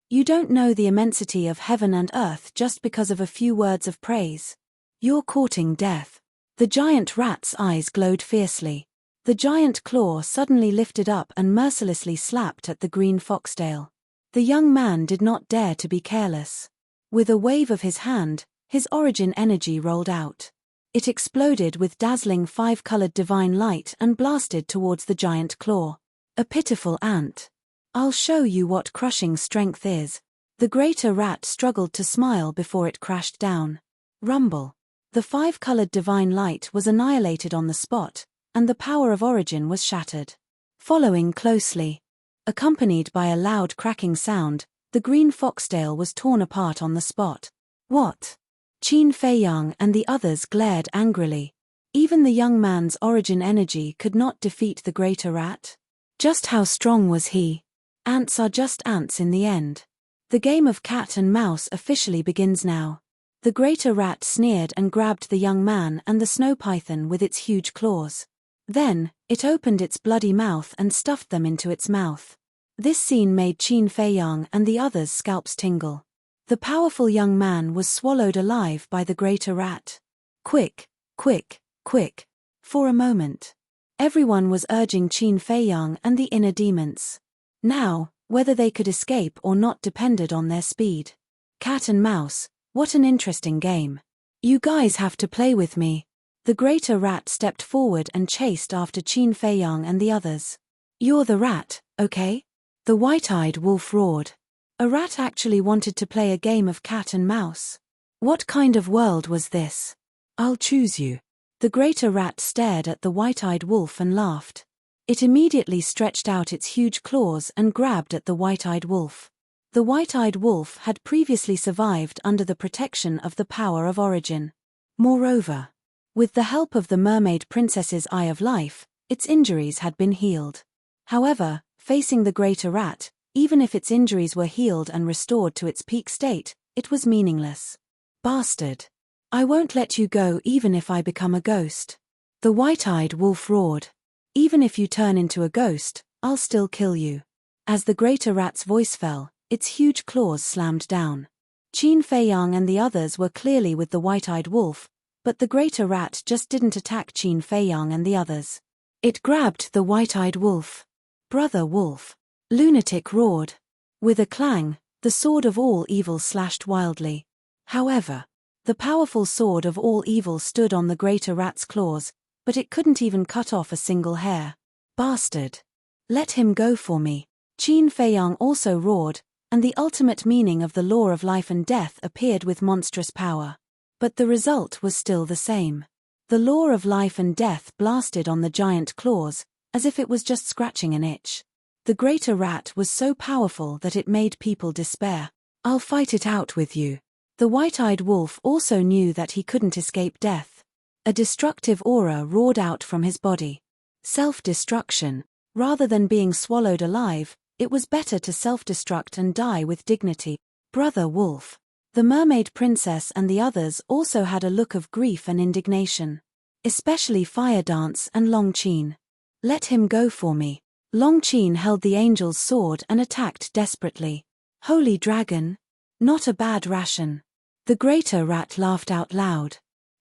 "You don't know the immensity of heaven and earth just because of a few words of praise. You're courting death." The giant rat's eyes glowed fiercely. The giant claw suddenly lifted up and mercilessly slapped at the green foxtail. The young man did not dare to be careless. With a wave of his hand, his origin energy rolled out. It exploded with dazzling 5-colored divine light and blasted towards the giant claw. A pitiful ant. "I'll show you what crushing strength is." The greater rat struggled to smile before it crashed down. Rumble. The 5-colored divine light was annihilated on the spot, and the power of origin was shattered. Following closely, accompanied by a loud cracking sound, the green foxtail was torn apart on the spot. "What?" Qin Feiyang and the others glared angrily. Even the young man's origin energy could not defeat the greater rat. Just how strong was he? Ants are just ants in the end. The game of cat and mouse officially begins now. The greater rat sneered and grabbed the young man and the snow python with its huge claws. Then, it opened its bloody mouth and stuffed them into its mouth. This scene made Qin Feiyang and the others' scalps tingle. The powerful young man was swallowed alive by the greater rat. Quick, quick, quick. For a moment, everyone was urging Qin Feiyang and the inner demons. Now, whether they could escape or not depended on their speed. Cat and mouse, what an interesting game. You guys have to play with me. The greater rat stepped forward and chased after Qin Feiyang and the others. You're the rat, okay? The white-eyed wolf roared. A rat actually wanted to play a game of cat and mouse. What kind of world was this? I'll choose you. The greater rat stared at the white-eyed wolf and laughed. It immediately stretched out its huge claws and grabbed at the white-eyed wolf. The white-eyed wolf had previously survived under the protection of the power of origin. Moreover, with the help of the mermaid princess's eye of life, its injuries had been healed. However, facing the greater rat, even if its injuries were healed and restored to its peak state, it was meaningless. Bastard. I won't let you go even if I become a ghost. The white-eyed wolf roared. Even if you turn into a ghost, I'll still kill you. As the greater rat's voice fell, its huge claws slammed down. Qin Feiyang and the others were clearly with the white-eyed wolf, but the greater rat just didn't attack Qin Feiyang and the others. It grabbed the white-eyed wolf. Brother wolf. Lunatic roared. With a clang, the sword of all evil slashed wildly. However, the powerful sword of all evil stood on the greater rat's claws, but it couldn't even cut off a single hair. Bastard. Let him go for me. Qin Feiyang also roared, and the ultimate meaning of the law of life and death appeared with monstrous power. But the result was still the same. The law of life and death blasted on the giant claws, as if it was just scratching an itch. The greater rat was so powerful that it made people despair. I'll fight it out with you. The white-eyed wolf also knew that he couldn't escape death. A destructive aura roared out from his body. Self-destruction. Rather than being swallowed alive, it was better to self-destruct and die with dignity. Brother wolf. The mermaid princess and the others also had a look of grief and indignation. Especially Fire Dance and Long Qin. Let him go for me. Long Qin held the angel's sword and attacked desperately. Holy dragon. Not a bad ration. The greater rat laughed out loud.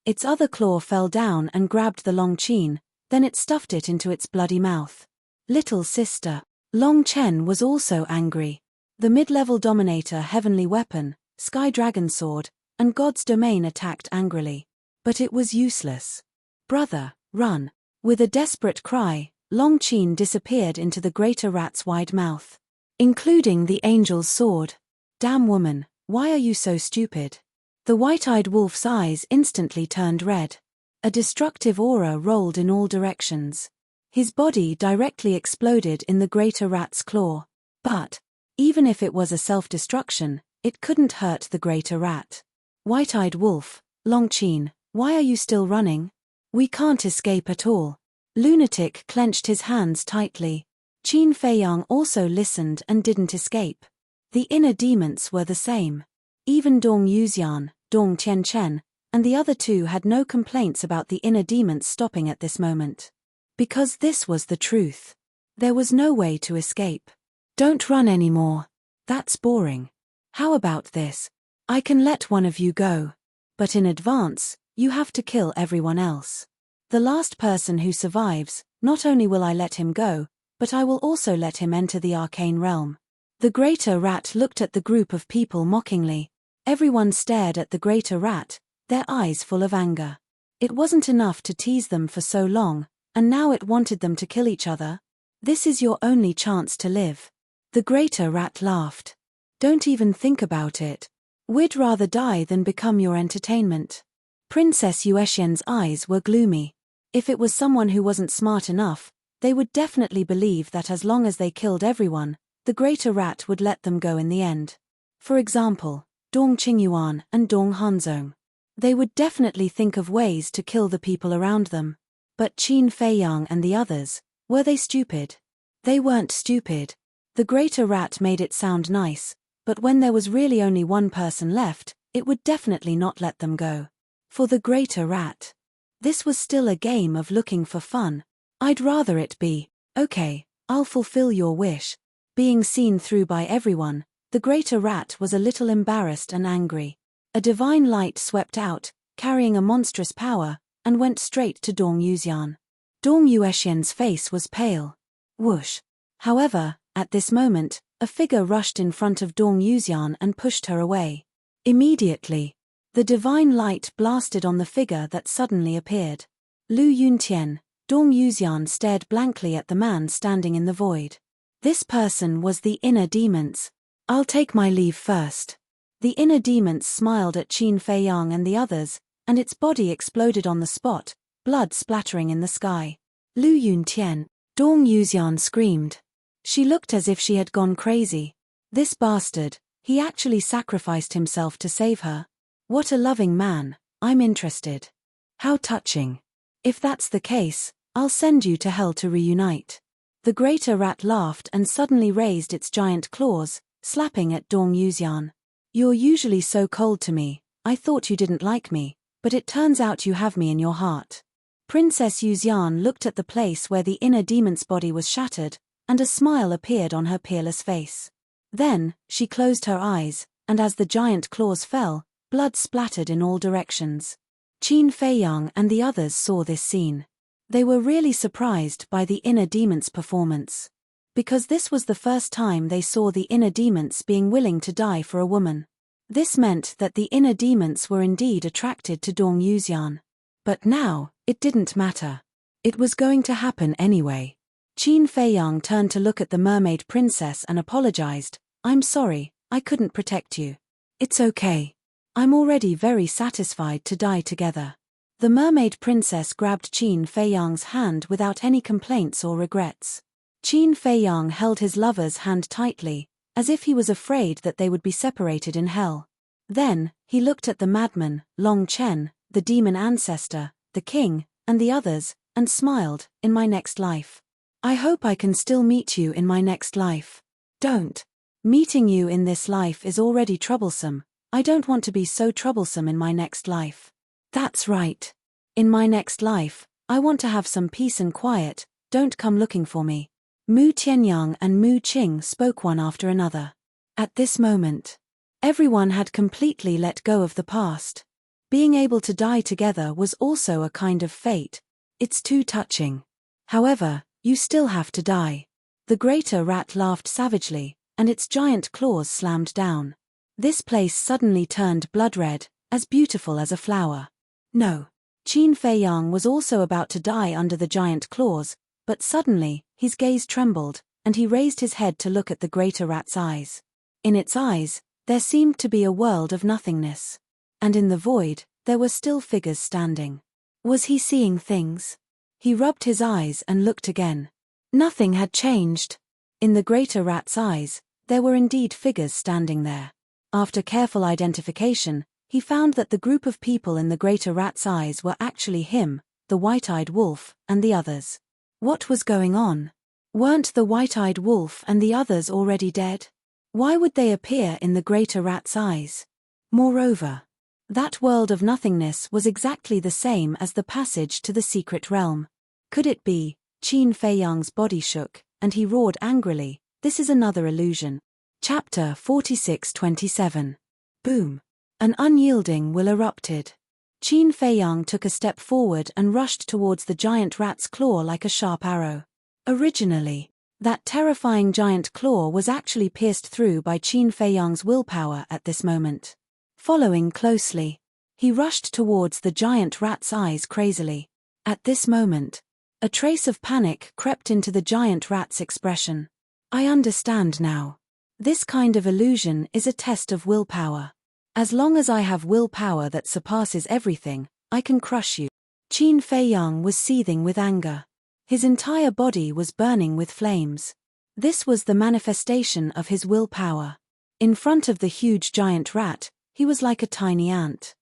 Its other claw fell down and grabbed the Long Qin, then it stuffed it into its bloody mouth. Little sister. Long Chen was also angry. The mid-level dominator heavenly weapon, Sky Dragon Sword, and God's Domain attacked angrily. But it was useless. Brother, run. With a desperate cry, Long Qin disappeared into the greater rat's wide mouth. Including the angel's sword. Damn woman, why are you so stupid? The white-eyed wolf's eyes instantly turned red. A destructive aura rolled in all directions. His body directly exploded in the greater rat's claw. But, even if it was a self-destruction, it couldn't hurt the greater rat. White-eyed wolf, Long Qin, why are you still running? We can't escape at all. Lunatic clenched his hands tightly. Qin Feiyang also listened and didn't escape. The inner demons were the same. Even Dong Yuxian, Dong Tianchen, and the other two had no complaints about the inner demons stopping at this moment. Because this was the truth. There was no way to escape. Don't run anymore. That's boring. How about this? I can let one of you go. But in advance, you have to kill everyone else. The last person who survives, not only will I let him go, but I will also let him enter the arcane realm. The greater rat looked at the group of people mockingly. Everyone stared at the greater rat, their eyes full of anger. It wasn't enough to tease them for so long, and now it wanted them to kill each other. This is your only chance to live. The greater rat laughed. Don't even think about it. We'd rather die than become your entertainment. Princess Yuexian's eyes were gloomy. If it was someone who wasn't smart enough, they would definitely believe that as long as they killed everyone, the greater rat would let them go in the end. For example, Dong Qingyuan and Dong Hanzong. They would definitely think of ways to kill the people around them. But Qin Feiyang and the others, were they stupid? They weren't stupid. The greater rat made it sound nice, but when there was really only one person left, it would definitely not let them go. For the greater rat. This was still a game of looking for fun. I'd rather it be, okay, I'll fulfill your wish. Being seen through by everyone, the greater rat was a little embarrassed and angry. A divine light swept out, carrying a monstrous power, and went straight to Dong Yuxian. Dong Yuxian's face was pale. Whoosh. However, at this moment, a figure rushed in front of Dong Yuxian and pushed her away. Immediately, the divine light blasted on the figure that suddenly appeared. Lu Yuntian. Dong Yuxian stared blankly at the man standing in the void. This person was the inner demons. I'll take my leave first. The inner demons smiled at Qin Feiyang and the others, and its body exploded on the spot, blood splattering in the sky. Lu Yuntian. Dong Yuxian screamed. She looked as if she had gone crazy. This bastard, he actually sacrificed himself to save her. What a loving man, I'm interested. How touching. If that's the case, I'll send you to hell to reunite. The greater rat laughed and suddenly raised its giant claws, slapping at Dong Yuxian. You're usually so cold to me, I thought you didn't like me, but it turns out you have me in your heart. Princess Yuxian looked at the place where the inner demon's body was shattered, and a smile appeared on her peerless face. Then, she closed her eyes, and as the giant claws fell, blood splattered in all directions. Qin Feiyang and the others saw this scene. They were really surprised by the inner demon's performance. Because this was the first time they saw the inner demons being willing to die for a woman. This meant that the inner demons were indeed attracted to Dong Yuxian. But now, it didn't matter. It was going to happen anyway. Qin Feiyang turned to look at the mermaid princess and apologized. I'm sorry, I couldn't protect you. It's okay. I'm already very satisfied to die together. The mermaid princess grabbed Qin Feiyang's hand without any complaints or regrets. Qin Feiyang held his lover's hand tightly, as if he was afraid that they would be separated in hell. Then, he looked at the madman, Long Chen, the demon ancestor, the king, and the others, and smiled, in my next life. I hope I can still meet you in my next life. Don't. Meeting you in this life is already troublesome. I don't want to be so troublesome in my next life. That's right. In my next life, I want to have some peace and quiet. Don't come looking for me. Mu Tianyang and Mu Qing spoke one after another. At this moment, everyone had completely let go of the past. Being able to die together was also a kind of fate. It's too touching. However, you still have to die. The greater rat laughed savagely, and its giant claws slammed down. This place suddenly turned blood-red, as beautiful as a flower. No. Qin Feiyang was also about to die under the giant claws, but suddenly, his gaze trembled, and he raised his head to look at the greater rat's eyes. In its eyes, there seemed to be a world of nothingness. And in the void, there were still figures standing. Was he seeing things? He rubbed his eyes and looked again. Nothing had changed. In the greater rat's eyes, there were indeed figures standing there. After careful identification, he found that the group of people in the greater rat's eyes were actually him, the white-eyed wolf, and the others. What was going on? Weren't the white-eyed wolf and the others already dead? Why would they appear in the greater rat's eyes? Moreover, that world of nothingness was exactly the same as the passage to the secret realm. Could it be? Qin Feiyang's body shook, and he roared angrily, "This is another illusion." Chapter 46-27. Boom. An unyielding will erupted. Qin Feiyang took a step forward and rushed towards the giant rat's claw like a sharp arrow. Originally, that terrifying giant claw was actually pierced through by Qin Feiyang's willpower at this moment. Following closely, he rushed towards the giant rat's eyes crazily. At this moment, a trace of panic crept into the giant rat's expression. I understand now. This kind of illusion is a test of willpower. As long as I have willpower that surpasses everything, I can crush you. Qin Feiyang was seething with anger. His entire body was burning with flames. This was the manifestation of his willpower. In front of the huge giant rat, he was like a tiny ant.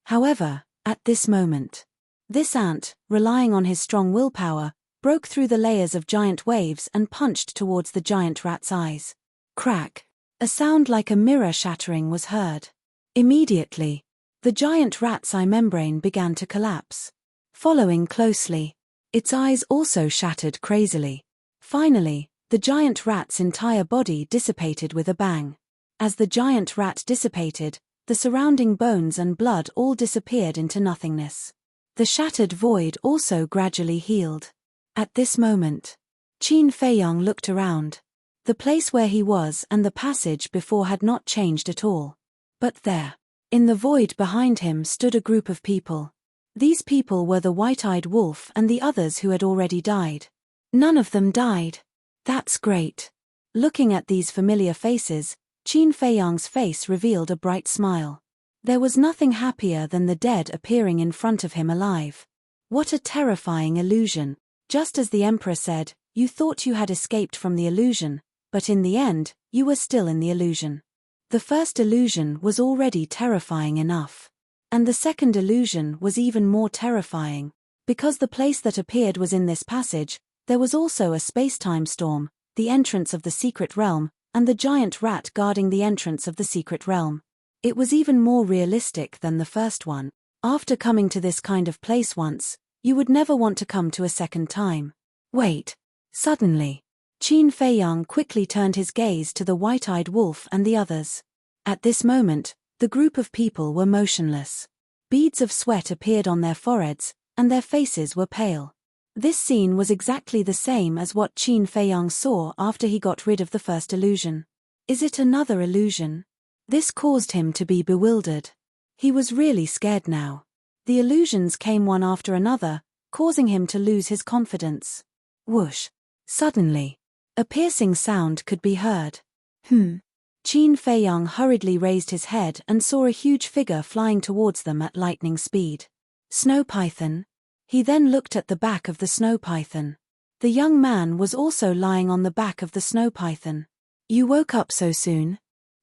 However, at this moment, this ant, relying on his strong willpower, broke through the layers of giant waves and punched towards the giant rat's eyes. Crack! A sound like a mirror shattering was heard. Immediately, the giant rat's eye membrane began to collapse. Following closely, its eyes also shattered crazily. Finally, the giant rat's entire body dissipated with a bang. As the giant rat dissipated, the surrounding bones and blood all disappeared into nothingness. The shattered void also gradually healed. At this moment, Qin Feiyang looked around. The place where he was and the passage before had not changed at all. But there, in the void behind him, stood a group of people. These people were the white-eyed wolf and the others who had already died. None of them died. That's great. Looking at these familiar faces, Qin Feiyang's face revealed a bright smile. There was nothing happier than the dead appearing in front of him alive. What a terrifying illusion. Just as the emperor said, you thought you had escaped from the illusion, but in the end, you were still in the illusion. The first illusion was already terrifying enough. And the second illusion was even more terrifying. Because the place that appeared was in this passage, there was also a space-time storm, the entrance of the secret realm, and the giant rat guarding the entrance of the secret realm. It was even more realistic than the first one. After coming to this kind of place once, you would never want to come to a second time. Wait. Suddenly, Qin Feiyang quickly turned his gaze to the white-eyed wolf and the others. At this moment, the group of people were motionless. Beads of sweat appeared on their foreheads, and their faces were pale. This scene was exactly the same as what Qin Feiyang saw after he got rid of the first illusion. Is it another illusion? This caused him to be bewildered. He was really scared now. The illusions came one after another, causing him to lose his confidence. Whoosh! Suddenly, a piercing sound could be heard. Qin Feiyang hurriedly raised his head and saw a huge figure flying towards them at lightning speed. Snow python. He then looked at the back of the snow python. The young man was also lying on the back of the snow python. You woke up so soon?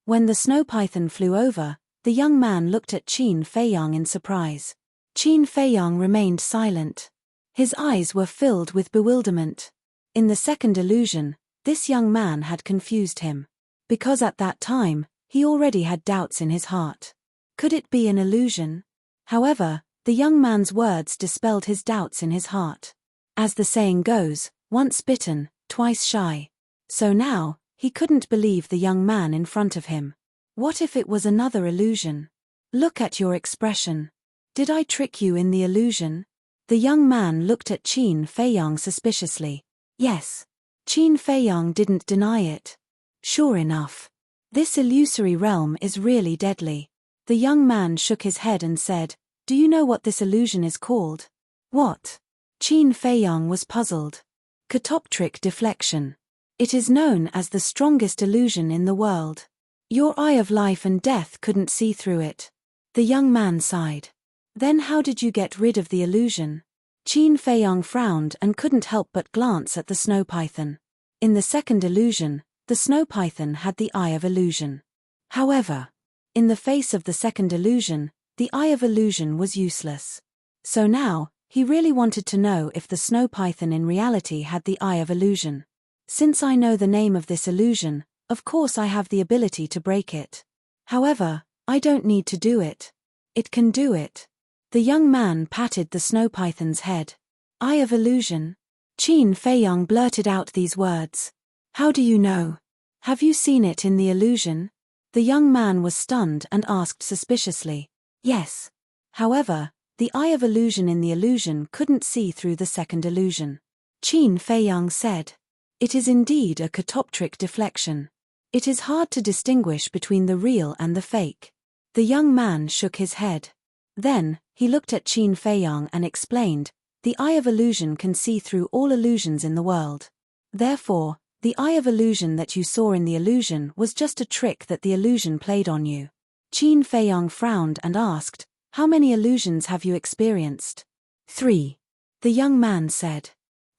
When the snow python flew over, the young man looked at Qin Feiyang in surprise. Qin Feiyang remained silent. His eyes were filled with bewilderment. In the second illusion, this young man had confused him. Because at that time, he already had doubts in his heart. Could it be an illusion? However, the young man's words dispelled his doubts in his heart. As the saying goes, once bitten, twice shy. So now, he couldn't believe the young man in front of him. What if it was another illusion? Look at your expression. Did I trick you in the illusion? The young man looked at Qin Feiyang suspiciously. Yes. Qin Feiyang didn't deny it. Sure enough. This illusory realm is really deadly. The young man shook his head and said, do you know what this illusion is called? What? Qin Feiyang was puzzled. Catoptric deflection. It is known as the strongest illusion in the world. Your eye of life and death couldn't see through it. The young man sighed. Then how did you get rid of the illusion? Qin Feiyang frowned and couldn't help but glance at the snow python. In the second illusion, the snow python had the eye of illusion. However, in the face of the second illusion, the eye of illusion was useless. So now, he really wanted to know if the snow python in reality had the eye of illusion. Since I know the name of this illusion, of course I have the ability to break it. However, I don't need to do it. It can do it. The young man patted the snow python's head. Eye of illusion. Qin Feiyang blurted out these words. How do you know? Have you seen it in the illusion? The young man was stunned and asked suspiciously. Yes. However, the eye of illusion in the illusion couldn't see through the second illusion. Qin Feiyang said. It is indeed a catoptric deflection. It is hard to distinguish between the real and the fake. The young man shook his head. Then, he looked at Qin Feiyang and explained, the eye of illusion can see through all illusions in the world. Therefore, the eye of illusion that you saw in the illusion was just a trick that the illusion played on you. Qin Feiyang frowned and asked, how many illusions have you experienced? 3. The young man said.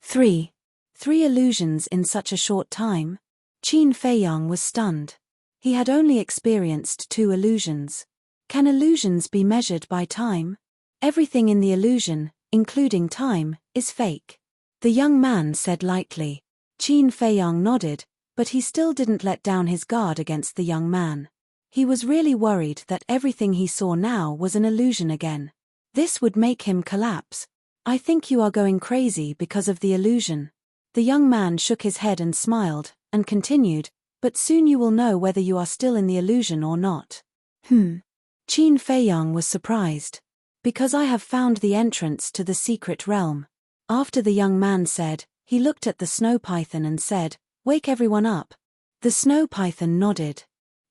3. 3 illusions in such a short time? Qin Feiyang was stunned. He had only experienced 2 illusions. Can illusions be measured by time? Everything in the illusion, including time, is fake. The young man said lightly. Qin Feiyang nodded, but he still didn't let down his guard against the young man. He was really worried that everything he saw now was an illusion again. This would make him collapse. I think you are going crazy because of the illusion. The young man shook his head and smiled, and continued, but soon you will know whether you are still in the illusion or not. Qin Feiyang was surprised. Because I have found the entrance to the secret realm. After the young man said, he looked at the snow python and said, wake everyone up. The snow python nodded.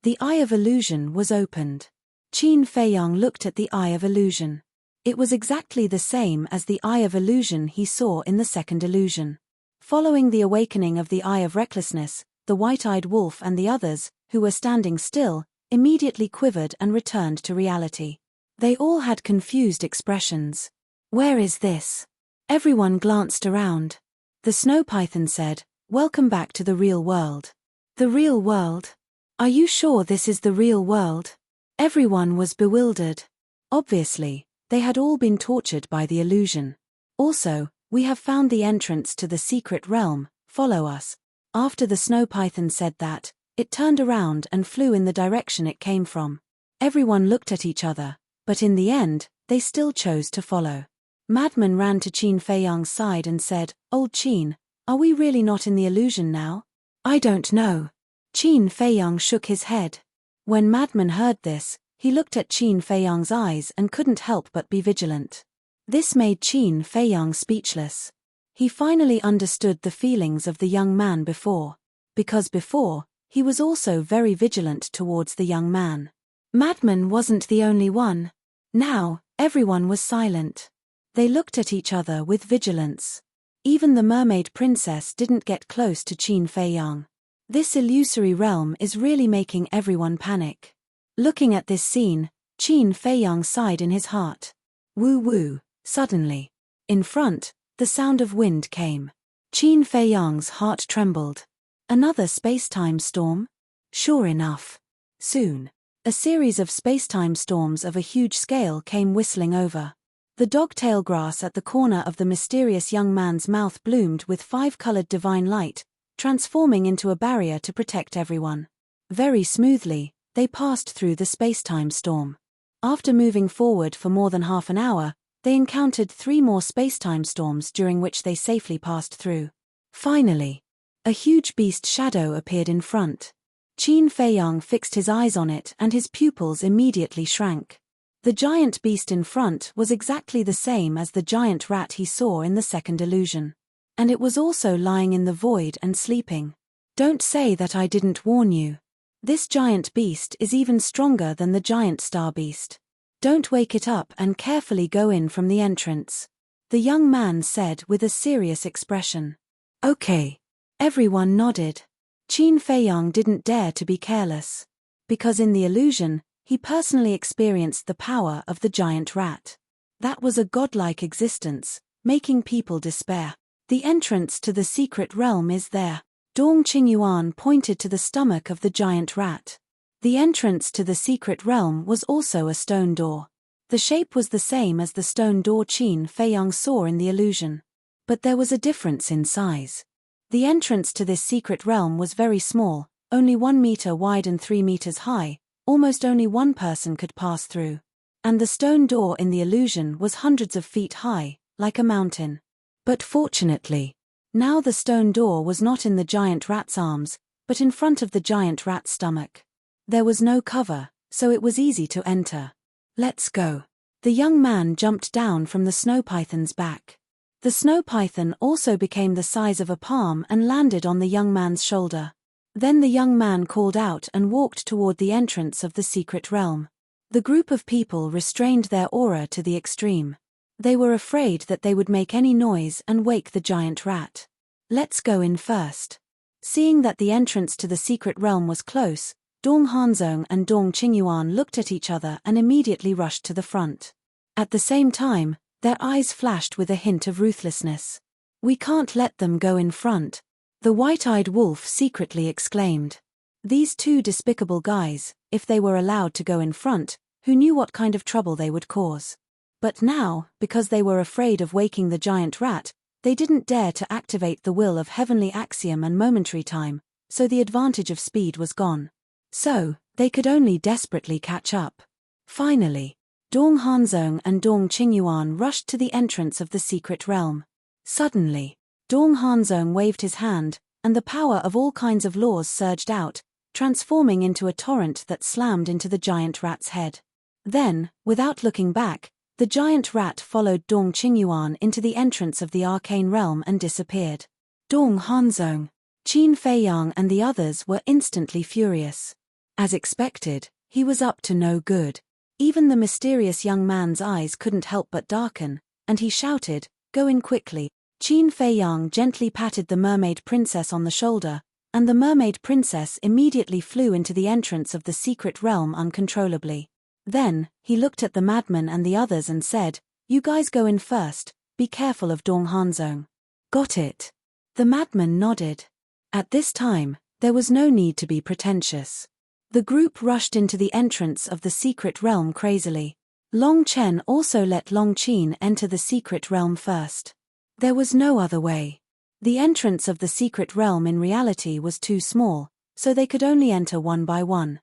The eye of illusion was opened. Qin Feiyang looked at the eye of illusion. It was exactly the same as the eye of illusion he saw in the second illusion. Following the awakening of the eye of recklessness, the white-eyed wolf and the others, who were standing still, immediately quivered and returned to reality. They all had confused expressions. Where is this? Everyone glanced around. The snow python said, welcome back to the real world. The real world? Are you sure this is the real world? Everyone was bewildered. Obviously, they had all been tortured by the illusion. Also, we have found the entrance to the secret realm, follow us. After the snow python said that, it turned around and flew in the direction it came from. Everyone looked at each other, but in the end, they still chose to follow. Madman ran to Qin Feiyang's side and said, Old Qin, are we really not in the illusion now? I don't know. Qin Feiyang shook his head. When Madman heard this, he looked at Qin Feiyang's eyes and couldn't help but be vigilant. This made Qin Feiyang speechless. He finally understood the feelings of the young man before. Because before, he was also very vigilant towards the young man. Madman wasn't the only one. Now, everyone was silent. They looked at each other with vigilance. Even the mermaid princess didn't get close to Qin Feiyang. This illusory realm is really making everyone panic. Looking at this scene, Qin Feiyang sighed in his heart. Woo woo, suddenly. In front, the sound of wind came. Qin Feiyang's heart trembled. Another space-time storm? Sure enough. Soon, a series of space-time storms of a huge scale came whistling over. The dogtail grass at the corner of the mysterious young man's mouth bloomed with 5-colored divine light, transforming into a barrier to protect everyone. Very smoothly, they passed through the space-time storm. After moving forward for more than half an hour, they encountered 3 more space-time storms during which they safely passed through. Finally, a huge beast shadow appeared in front. Qin Feiyang fixed his eyes on it and his pupils immediately shrank. The giant beast in front was exactly the same as the giant rat he saw in the second illusion. And it was also lying in the void and sleeping. Don't say that I didn't warn you. This giant beast is even stronger than the giant star beast. Don't wake it up and carefully go in from the entrance. The young man said with a serious expression. Okay. Everyone nodded. Qin Feiyang didn't dare to be careless. Because in the illusion, he personally experienced the power of the giant rat. That was a godlike existence, making people despair. The entrance to the secret realm is there. Dong Qingyuan pointed to the stomach of the giant rat. The entrance to the secret realm was also a stone door. The shape was the same as the stone door Qin Feiyang saw in the illusion. But there was a difference in size. The entrance to this secret realm was very small, only 1 meter wide and 3 meters high. Almost only one person could pass through. And the stone door in the illusion was hundreds of feet high, like a mountain. But fortunately, now the stone door was not in the giant rat's arms, but in front of the giant rat's stomach. There was no cover, so it was easy to enter. Let's go. The young man jumped down from the snow python's back. The snow python also became the size of a palm and landed on the young man's shoulder. Then the young man called out and walked toward the entrance of the secret realm. The group of people restrained their aura to the extreme. They were afraid that they would make any noise and wake the giant rat. Let's go in first. Seeing that the entrance to the secret realm was close, Dong Hanzong and Dong Qingyuan looked at each other and immediately rushed to the front. At the same time, their eyes flashed with a hint of ruthlessness. We can't let them go in front. The white-eyed wolf secretly exclaimed. These 2 despicable guys, if they were allowed to go in front, who knew what kind of trouble they would cause. But now, because they were afraid of waking the giant rat, they didn't dare to activate the will of heavenly axiom and momentary time, so the advantage of speed was gone. So, they could only desperately catch up. Finally, Dong Hanzong and Dong Qingyuan rushed to the entrance of the secret realm. Suddenly, Dong Hanzong waved his hand, and the power of all kinds of laws surged out, transforming into a torrent that slammed into the giant rat's head. Then, without looking back, the giant rat followed Dong Qingyuan into the entrance of the arcane realm and disappeared. Dong Hanzong, Qin Feiyang and the others were instantly furious. As expected, he was up to no good. Even the mysterious young man's eyes couldn't help but darken, and he shouted, "Go in quickly." Qin Feiyang gently patted the mermaid princess on the shoulder, and the mermaid princess immediately flew into the entrance of the secret realm uncontrollably. Then, he looked at the madman and the others and said, "You guys go in first, be careful of Dong Hanzong." "Got it." The madman nodded. At this time, there was no need to be pretentious. The group rushed into the entrance of the secret realm crazily. Long Chen also let Long Qin enter the secret realm first. There was no other way. The entrance of the secret realm in reality was too small, so they could only enter one by one.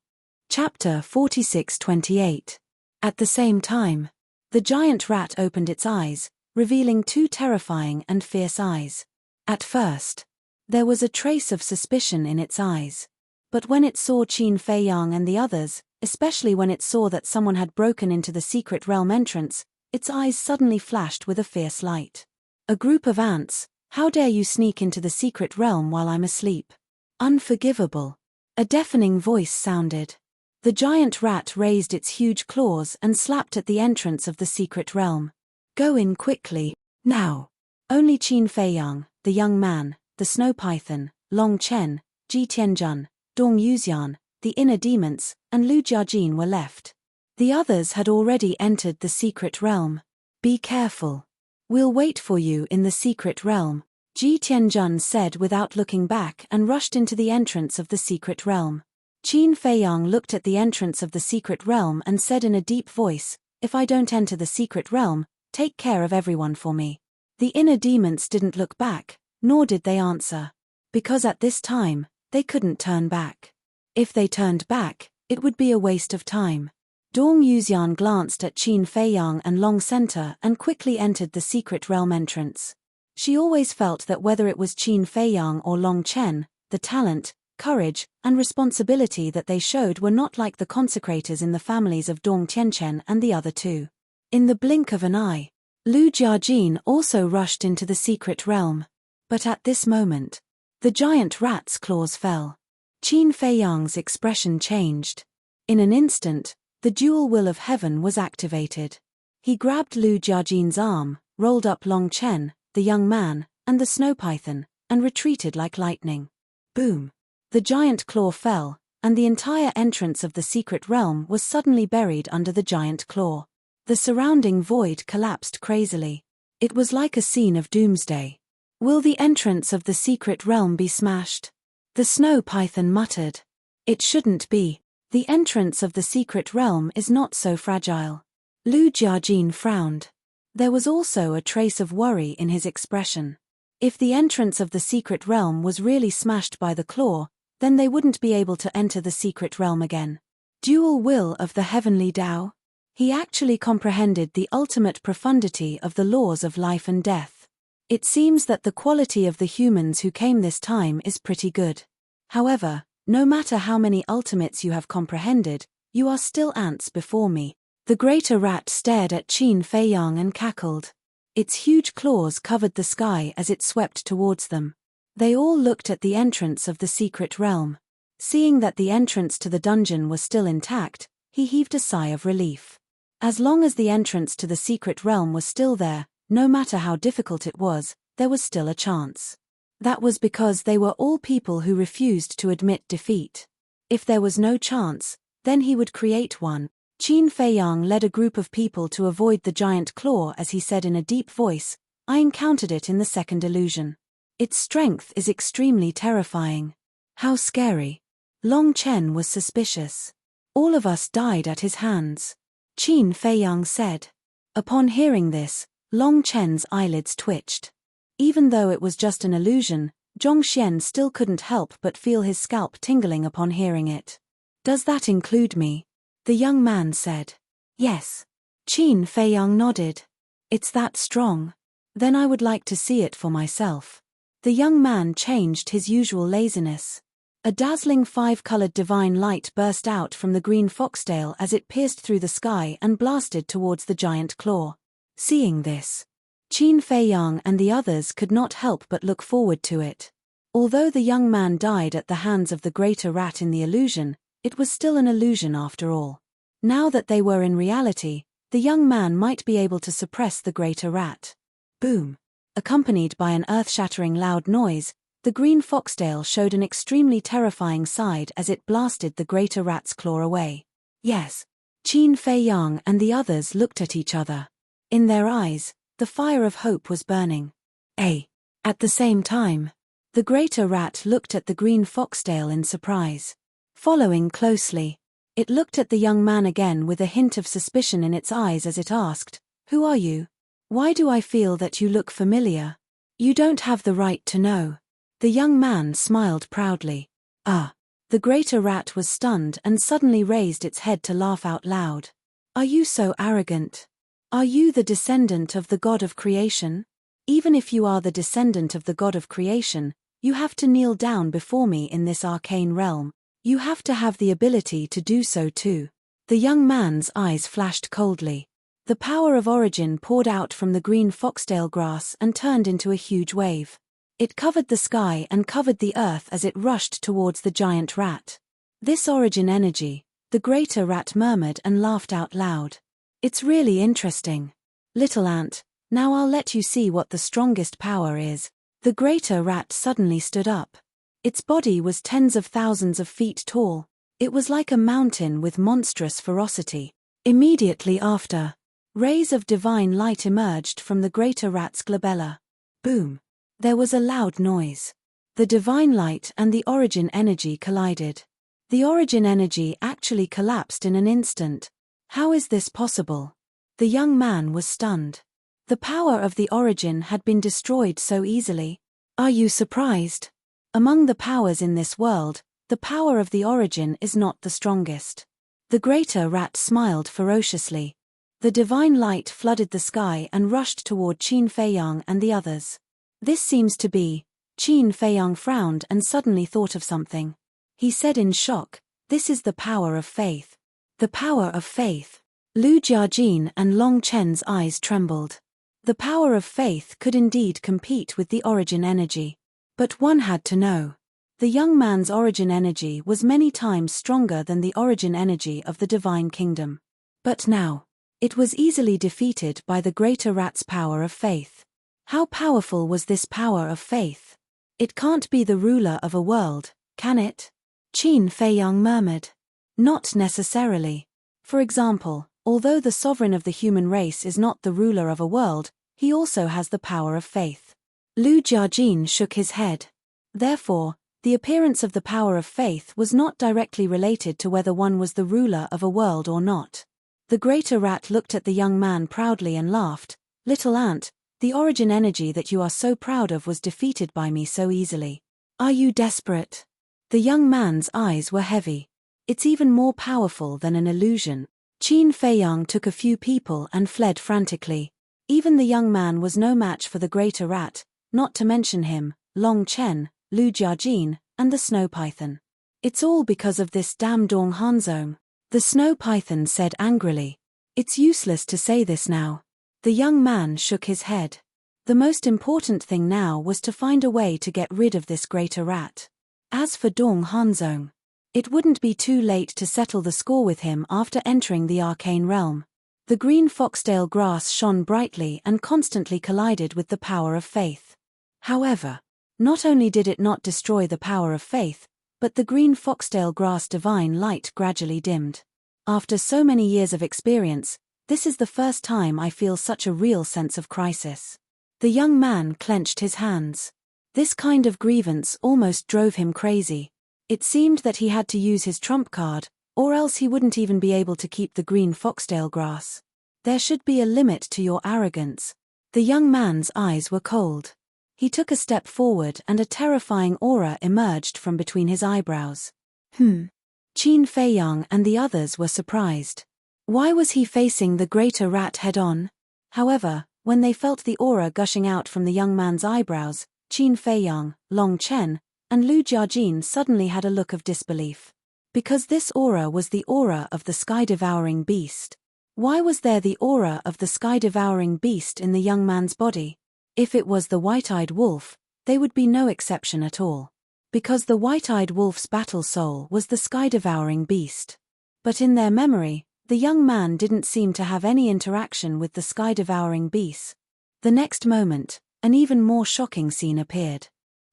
Chapter 46-28. At the same time, the giant rat opened its eyes, revealing two terrifying and fierce eyes. At first, there was a trace of suspicion in its eyes. But when it saw Qin Feiyang and the others, especially when it saw that someone had broken into the secret realm entrance, its eyes suddenly flashed with a fierce light. "A group of ants, how dare you sneak into the secret realm while I'm asleep? Unforgivable." A deafening voice sounded. The giant rat raised its huge claws and slapped at the entrance of the secret realm. "Go in quickly, now." Only Qin Feiyang, the young man, the snow python, Long Chen, Ji Tianjun, Dong Yuxian, the inner demons, and Lu Jiajin were left. The others had already entered the secret realm. "Be careful. We'll wait for you in the secret realm," Ji Tianjun said without looking back and rushed into the entrance of the secret realm. Qin Feiyang looked at the entrance of the secret realm and said in a deep voice, "If I don't enter the secret realm, take care of everyone for me." The inner demons didn't look back, nor did they answer. Because at this time, they couldn't turn back. If they turned back, it would be a waste of time. Dong Yuxian glanced at Qin Feiyang and Long Center and quickly entered the secret realm entrance. She always felt that whether it was Qin Feiyang or Long Chen, the talent, courage, and responsibility that they showed were not like the consecrators in the families of Dong Tianchen and the other two. In the blink of an eye, Lu Jiajin also rushed into the secret realm. But at this moment, the giant rat's claws fell. Qin Feiyang's expression changed. In an instant, the dual will of heaven was activated. He grabbed Lu Jiajin's arm, rolled up Long Chen, the young man, and the snow python, and retreated like lightning. Boom! The giant claw fell, and the entire entrance of the secret realm was suddenly buried under the giant claw. The surrounding void collapsed crazily. It was like a scene of doomsday. "Will the entrance of the secret realm be smashed?" The snow python muttered. "It shouldn't be. The entrance of the secret realm is not so fragile." Lu Jiajin frowned. There was also a trace of worry in his expression. If the entrance of the secret realm was really smashed by the claw, then they wouldn't be able to enter the secret realm again. Dual will of the heavenly Tao? He actually comprehended the ultimate profundity of the laws of life and death. It seems that the quality of the humans who came this time is pretty good. However, no matter how many ultimates you have comprehended, you are still ants before me. The greater rat stared at Qin Feiyang and cackled. Its huge claws covered the sky as it swept towards them. They all looked at the entrance of the secret realm. Seeing that the entrance to the dungeon was still intact, he heaved a sigh of relief. As long as the entrance to the secret realm was still there, no matter how difficult it was, there was still a chance. That was because they were all people who refused to admit defeat. If there was no chance, then he would create one. Qin Feiyang led a group of people to avoid the giant claw as he said in a deep voice, "I encountered it in the second illusion. Its strength is extremely terrifying." "How scary." Long Chen was suspicious. "All of us died at his hands." Qin Feiyang said. Upon hearing this, Long Chen's eyelids twitched. Even though it was just an illusion, Zhongxian still couldn't help but feel his scalp tingling upon hearing it. Does that include me? The young man said. Yes. Qin Feiyang nodded. It's that strong. Then I would like to see it for myself. The young man changed his usual laziness. A dazzling 5-colored divine light burst out from the green foxtail as it pierced through the sky and blasted towards the giant claw. Seeing this, Qin Feiyang and the others could not help but look forward to it. Although the young man died at the hands of the greater rat in the illusion, it was still an illusion after all. Now that they were in reality, the young man might be able to suppress the greater rat. Boom! Accompanied by an earth-shattering loud noise, the green foxtail showed an extremely terrifying side as it blasted the greater rat's claw away. Yes. Qin Feiyang and the others looked at each other. In their eyes, the fire of hope was burning. At the same time, the greater rat looked at the green foxtail in surprise. Following closely, it looked at the young man again with a hint of suspicion in its eyes as it asked, "Who are you? Why do I feel that you look familiar?" "You don't have the right to know." The young man smiled proudly. The greater rat was stunned and suddenly raised its head to laugh out loud. "Are you so arrogant? Are you the descendant of the god of creation? Even if you are the descendant of the god of creation, you have to kneel down before me in this arcane realm. You have to have the ability to do so too." The young man's eyes flashed coldly. The power of origin poured out from the green foxtail grass and turned into a huge wave. It covered the sky and covered the earth as it rushed towards the giant rat. "This origin energy," the greater rat murmured and laughed out loud. "It's really interesting. Little ant, now I'll let you see what the strongest power is." The greater rat suddenly stood up. Its body was tens of thousands of feet tall. It was like a mountain with monstrous ferocity. Immediately after, rays of divine light emerged from the greater rat's glabella. Boom! There was a loud noise. The divine light and the origin energy collided. The origin energy actually collapsed in an instant. How is this possible? The young man was stunned. The power of the origin had been destroyed so easily. Are you surprised? Among the powers in this world, the power of the origin is not the strongest. The greater rat smiled ferociously. The divine light flooded the sky and rushed toward Qin Feiyang and the others. "This seems to be..." Qin Feiyang frowned and suddenly thought of something. He said in shock, "This is the power of faith." The power of faith. Lu Jiajin and Long Chen's eyes trembled. The power of faith could indeed compete with the origin energy. But one had to know. The young man's origin energy was many times stronger than the origin energy of the divine kingdom. But now, it was easily defeated by the greater rat's power of faith. How powerful was this power of faith? "It can't be the ruler of a world, can it?" Qin Feiyang murmured. "Not necessarily. For example, although the sovereign of the human race is not the ruler of a world, he also has the power of faith." Lu Jiajin shook his head. Therefore, the appearance of the power of faith was not directly related to whether one was the ruler of a world or not. The greater rat looked at the young man proudly and laughed. "Little ant, the origin energy that you are so proud of was defeated by me so easily. Are you desperate?" The young man's eyes were heavy. "It's even more powerful than an illusion." Qin Feiyang took a few people and fled frantically. Even the young man was no match for the greater rat, not to mention him, Long Chen, Lu Jiajin, and the snow python. "It's all because of this damn Dong Hanzong," the snow python said angrily. "It's useless to say this now." The young man shook his head. The most important thing now was to find a way to get rid of this greater rat. As for Dong Hanzong, it wouldn't be too late to settle the score with him after entering the arcane realm. The green foxtail grass shone brightly and constantly collided with the power of faith. However, not only did it not destroy the power of faith, but the green foxtail grass divine light gradually dimmed. After so many years of experience, this is the first time I feel such a real sense of crisis. The young man clenched his hands. This kind of grievance almost drove him crazy. It seemed that he had to use his trump card, Or else he wouldn't even be able to keep the green foxtail grass. There should be a limit to your arrogance. The young man's eyes were cold. He took a step forward and a terrifying aura emerged from between his eyebrows. Qin Feiyang and the others were surprised. Why was he facing the greater rat head-on? However, when they felt the aura gushing out from the young man's eyebrows, Qin Feiyang, Long Chen, and Lu Jiajin suddenly had a look of disbelief. Because this aura was the aura of the sky-devouring beast. Why was there the aura of the sky-devouring beast in the young man's body? If it was the white-eyed wolf, they would be no exception at all. Because the white-eyed wolf's battle soul was the sky-devouring beast. But in their memory, the young man didn't seem to have any interaction with the sky-devouring beast. The next moment, an even more shocking scene appeared.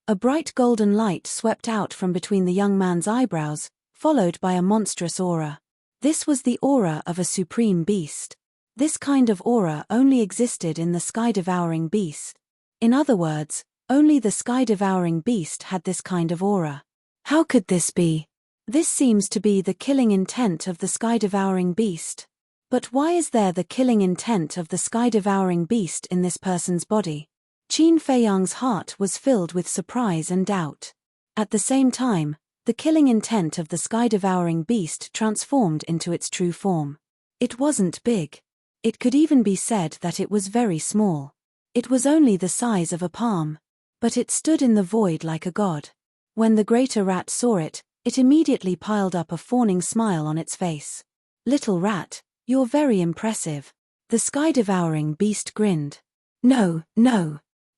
A bright golden light swept out from between the young man's eyebrows, followed by a monstrous aura. This was the aura of a supreme beast. This kind of aura only existed in the sky-devouring beast. In other words, only the sky-devouring beast had this kind of aura. How could this be? This seems to be the killing intent of the sky-devouring beast. But why is there the killing intent of the sky-devouring beast in this person's body? Qin Feiyang's heart was filled with surprise and doubt. At the same time, the killing intent of the sky-devouring beast transformed into its true form. It wasn't big. It could even be said that it was very small. It was only the size of a palm. But it stood in the void like a god. When the greater rat saw it, it immediately piled up a fawning smile on its face. "Little rat, you're very impressive." The sky-devouring beast grinned. No.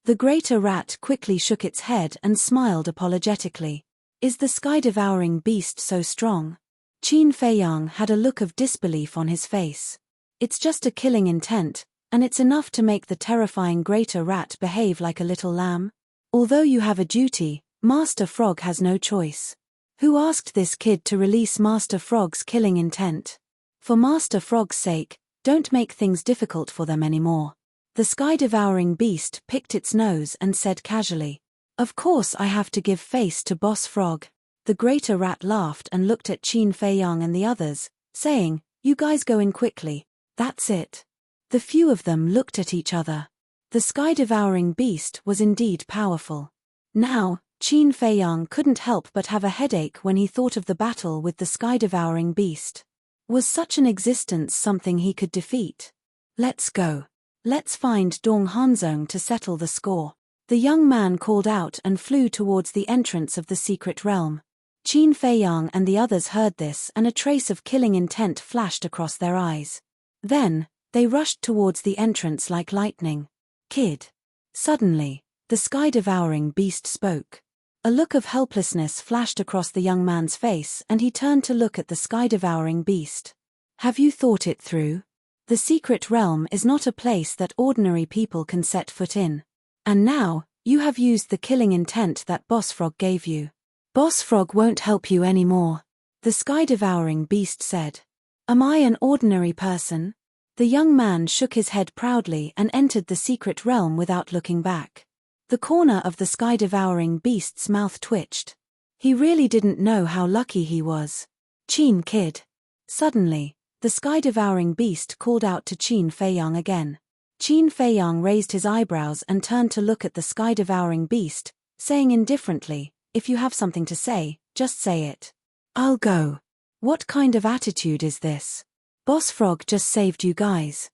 The greater rat quickly shook its head and smiled apologetically. Is the sky-devouring beast so strong? Qin Feiyang had a look of disbelief on his face. It's just a killing intent, and it's enough to make the terrifying greater rat behave like a little lamb. Although you have a duty, Master Frog has no choice. Who asked this kid to release Master Frog's killing intent? For Master Frog's sake, don't make things difficult for them anymore. The sky-devouring beast picked its nose and said casually, "Of course I have to give face to Boss Frog." The greater rat laughed and looked at Qin Feiyang and the others, saying, "You guys go in quickly. That's it." The few of them looked at each other. The sky-devouring beast was indeed powerful. Now, Qin Feiyang couldn't help but have a headache when he thought of the battle with the sky-devouring beast. Was such an existence something he could defeat? Let's go. Let's find Dong Hanzong to settle the score. The young man called out and flew towards the entrance of the secret realm. Qin Feiyang and the others heard this and a trace of killing intent flashed across their eyes. Then, they rushed towards the entrance like lightning. "Kid." Suddenly, the sky-devouring beast spoke. A look of helplessness flashed across the young man's face and he turned to look at the sky-devouring beast. "Have you thought it through? The secret realm is not a place that ordinary people can set foot in. And now, you have used the killing intent that Boss Frog gave you. Boss Frog won't help you anymore," the sky-devouring beast said. "Am I an ordinary person?" The young man shook his head proudly and entered the secret realm without looking back. The corner of the sky-devouring beast's mouth twitched. He really didn't know how lucky he was. "Qin kid." Suddenly, the sky-devouring beast called out to Qin Feiyang again. Qin Feiyang raised his eyebrows and turned to look at the sky-devouring beast, saying indifferently, "If you have something to say, just say it." "I'll go." "What kind of attitude is this? Boss Frog just saved you guys."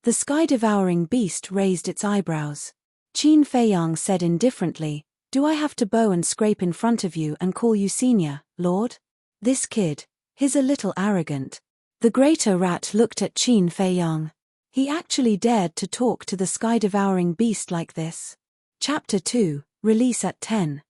The sky-devouring beast raised its eyebrows. Qin Feiyang said indifferently, "Do I have to bow and scrape in front of you and call you senior, Lord? This kid, he's a little arrogant." The greater rat looked at Qin Feiyang. He actually dared to talk to the sky-devouring beast like this. Chapter 2, Release at 10.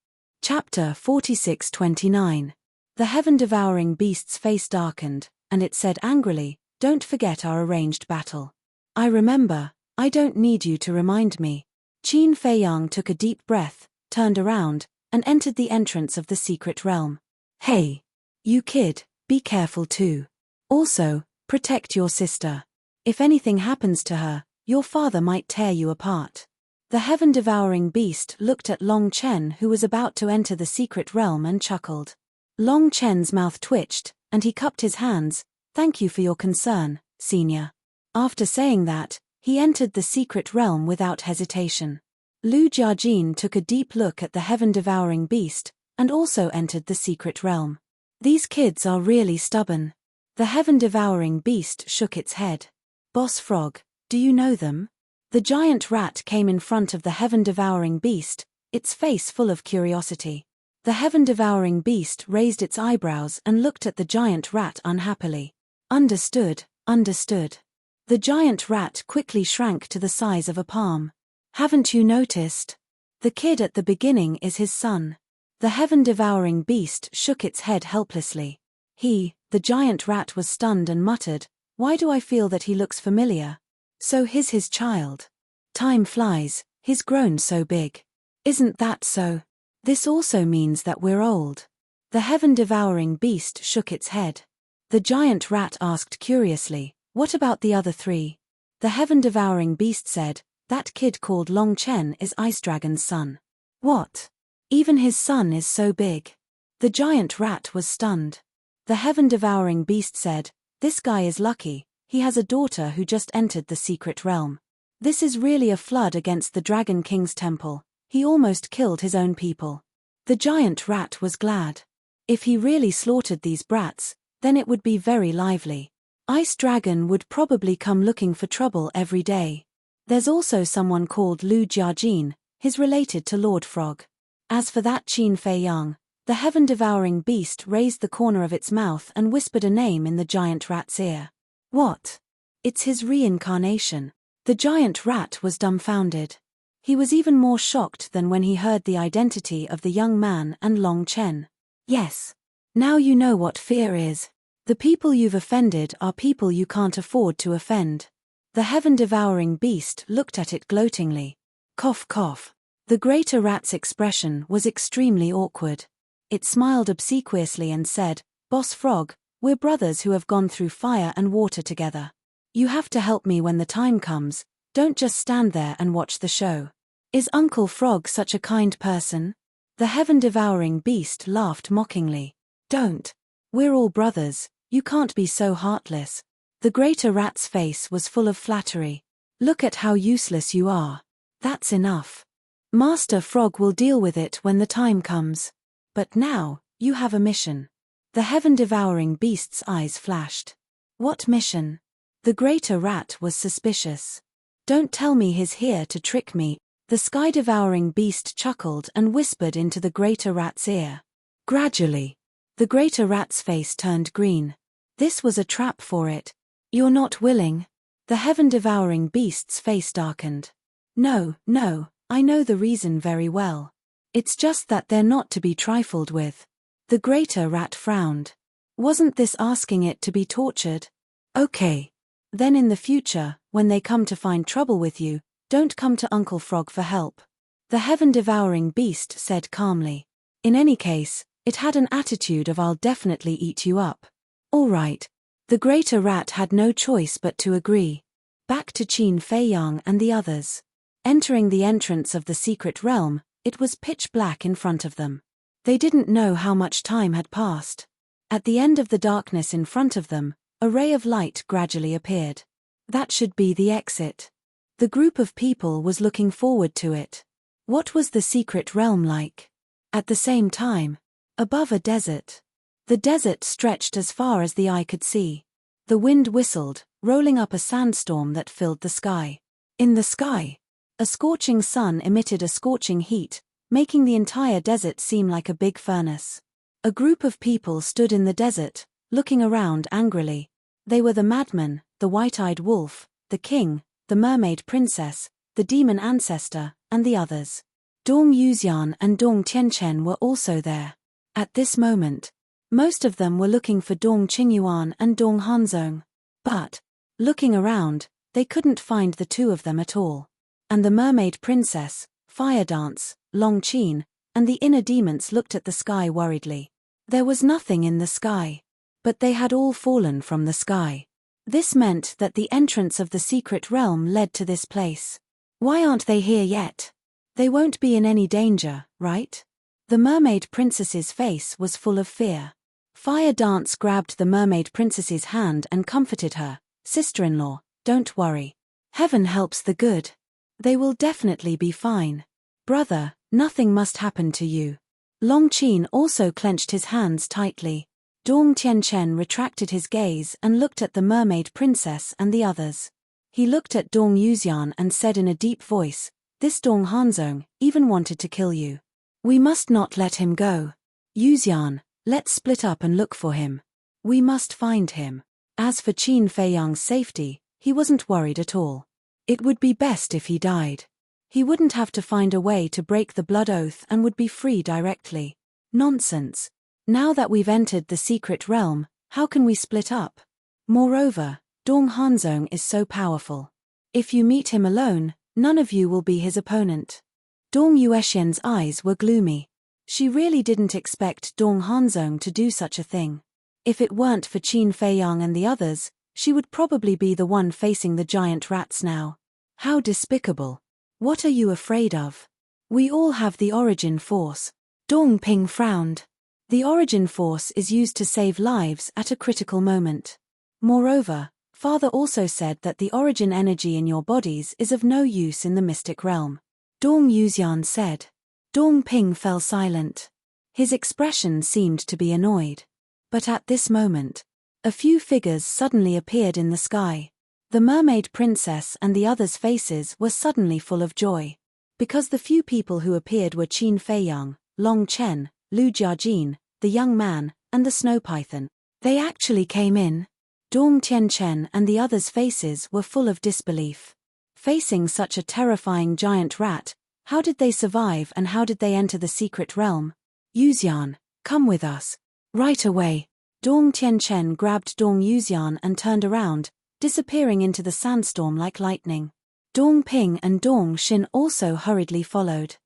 Chapter 46-29. The heaven-devouring beast's face darkened, and it said angrily, "Don't forget our arranged battle." "I remember, I don't need you to remind me." Qin Feiyang took a deep breath, turned around, and entered the entrance of the secret realm. "Hey! You kid, be careful too. Also, protect your sister. If anything happens to her, your father might tear you apart." The heaven-devouring beast looked at Long Chen who was about to enter the secret realm and chuckled. Long Chen's mouth twitched, and he cupped his hands. "Thank you for your concern, Senior." After saying that, he entered the secret realm without hesitation. Lu Jiajin took a deep look at the heaven-devouring beast, and also entered the secret realm. "These kids are really stubborn." The heaven-devouring beast shook its head. "Boss Frog, do you know them?" The giant rat came in front of the heaven-devouring beast, its face full of curiosity. The heaven-devouring beast raised its eyebrows and looked at the giant rat unhappily. "Understood, understood." The giant rat quickly shrank to the size of a palm. "Haven't you noticed? The kid at the beginning is his son." The heaven-devouring beast shook its head helplessly. The giant rat was stunned and muttered, "Why do I feel that he looks familiar? So he's his child. Time flies, he's grown so big. Isn't that so? This also means that we're old." The heaven-devouring beast shook its head. The giant rat asked curiously, "What about the other three?" The heaven-devouring beast said, "That kid called Long Chen is Ice Dragon's son." "What? Even his son is so big?" The giant rat was stunned. The heaven-devouring beast said, "This guy is lucky, he has a daughter who just entered the secret realm. This is really a flood against the Dragon King's temple, he almost killed his own people." The giant rat was glad. If he really slaughtered these brats, then it would be very lively. Ice Dragon would probably come looking for trouble every day. There's also someone called Lu Jiajin, he's related to Lord Frog. As for that Qin Fei Yang, the heaven-devouring beast raised the corner of its mouth and whispered a name in the giant rat's ear. "What? It's his reincarnation." The giant rat was dumbfounded. He was even more shocked than when he heard the identity of the young man and Long Chen. "Yes. Now you know what fear is. The people you've offended are people you can't afford to offend." The heaven-devouring beast looked at it gloatingly. Cough cough. The greater rat's expression was extremely awkward. It smiled obsequiously and said, "Boss Frog, we're brothers who have gone through fire and water together. You have to help me when the time comes, don't just stand there and watch the show." "Is Uncle Frog such a kind person?" The heaven-devouring beast laughed mockingly. "Don't. We're all brothers, you can't be so heartless." The greater rat's face was full of flattery. "Look at how useless you are. That's enough. Master Frog will deal with it when the time comes. But now, you have a mission." The heaven-devouring beast's eyes flashed. "What mission?" The greater rat was suspicious. "Don't tell me he's here to trick me." The sky-devouring beast chuckled and whispered into the greater rat's ear. Gradually, the greater rat's face turned green. This was a trap for it. "You're not willing?" The heaven-devouring beast's face darkened. No, I know the reason very well. It's just that they're not to be trifled with." The greater rat frowned. "Wasn't this asking it to be tortured?" "Okay. Then in the future, when they come to find trouble with you, don't come to Uncle Frog for help," the heaven-devouring beast said calmly. In any case, it had an attitude of "I'll definitely eat you up." "All right." The greater rat had no choice but to agree. Back to Qin Fei Yang and the others. Entering the entrance of the secret realm, it was pitch black in front of them. They didn't know how much time had passed. At the end of the darkness in front of them, a ray of light gradually appeared. That should be the exit. The group of people was looking forward to it. What was the secret realm like? At the same time, above a desert. The desert stretched as far as the eye could see. The wind whistled, rolling up a sandstorm that filled the sky. In the sky, a scorching sun emitted a scorching heat, making the entire desert seem like a big furnace. A group of people stood in the desert, looking around angrily. They were the madman, the white-eyed wolf, the king, the mermaid princess, the demon ancestor, and the others. Dong Yuxian and Dong Tianchen were also there. At this moment, most of them were looking for Dong Qingyuan and Dong Hanzong. But, looking around, they couldn't find the two of them at all. And the mermaid princess, Fire Dance, Long Qin, and the inner demons looked at the sky worriedly. There was nothing in the sky. But they had all fallen from the sky. This meant that the entrance of the secret realm led to this place. Why aren't they here yet? They won't be in any danger, right? The mermaid princess's face was full of fear. Fire Dance grabbed the mermaid princess's hand and comforted her. Sister-in-law, don't worry. Heaven helps the good. They will definitely be fine. Brother, nothing must happen to you. Long Qin also clenched his hands tightly. Dong Tianchen retracted his gaze and looked at the mermaid princess and the others. He looked at Dong Yuxian and said in a deep voice, "This Dong Hanzong even wanted to kill you. We must not let him go. Yuxian, let's split up and look for him. We must find him." As for Qin Feiyang's safety, he wasn't worried at all. It would be best if he died. He wouldn't have to find a way to break the blood oath and would be free directly. Nonsense. Now that we've entered the secret realm, how can we split up? Moreover, Dong Hanzong is so powerful. If you meet him alone, none of you will be his opponent. Dong Yuexian's eyes were gloomy. She really didn't expect Dong Hanzong to do such a thing. If it weren't for Qin Feiyang and the others, she would probably be the one facing the giant rats now. How despicable. What are you afraid of? We all have the origin force. Dong Ping frowned. The origin force is used to save lives at a critical moment. Moreover, Father also said that the origin energy in your bodies is of no use in the mystic realm. Dong Yuxian said. Dong Ping fell silent. His expression seemed to be annoyed. But at this moment, a few figures suddenly appeared in the sky. The mermaid princess and the others' faces were suddenly full of joy. Because the few people who appeared were Qin Feiyang, Long Chen, Lu Jiajin, the young man, and the snow python. They actually came in. Dong Tianchen and the others' faces were full of disbelief. Facing such a terrifying giant rat, how did they survive and how did they enter the secret realm? Yuxian, come with us. Right away. Dong Tianchen grabbed Dong Yuxian and turned around, disappearing into the sandstorm like lightning. Dong Ping and Dong Xin also hurriedly followed.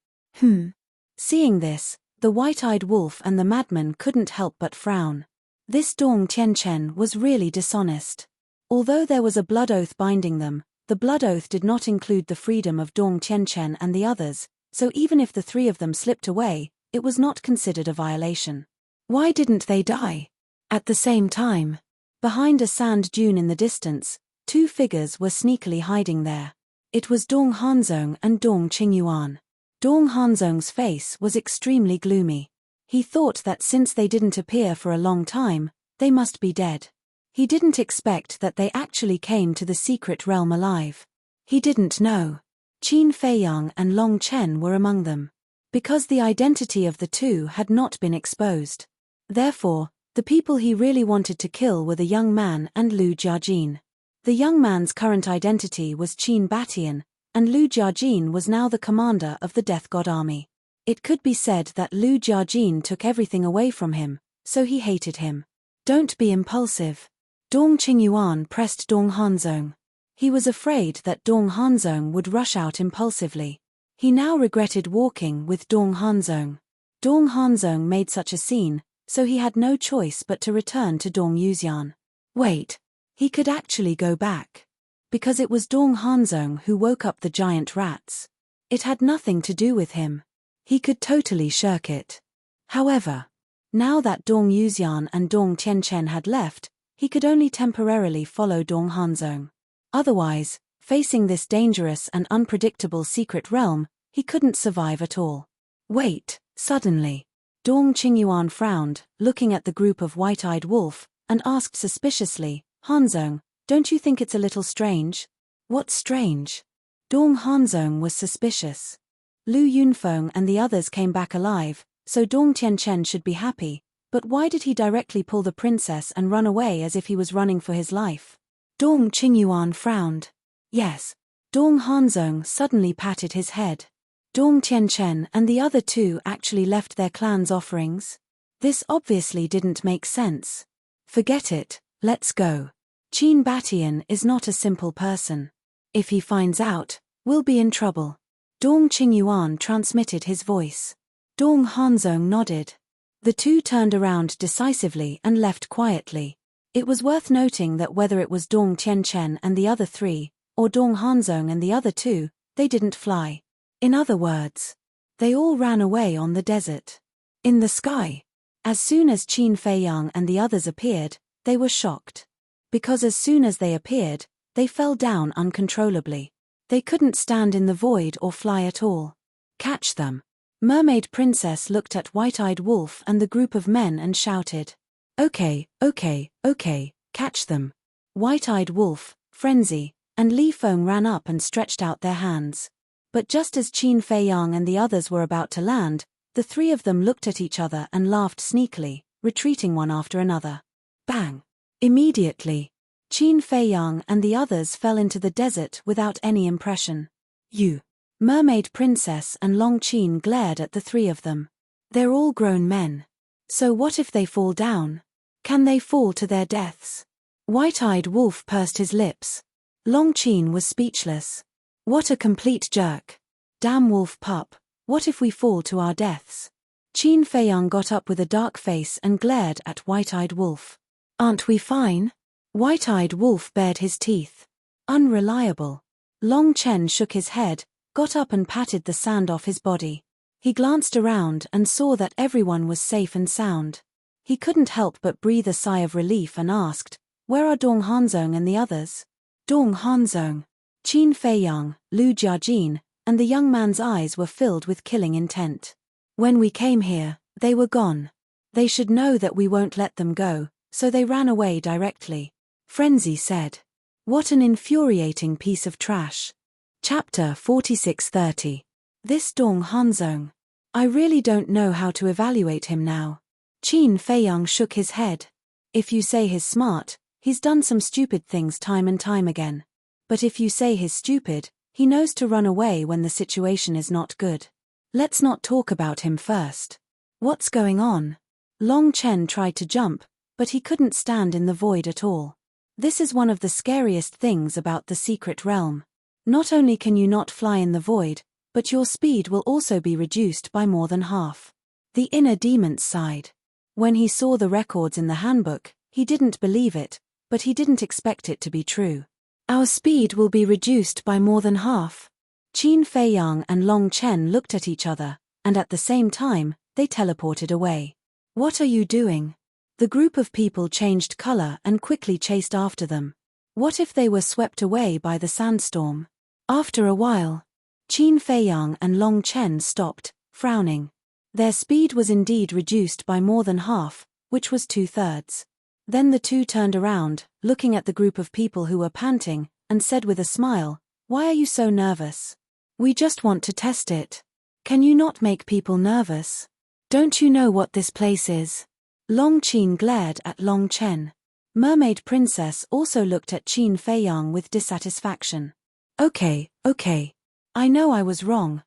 Seeing this, the white-eyed wolf and the madman couldn't help but frown. This Dong Tianchen was really dishonest. Although there was a blood oath binding them, the blood oath did not include the freedom of Dong Tianchen and the others, so even if the three of them slipped away, it was not considered a violation. Why didn't they die? At the same time, behind a sand dune in the distance, two figures were sneakily hiding there. It was Dong Hanzong and Dong Qingyuan. Dong Hanzong's face was extremely gloomy. He thought that since they didn't appear for a long time, they must be dead. He didn't expect that they actually came to the secret realm alive. He didn't know. Qin Feiyang and Long Chen were among them. Because the identity of the two had not been exposed. Therefore, the people he really wanted to kill were the young man and Lu Jiajin. The young man's current identity was Qin Batian, and Lu Jiajin was now the commander of the Death God army. It could be said that Lu Jiajin took everything away from him, so he hated him. Don't be impulsive. Dong Qingyuan pressed Dong Hanzong. He was afraid that Dong Hanzong would rush out impulsively. He now regretted walking with Dong Hanzong. Dong Hanzong made such a scene, so he had no choice but to return to Dong Yuxian. Wait, he could actually go back. Because it was Dong Hanzong who woke up the giant rats. It had nothing to do with him. He could totally shirk it. However, now that Dong Yuxian and Dong Tianchen had left, he could only temporarily follow Dong Hanzong. Otherwise, facing this dangerous and unpredictable secret realm, he couldn't survive at all. Wait, suddenly. Dong Qingyuan frowned, looking at the group of white-eyed wolf, and asked suspiciously, Hanzong, don't you think it's a little strange? What's strange? Dong Hanzong was suspicious. Lu Yunfeng and the others came back alive, so Dong Tianchen should be happy, but why did he directly pull the princess and run away as if he was running for his life? Dong Qingyuan frowned. Yes. Dong Hanzong suddenly patted his head. Dong Tianchen and the other two actually left their clan's offerings? This obviously didn't make sense. Forget it, let's go. Qin Batian is not a simple person. If he finds out, we'll be in trouble. Dong Qingyuan transmitted his voice. Dong Hanzong nodded. The two turned around decisively and left quietly. It was worth noting that whether it was Dong Tianchen and the other three, or Dong Hanzong and the other two, they didn't fly. In other words, they all ran away on the desert. In the sky. As soon as Qin Feiyang and the others appeared, they were shocked. Because as soon as they appeared, they fell down uncontrollably. They couldn't stand in the void or fly at all. Catch them. Mermaid Princess looked at White-Eyed Wolf and the group of men and shouted. Okay, catch them. White-Eyed Wolf, Frenzy, and Li Feng ran up and stretched out their hands. But just as Qin Feiyang and the others were about to land, the three of them looked at each other and laughed sneakily, retreating one after another. Bang! Immediately, Qin Feiyang and the others fell into the desert without any impression. You! Mermaid Princess and Long Qin glared at the three of them. They're all grown men. So what if they fall down? Can they fall to their deaths? White-Eyed Wolf pursed his lips. Long Qin was speechless. What a complete jerk. Damn wolf pup, what if we fall to our deaths? Qin Feiyang got up with a dark face and glared at White-Eyed Wolf. Aren't we fine? White-Eyed Wolf bared his teeth. Unreliable. Long Chen shook his head, got up and patted the sand off his body. He glanced around and saw that everyone was safe and sound. He couldn't help but breathe a sigh of relief and asked, "Where are Dong Hanzong and the others?" Dong Hanzong, Qin Feiyang, Lu Jiajin, and the young man's eyes were filled with killing intent. When we came here, they were gone. They should know that we won't let them go, so they ran away directly. Frenzy said. What an infuriating piece of trash. Chapter 4630. This Dong Hanzong. I really don't know how to evaluate him now. Qin Feiyang shook his head. If you say he's smart, he's done some stupid things time and time again. But if you say he's stupid, he knows to run away when the situation is not good. Let's not talk about him first. What's going on? Long Chen tried to jump, but he couldn't stand in the void at all. This is one of the scariest things about the secret realm. Not only can you not fly in the void, but your speed will also be reduced by more than half. The inner demon sighed. When he saw the records in the handbook, he didn't believe it, but he didn't expect it to be true. Our speed will be reduced by more than half. Qin Feiyang and Long Chen looked at each other, and at the same time, they teleported away. What are you doing? The group of people changed color and quickly chased after them. What if they were swept away by the sandstorm? After a while, Qin Feiyang and Long Chen stopped, frowning. Their speed was indeed reduced by more than half, which was 2/3. Then the two turned around, looking at the group of people who were panting, and said with a smile, "Why are you so nervous? We just want to test it. Can you not make people nervous? Don't you know what this place is?" Long Qin glared at Long Chen. Mermaid Princess also looked at Qin Feiyang with dissatisfaction. Okay. I know I was wrong.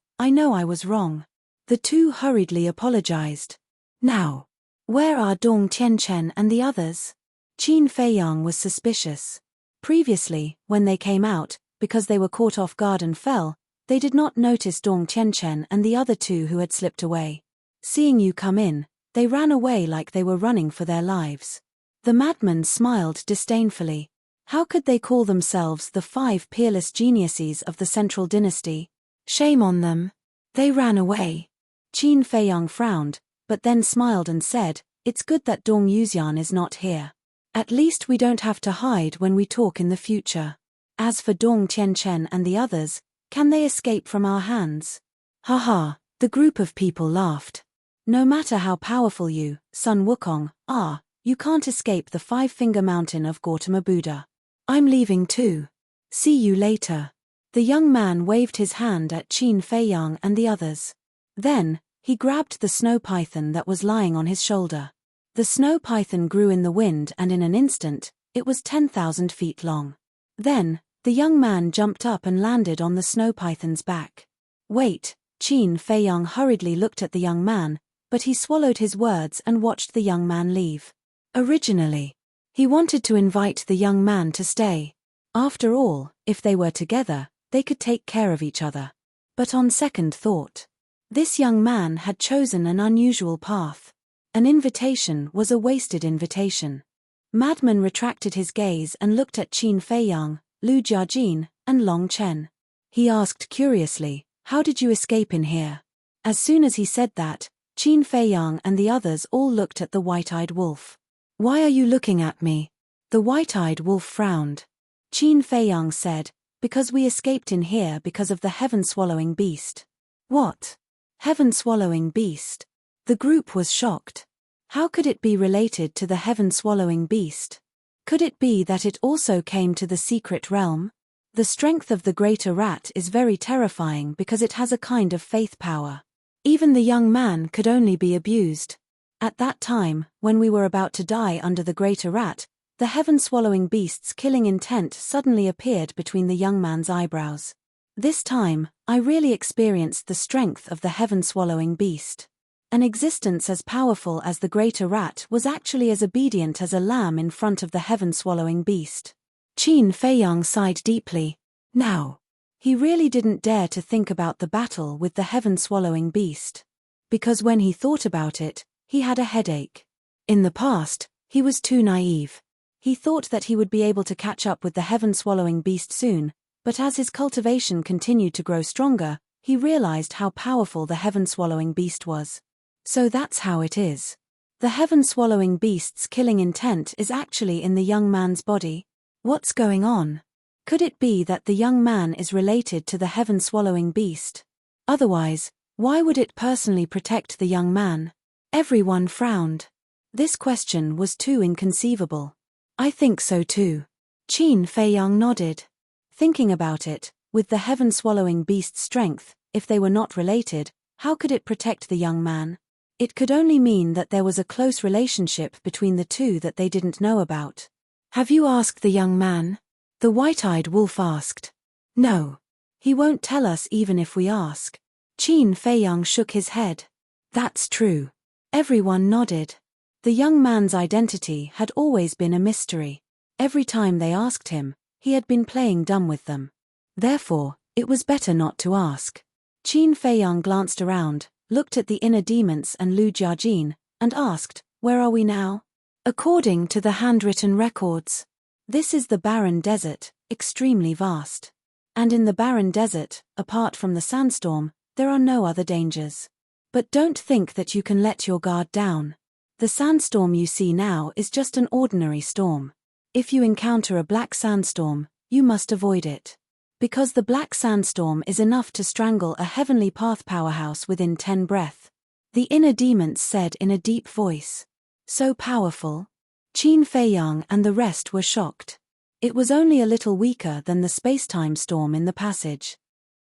The two hurriedly apologized. Now, where are Dong Tianchen and the others? Qin Feiyang was suspicious. Previously, when they came out, because they were caught off guard and fell, they did not notice Dong Tianchen and the other two who had slipped away. Seeing you come in, they ran away like they were running for their lives. The madman smiled disdainfully. How could they call themselves the 5 peerless geniuses of the Central Dynasty? Shame on them. They ran away. Qin Feiyang frowned, but then smiled and said, "It's good that Dong Yuxian is not here. At least we don't have to hide when we talk in the future. As for Dong Tianchen and the others, can they escape from our hands?" Haha, the group of people laughed. No matter how powerful you, Sun Wukong, are, you can't escape the 5-finger mountain of Gautama Buddha. I'm leaving too. See you later. The young man waved his hand at Qin Feiyang and the others. Then, he grabbed the snow python that was lying on his shoulder. The snow python grew in the wind and in an instant, it was 10,000 feet long. Then, the young man jumped up and landed on the snow python's back. Wait, Qin Feiyang hurriedly looked at the young man, but he swallowed his words and watched the young man leave. Originally, he wanted to invite the young man to stay. After all, if they were together, they could take care of each other. But on second thought, this young man had chosen an unusual path. An invitation was a wasted invitation. Madman retracted his gaze and looked at Qin Feiyang, Lu Jiajin, and Long Chen. He asked curiously, "How did you escape in here?" As soon as he said that, Qin Feiyang and the others all looked at the white-eyed wolf. "Why are you looking at me?" The white-eyed wolf frowned. Qin Feiyang said, "Because we escaped in here because of the heaven-swallowing beast." "What? Heaven-swallowing beast?" The group was shocked. How could it be related to the heaven-swallowing beast? Could it be that it also came to the secret realm? The strength of the greater rat is very terrifying because it has a kind of faith power. Even the young man could only be abused. At that time, when we were about to die under the greater rat, the heaven-swallowing beast's killing intent suddenly appeared between the young man's eyebrows. This time, I really experienced the strength of the heaven-swallowing beast. An existence as powerful as the greater rat was actually as obedient as a lamb in front of the heaven-swallowing beast. Qin Feiyang sighed deeply. Now, he really didn't dare to think about the battle with the heaven-swallowing beast. Because when he thought about it, he had a headache. In the past, he was too naive. He thought that he would be able to catch up with the heaven-swallowing beast soon, but as his cultivation continued to grow stronger, he realized how powerful the heaven-swallowing beast was. So that's how it is. The heaven-swallowing beast's killing intent is actually in the young man's body. What's going on? Could it be that the young man is related to the heaven-swallowing beast? Otherwise, why would it personally protect the young man? Everyone frowned. This question was too inconceivable. I think so too. Qin Feiyang nodded. Thinking about it, with the heaven-swallowing beast's strength, if they were not related, how could it protect the young man? It could only mean that there was a close relationship between the two that they didn't know about. Have you asked the young man? The white-eyed wolf asked. No. He won't tell us even if we ask. Qin Feiyang shook his head. That's true. Everyone nodded. The young man's identity had always been a mystery. Every time they asked him, he had been playing dumb with them. Therefore, it was better not to ask. Qin Feiyang glanced around, looked at the inner demons and Lu Jiajin, and asked, "Where are we now?" According to the handwritten records, this is the barren desert, extremely vast. And in the barren desert, apart from the sandstorm, there are no other dangers. But don't think that you can let your guard down. The sandstorm you see now is just an ordinary storm. If you encounter a black sandstorm, you must avoid it. Because the black sandstorm is enough to strangle a heavenly path powerhouse within 10 breaths. The inner demons said in a deep voice. So powerful? Qin Feiyang and the rest were shocked. It was only a little weaker than the space-time storm in the passage.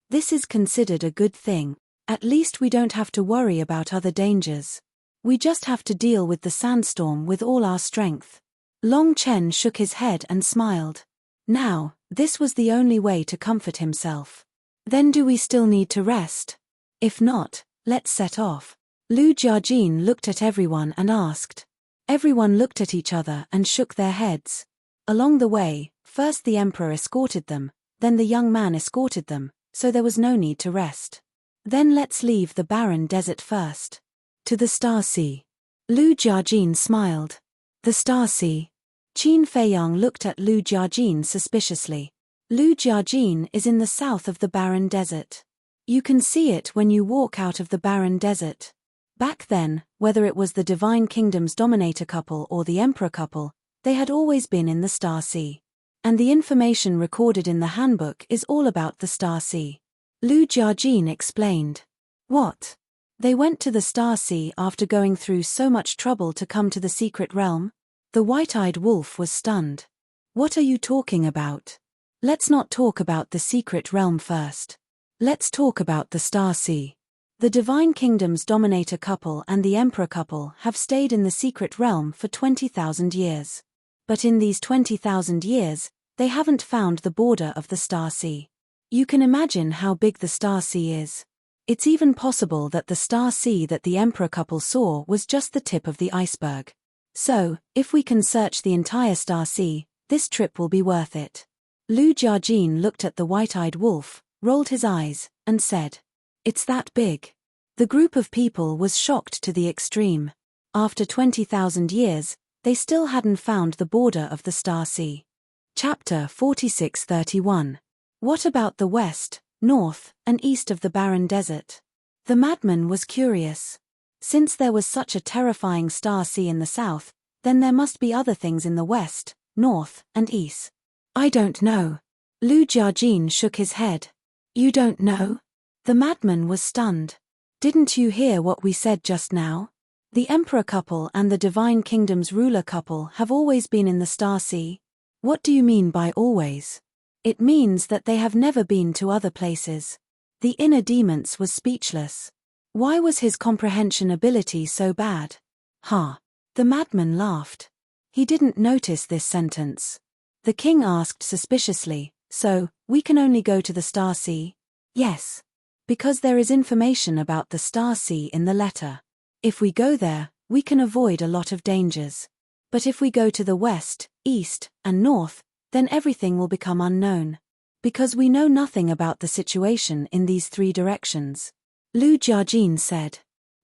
This is considered a good thing. At least we don't have to worry about other dangers. We just have to deal with the sandstorm with all our strength. Long Chen shook his head and smiled. Now, this was the only way to comfort himself. Then do we still need to rest? If not, let's set off. Lu Jiajin looked at everyone and asked. Everyone looked at each other and shook their heads. Along the way, first the emperor escorted them, then the young man escorted them, so there was no need to rest. Then let's leave the barren desert first. To the Star Sea. Lu Jiajin smiled. The Star Sea. Qin Feiyang looked at Lu Jiajin suspiciously. Lu Jiajin is in the south of the barren desert. You can see it when you walk out of the barren desert. Back then, whether it was the Divine Kingdom's dominator couple or the emperor couple, they had always been in the Star Sea. And the information recorded in the handbook is all about the Star Sea. Lu Jiajin explained. What? They went to the Star Sea after going through so much trouble to come to the secret realm? The white-eyed wolf was stunned. What are you talking about? Let's not talk about the secret realm first. Let's talk about the Star Sea. The Divine Kingdom's dominator couple and the emperor couple have stayed in the secret realm for 20,000 years. But in these 20,000 years, they haven't found the border of the Star Sea. You can imagine how big the Star Sea is. It's even possible that the Star Sea that the emperor couple saw was just the tip of the iceberg. So, if we can search the entire Star Sea, this trip will be worth it. Lu Jiajin looked at the white-eyed wolf, rolled his eyes, and said, "It's that big." The group of people was shocked to the extreme. After 20,000 years, they still hadn't found the border of the Star Sea. Chapter 46:31. What about the west, north, and east of the barren desert? The madman was curious. Since there was such a terrifying star sea in the south, then there must be other things in the west, north, and east. I don't know. Lu Jiajin shook his head. You don't know? The madman was stunned. Didn't you hear what we said just now? The Emperor couple and the Divine Kingdom's ruler couple have always been in the Star Sea. What do you mean by always? It means that they have never been to other places. The inner demons was speechless. Why was his comprehension ability so bad? The madman laughed. He didn't notice this sentence. The king asked suspiciously, so, we can only go to the Star Sea? Yes. Because there is information about the Star Sea in the letter. If we go there, we can avoid a lot of dangers. But if we go to the west, east, and north, then everything will become unknown. Because we know nothing about the situation in these three directions. Lu Jiajin said.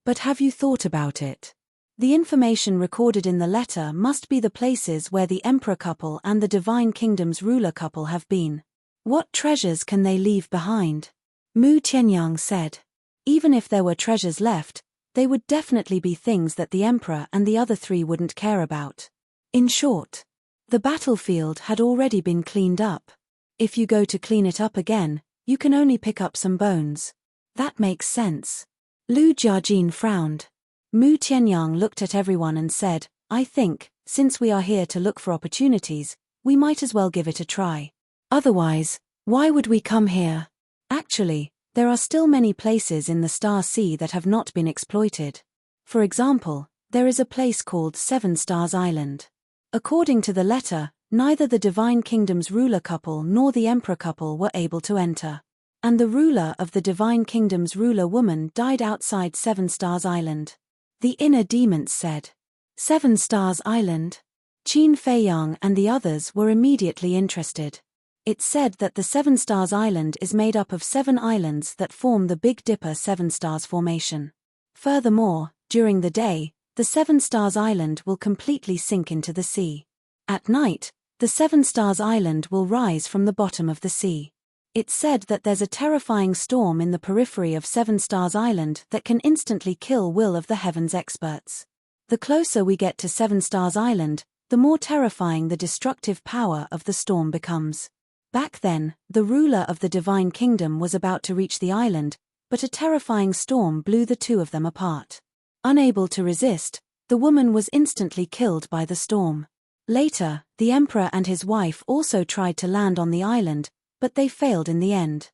But have you thought about it? The information recorded in the letter must be the places where the Emperor couple and the Divine Kingdom's ruler couple have been. What treasures can they leave behind? Mu Tianyang said. Even if there were treasures left, they would definitely be things that the Emperor and the other three wouldn't care about. In short, the battlefield had already been cleaned up. If you go to clean it up again, you can only pick up some bones. That makes sense. Lu Jiajin frowned. Mu Tianyang looked at everyone and said, I think, since we are here to look for opportunities, we might as well give it a try. Otherwise, why would we come here? Actually, there are still many places in the Star Sea that have not been exploited. For example, there is a place called Seven Stars Island. According to the letter, neither the Divine Kingdom's ruler couple nor the Emperor couple were able to enter. And the ruler of the Divine Kingdom's ruler woman died outside Seven Stars Island. The inner demons said. Seven Stars Island? Qin Feiyang and the others were immediately interested. It said that the Seven Stars Island is made up of 7 islands that form the Big Dipper Seven Stars Formation. Furthermore, during the day, the Seven Stars Island will completely sink into the sea. At night, the Seven Stars Island will rise from the bottom of the sea. It said that there's a terrifying storm in the periphery of Seven Stars Island that can instantly kill will of the heavens experts. The closer we get to Seven Stars Island, the more terrifying the destructive power of the storm becomes. Back then, the ruler of the Divine Kingdom was about to reach the island, but a terrifying storm blew the two of them apart. Unable to resist, the woman was instantly killed by the storm. Later, the emperor and his wife also tried to land on the island, but they failed in the end.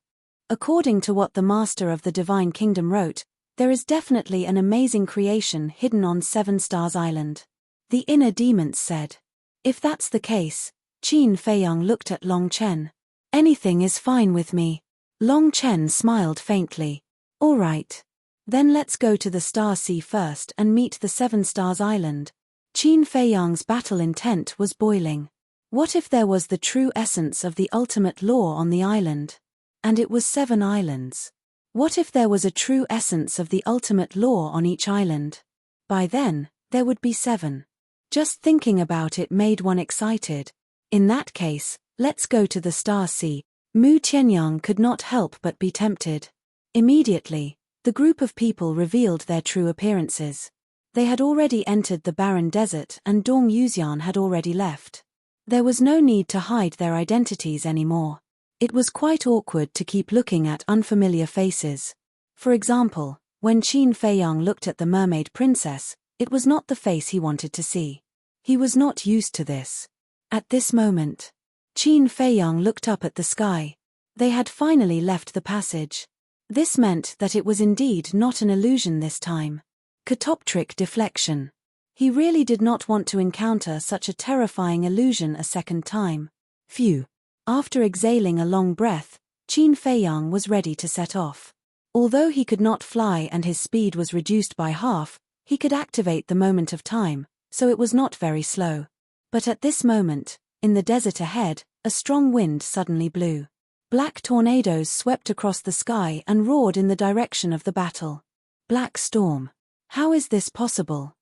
According to what the master of the Divine Kingdom wrote, there is definitely an amazing creation hidden on Seven Stars Island. The inner demons said. If that's the case, Qin Feiyang looked at Long Chen. Anything is fine with me. Long Chen smiled faintly. All right. Then let's go to the Star Sea first and meet the Seven Stars Island. Qin Feiyang's battle intent was boiling. What if there was the true essence of the ultimate law on the island? And it was 7 islands. What if there was a true essence of the ultimate law on each island? By then, there would be 7. Just thinking about it made one excited. In that case, let's go to the Star Sea. Mu Tianyang could not help but be tempted. Immediately, the group of people revealed their true appearances. They had already entered the barren desert and Dong Yuxian had already left. There was no need to hide their identities anymore. It was quite awkward to keep looking at unfamiliar faces. For example, when Qin Feiyang looked at the mermaid princess, it was not the face he wanted to see. He was not used to this. At this moment, Qin Feiyang looked up at the sky. They had finally left the passage. This meant that it was indeed not an illusion this time. Catoptric deflection. He really did not want to encounter such a terrifying illusion a second time. Phew. After exhaling a long breath, Qin Feiyang was ready to set off. Although he could not fly and his speed was reduced by half, he could activate the moment of time, so it was not very slow. But at this moment, in the desert ahead, a strong wind suddenly blew. Black tornadoes swept across the sky and roared in the direction of the battle. Black storm. How is this possible?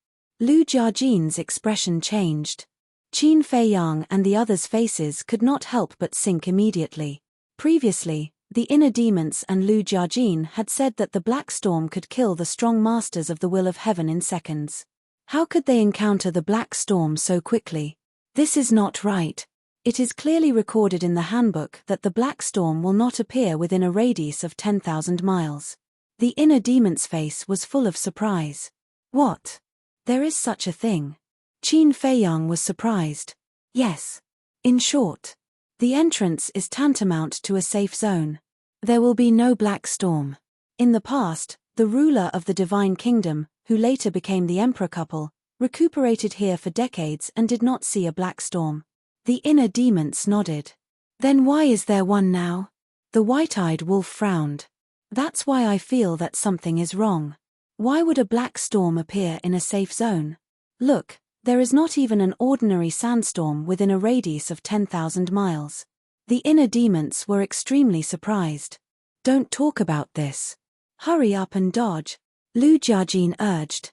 Lu Jiajin's expression changed. Qin Feiyang and the others' faces could not help but sink immediately. Previously, The inner demons and Lu Jiajin had said that the black storm could kill the strong masters of the will of heaven in seconds. How could they encounter the black storm so quickly? This is not right. It is clearly recorded in the handbook that the black storm will not appear within a radius of 10,000 miles. The inner demon's face was full of surprise. What? There is such a thing? Qin Feiyang was surprised. Yes. In short, the entrance is tantamount to a safe zone. There will be no black storm. In the past, the ruler of the Divine Kingdom, who later became the emperor couple, recuperated here for decades and did not see a black storm. The inner demons nodded. Then why is there one now? The white-eyed wolf frowned. That's why I feel that something is wrong. Why would a black storm appear in a safe zone? Look, there is not even an ordinary sandstorm within a radius of 10,000 miles. The inner demons were extremely surprised. Don't talk about this. Hurry up and dodge, Lu Jiajin urged.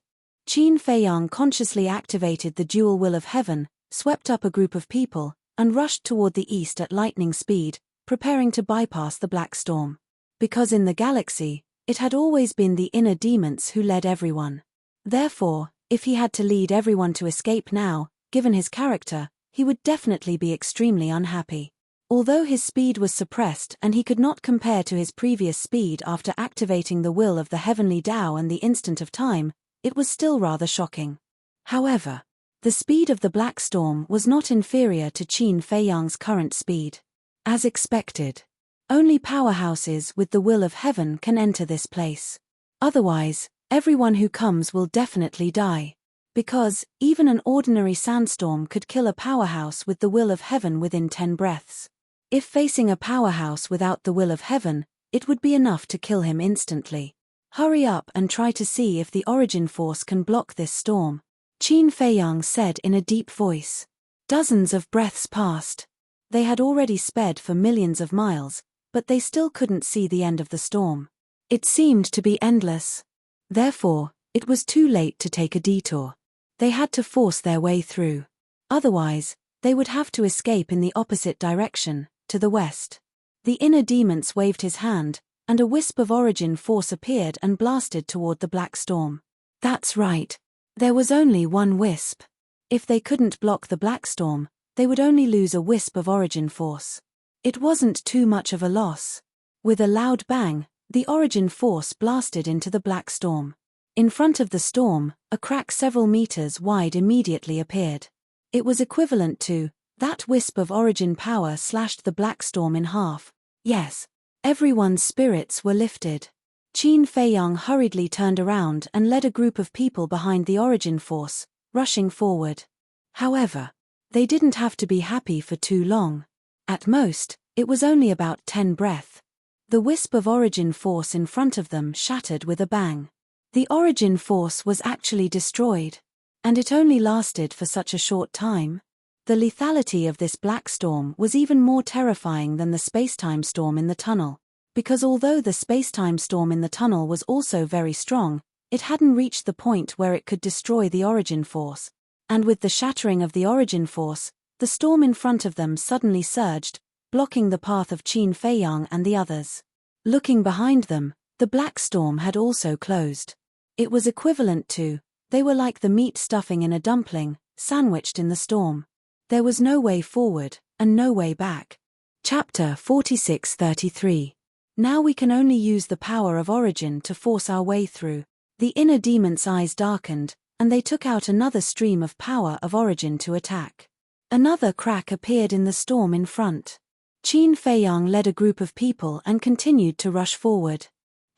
Qin Feiyang consciously activated the dual will of heaven, swept up a group of people, and rushed toward the east at lightning speed, preparing to bypass the black storm. Because in the galaxy, it had always been the inner demons who led everyone. Therefore, if he had to lead everyone to escape now, given his character, he would definitely be extremely unhappy. Although his speed was suppressed and he could not compare to his previous speed after activating the will of the heavenly Tao and the instant of time, it was still rather shocking. However, the speed of the black storm was not inferior to Qin Feiyang's current speed. As expected, only powerhouses with the will of heaven can enter this place. Otherwise, everyone who comes will definitely die. Because, even an ordinary sandstorm could kill a powerhouse with the will of heaven within 10 breaths. If facing a powerhouse without the will of heaven, it would be enough to kill him instantly. Hurry up and try to see if the origin force can block this storm, Qin Feiyang said in a deep voice. Dozens of breaths passed. They had already sped for millions of miles, but they still couldn't see the end of the storm. It seemed to be endless. Therefore, it was too late to take a detour. They had to force their way through. Otherwise, they would have to escape in the opposite direction, to the west. The inner demons waved his hand, and a wisp of origin force appeared and blasted toward the black storm. That's right. There was only one wisp. If they couldn't block the black storm, they would only lose a wisp of origin force. It wasn't too much of a loss. With a loud bang, the origin force blasted into the black storm. In front of the storm, a crack several meters wide immediately appeared. It was equivalent to, that wisp of origin power slashed the black storm in half. Yes. Everyone's spirits were lifted. Qin Feiyang hurriedly turned around and led a group of people behind the origin force, rushing forward. However, they didn't have to be happy for too long. At most, it was only about 10 breaths. The wisp of origin force in front of them shattered with a bang. The origin force was actually destroyed. And it only lasted for such a short time. The lethality of this black storm was even more terrifying than the space-time storm in the tunnel, because although the space-time storm in the tunnel was also very strong, it hadn't reached the point where it could destroy the origin force. And with the shattering of the origin force, the storm in front of them suddenly surged, blocking the path of Qin Feiyang and the others. Looking behind them, the black storm had also closed. It was equivalent to, they were like the meat stuffing in a dumpling, sandwiched in the storm. There was no way forward, and no way back. Chapter 46:33. Now we can only use the power of origin to force our way through. The inner demon's eyes darkened, and they took out another stream of power of origin to attack. Another crack appeared in the storm in front. Qin Feiyang led a group of people and continued to rush forward.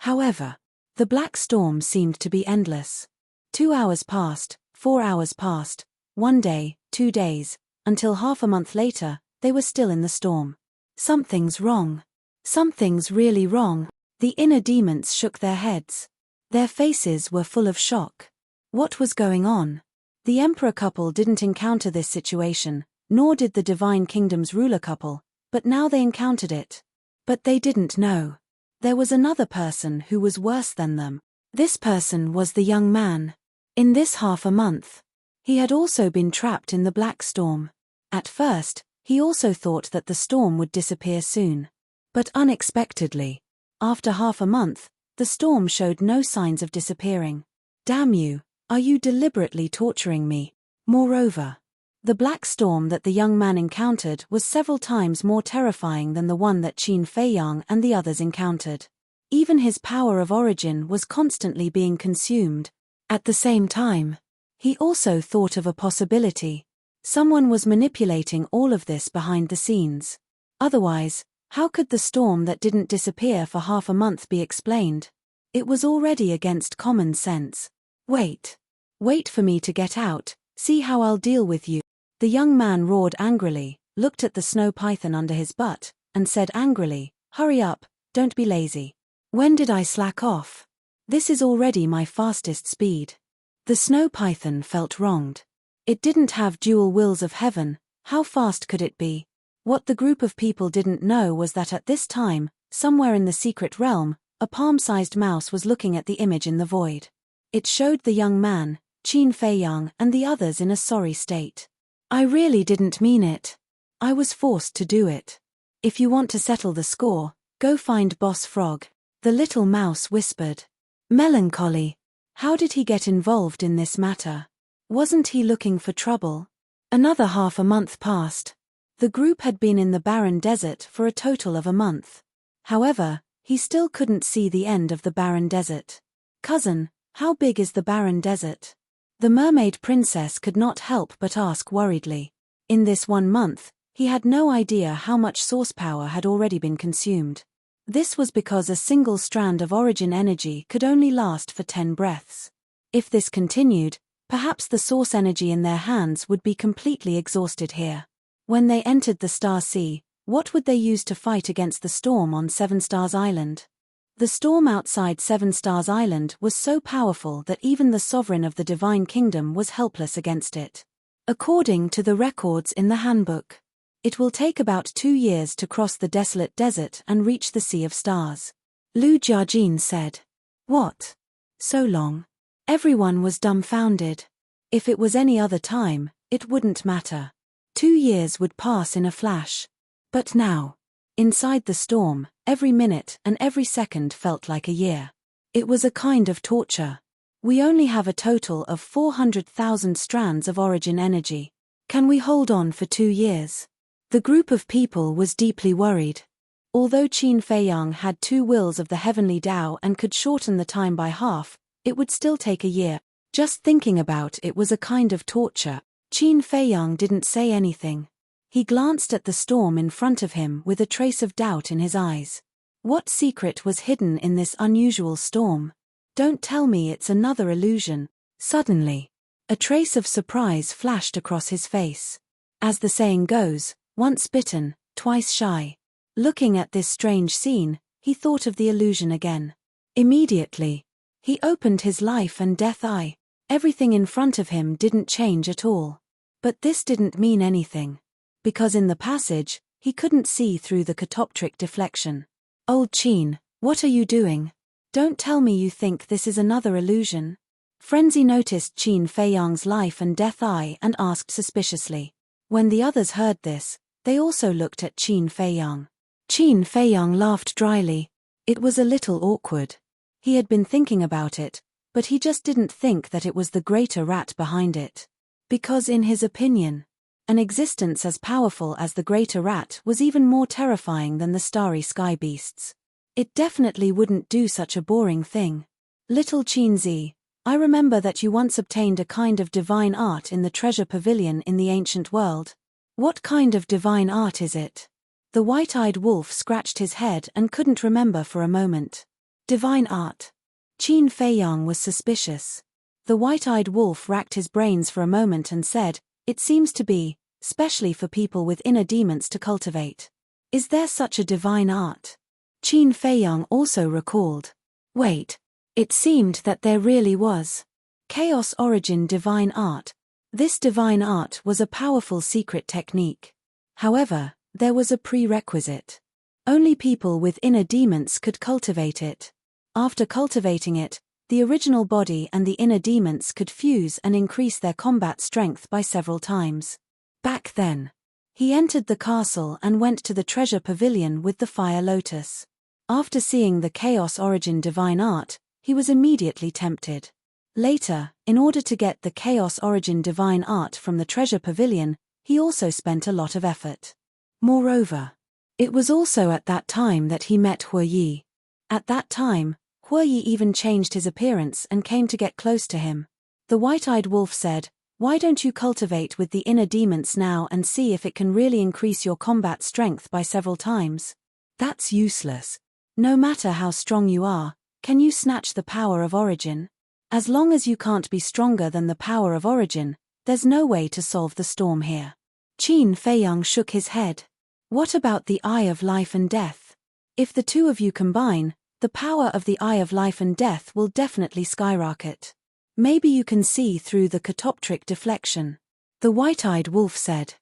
However, the black storm seemed to be endless. 2 hours passed, 4 hours passed, 1 day, 2 days, until half a month later, they were still in the storm. Something's wrong. Something's really wrong. The inner demons shook their heads. Their faces were full of shock. What was going on? The emperor couple didn't encounter this situation, nor did the Divine Kingdom's ruler couple, but now they encountered it. But they didn't know. There was another person who was worse than them. This person was the young man. In this half a month, he had also been trapped in the black storm. At first, he also thought that the storm would disappear soon. But unexpectedly, after half a month, the storm showed no signs of disappearing. Damn you, are you deliberately torturing me? Moreover, the black storm that the young man encountered was several times more terrifying than the one that Qin Feiyang and the others encountered. Even his power of origin was constantly being consumed. At the same time, he also thought of a possibility. Someone was manipulating all of this behind the scenes. Otherwise, how could the storm that didn't disappear for half a month be explained? It was already against common sense. Wait for me to get out, see how I'll deal with you. The young man roared angrily, looked at the snow python under his butt, and said angrily, hurry up, don't be lazy. When did I slack off? This is already my fastest speed. The snow python felt wronged. It didn't have dual wills of heaven, how fast could it be? What the group of people didn't know was that at this time, somewhere in the secret realm, a palm-sized mouse was looking at the image in the void. It showed the young man, Qin Feiyang, and the others in a sorry state. I really didn't mean it. I was forced to do it. If you want to settle the score, go find Boss Frog. The little mouse whispered. Melancholy. How did he get involved in this matter? Wasn't he looking for trouble? Another half a month passed. The group had been in the barren desert for a total of a month. However, he still couldn't see the end of the barren desert. Cousin, how big is the barren desert? The mermaid princess could not help but ask worriedly. In this 1 month, he had no idea how much source power had already been consumed. This was because a single strand of origin energy could only last for 10 breaths. If this continued, perhaps the source energy in their hands would be completely exhausted here. When they entered the Star Sea, what would they use to fight against the storm on Seven Stars Island? The storm outside Seven Stars Island was so powerful that even the sovereign of the Divine Kingdom was helpless against it. According to the records in the handbook, it will take about 2 years to cross the desolate desert and reach the Sea of Stars. Lu Jiajin said. What? So long? Everyone was dumbfounded. If it was any other time, it wouldn't matter. 2 years would pass in a flash. But now, inside the storm, every minute and every second felt like a year. It was a kind of torture. We only have a total of 400,000 strands of origin energy. Can we hold on for 2 years? The group of people was deeply worried. Although Qin Feiyang had 2 wills of the heavenly Tao and could shorten the time by half, it would still take a year. Just thinking about it was a kind of torture. Qin Feiyang didn't say anything. He glanced at the storm in front of him with a trace of doubt in his eyes. What secret was hidden in this unusual storm? Don't tell me it's another illusion. Suddenly, a trace of surprise flashed across his face. As the saying goes, once bitten, twice shy. Looking at this strange scene, he thought of the illusion again. Immediately, he opened his life and death eye. Everything in front of him didn't change at all. But this didn't mean anything. Because in the passage, he couldn't see through the catoptric deflection. Old Qin, what are you doing? Don't tell me you think this is another illusion. Frenzy noticed Qin Feiyang's life and death eye and asked suspiciously. When the others heard this, they also looked at Qin Feiyang. Qin Feiyang laughed dryly. It was a little awkward. He had been thinking about it, but he just didn't think that it was the greater rat behind it. Because in his opinion, an existence as powerful as the greater rat was even more terrifying than the starry sky beasts. It definitely wouldn't do such a boring thing. Little Qinzi, I remember that you once obtained a kind of divine art in the treasure pavilion in the ancient world. What kind of divine art is it? The white-eyed wolf scratched his head and couldn't remember for a moment. Divine art. Qin Feiyang was suspicious. The white-eyed wolf racked his brains for a moment and said, it seems to be, especially for people with inner demons to cultivate. Is there such a divine art? Qin Feiyang also recalled. Wait. It seemed that there really was. Chaos Origin Divine Art. This divine art was a powerful secret technique. However, there was a prerequisite. Only people with inner demons could cultivate it. After cultivating it, the original body and the inner demons could fuse and increase their combat strength by several times. Back then, He entered the castle and went to the treasure pavilion with the fire lotus. After seeing the Chaos Origin divine art, he was immediately tempted. Later, in order to get the Chaos Origin divine art from the treasure pavilion, he also spent a lot of effort. Moreover, it was also at that time that he met Huoyi. At that time, Huoyi even changed his appearance and came to get close to him. The white-eyed wolf said, "Why don't you cultivate with the inner demons now and see if it can really increase your combat strength by several times? That's useless. No matter how strong you are, can you snatch the power of origin? As long as you can't be stronger than the power of origin, there's no way to solve the storm here." Qin Feiyang shook his head. "What about the Eye of Life and Death? If the two of you combine, the power of the Eye of Life and Death will definitely skyrocket. Maybe you can see through the catoptric deflection." The white-eyed wolf said.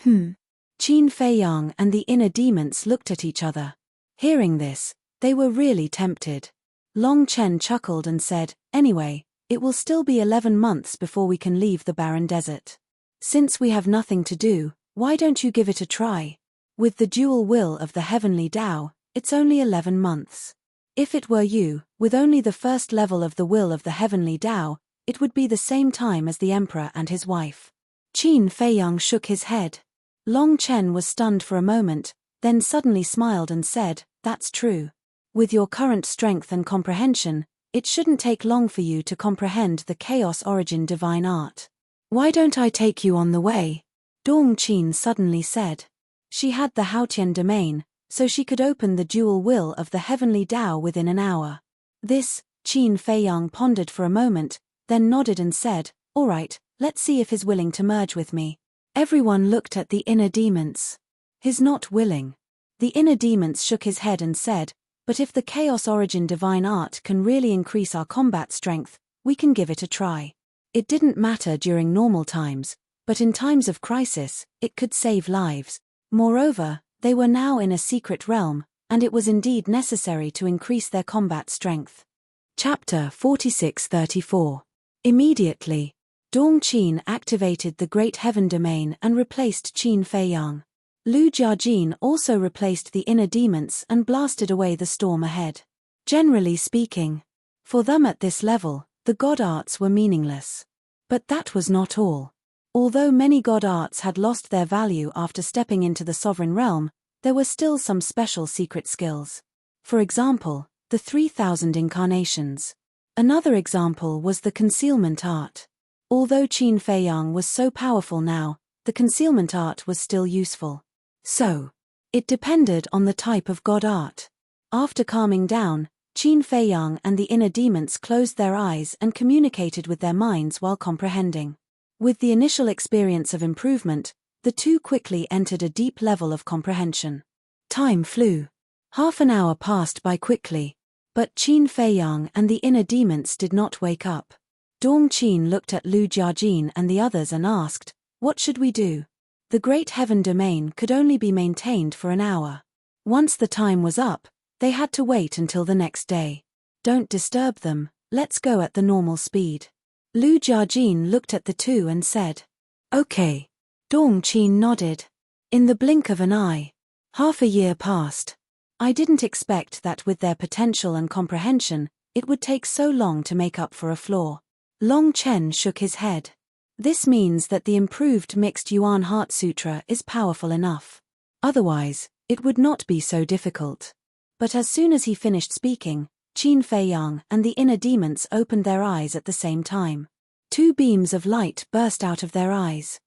Qin Feiyang and the inner demons looked at each other. Hearing this, they were really tempted. Long Chen chuckled and said, "Anyway, it will still be 11 months before we can leave the barren desert. Since we have nothing to do, why don't you give it a try? With the dual will of the heavenly Tao, it's only 11 months. If it were you, with only the first level of the will of the heavenly Tao, it would be the same time as the emperor and his wife." Qin Feiyang shook his head. Long Chen was stunned for a moment, then suddenly smiled and said, "That's true. With your current strength and comprehension, it shouldn't take long for you to comprehend the Chaos Origin divine art. Why don't I take you on the way?" Dong Qin suddenly said. She had the Haotian domain, so she could open the dual will of the heavenly Tao within an hour. This, Qin Feiyang pondered for a moment, then nodded and said, "All right, let's see if he's willing to merge with me." Everyone looked at the inner demons. "He's not willing." The inner demons shook his head and said, "But if the Chaos Origin divine art can really increase our combat strength, we can give it a try. It didn't matter during normal times, but in times of crisis, it could save lives. Moreover, they were now in a secret realm, and it was indeed necessary to increase their combat strength." Chapter 46-34. Immediately, Dong Qin activated the Great Heaven Domain and replaced Qin Feiyang. Lu Jiajin also replaced the inner demons and blasted away the storm ahead. Generally speaking, for them at this level, the god arts were meaningless. But that was not all. Although many god arts had lost their value after stepping into the sovereign realm, there were still some special secret skills. For example, the 3,000 incarnations. Another example was the concealment art. Although Qin Feiyang was so powerful now, the concealment art was still useful. So, it depended on the type of god art. After calming down, Qin Feiyang and the inner demons closed their eyes and communicated with their minds while comprehending. With the initial experience of improvement, the two quickly entered a deep level of comprehension. Time flew. Half an hour passed by quickly, but Qin Feiyang and the inner demons did not wake up. Dong Qin looked at Lu Jiajin and the others and asked, "What should we do?" The Great Heaven Domain could only be maintained for an hour. Once the time was up, they had to wait until the next day. "Don't disturb them, let's go at the normal speed." Lu Jiajin looked at the two and said, "Okay." Dong Qin nodded. In the blink of an eye, half a year passed. I didn't expect that with their potential and comprehension, it would take so long to make up for a flaw. Long Chen shook his head. This means that the improved Mixed Yuan Heart Sutra is powerful enough. Otherwise, it would not be so difficult. But as soon as he finished speaking, Qin Feiyang and the inner demons opened their eyes at the same time. Two beams of light burst out of their eyes.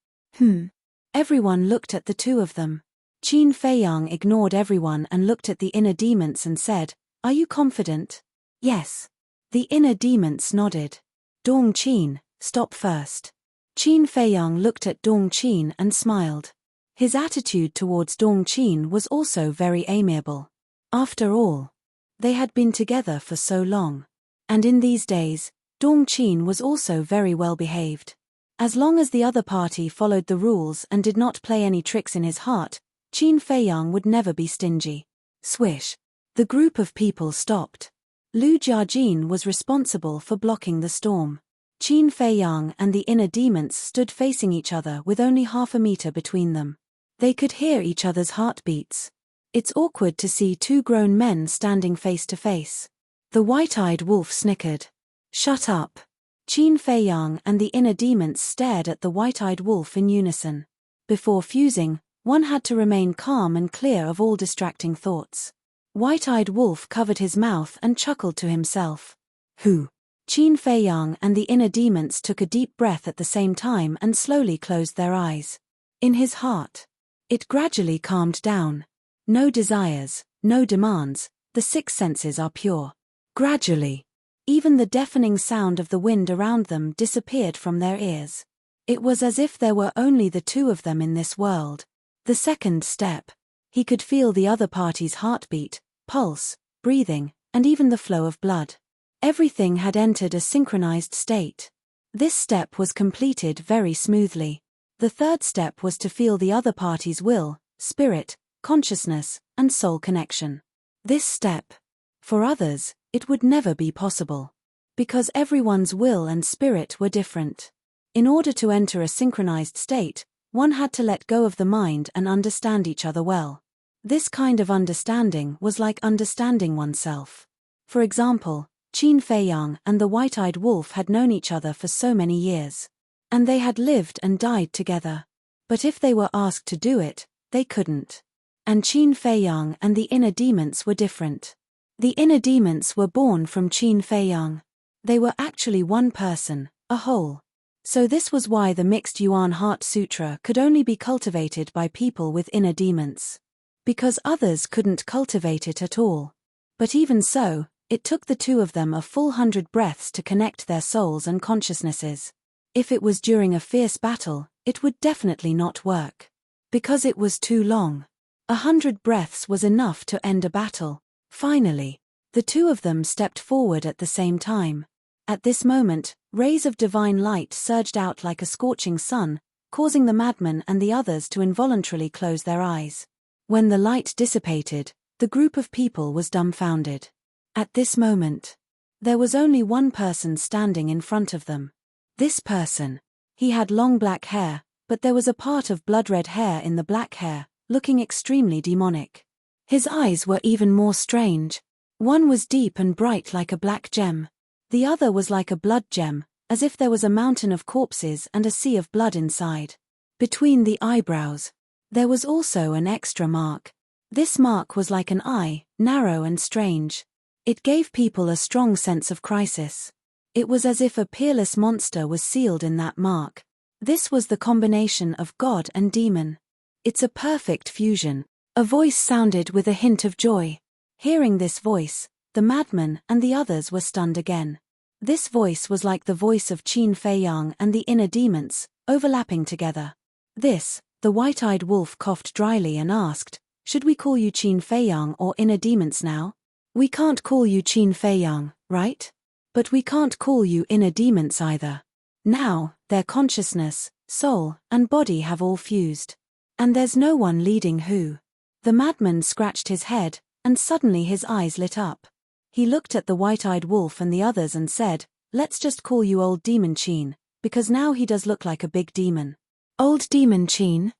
Everyone looked at the two of them. Qin Feiyang ignored everyone and looked at the inner demons and said, "Are you confident?" "Yes." The inner demons nodded. "Dong Qin, stop first." Qin Feiyang looked at Dong Qin and smiled. His attitude towards Dong Qin was also very amiable. After all, they had been together for so long. And in these days, Dong Qin was also very well behaved. As long as the other party followed the rules and did not play any tricks in his heart, Qin Feiyang would never be stingy. Swish. The group of people stopped. Lu Jiajin was responsible for blocking the storm. Qin Feiyang and the inner demons stood facing each other with only half a meter between them. They could hear each other's heartbeats. It's awkward to see two grown men standing face to face. The white-eyed wolf snickered. Shut up. Qin Fei Yang and the inner demons stared at the white-eyed wolf in unison. Before fusing, one had to remain calm and clear of all distracting thoughts. White-eyed wolf covered his mouth and chuckled to himself. Who? Qin Fei Yang and the inner demons took a deep breath at the same time and slowly closed their eyes. In his heart, it gradually calmed down. No desires, no demands, the six senses are pure. Gradually, even the deafening sound of the wind around them disappeared from their ears. It was as if there were only the two of them in this world. The second step. He could feel the other party's heartbeat, pulse, breathing, and even the flow of blood. Everything had entered a synchronized state. This step was completed very smoothly. The third step was to feel the other party's will, spirit, consciousness, and soul connection. This step. For others, it would never be possible. Because everyone's will and spirit were different. In order to enter a synchronized state, one had to let go of the mind and understand each other well. This kind of understanding was like understanding oneself. For example, Qin Fei Yang and the white-eyed wolf had known each other for so many years. And they had lived and died together. But if they were asked to do it, they couldn't. And Qin Fei Yang and the inner demons were different. The inner demons were born from Qin Fei Yang. They were actually one person, a whole. So this was why the mixed Yuan Heart Sutra could only be cultivated by people with inner demons. Because others couldn't cultivate it at all. But even so, it took the two of them a full 100 breaths to connect their souls and consciousnesses. If it was during a fierce battle, it would definitely not work. Because it was too long. 100 breaths was enough to end a battle. Finally, the two of them stepped forward at the same time. At this moment, rays of divine light surged out like a scorching sun, causing the madman and the others to involuntarily close their eyes. When the light dissipated, the group of people was dumbfounded. At this moment, there was only one person standing in front of them. This person. He had long black hair, but there was a part of blood-red hair in the black hair, looking extremely demonic. His eyes were even more strange. One was deep and bright like a black gem. The other was like a blood gem, as if there was a mountain of corpses and a sea of blood inside. Between the eyebrows, there was also an extra mark. This mark was like an eye, narrow and strange. It gave people a strong sense of crisis. It was as if a peerless monster was sealed in that mark. This was the combination of God and demon. It's a perfect fusion. A voice sounded with a hint of joy. Hearing this voice, the madman and the others were stunned again. This voice was like the voice of Qin Fei Yang and the inner demons, overlapping together. The white-eyed wolf coughed dryly and asked, "Should we call you Qin Fei Yang or inner demons now?" "We can't call you Qin Fei Yang, right? But we can't call you inner demons either. Now, their consciousness, soul, and body have all fused. And there's no one leading who." The madman scratched his head, and suddenly his eyes lit up. He looked at the white-eyed wolf and the others and said, "Let's just call you Old Demon Qin, because now he does look like a big demon." "Old Demon Qin?"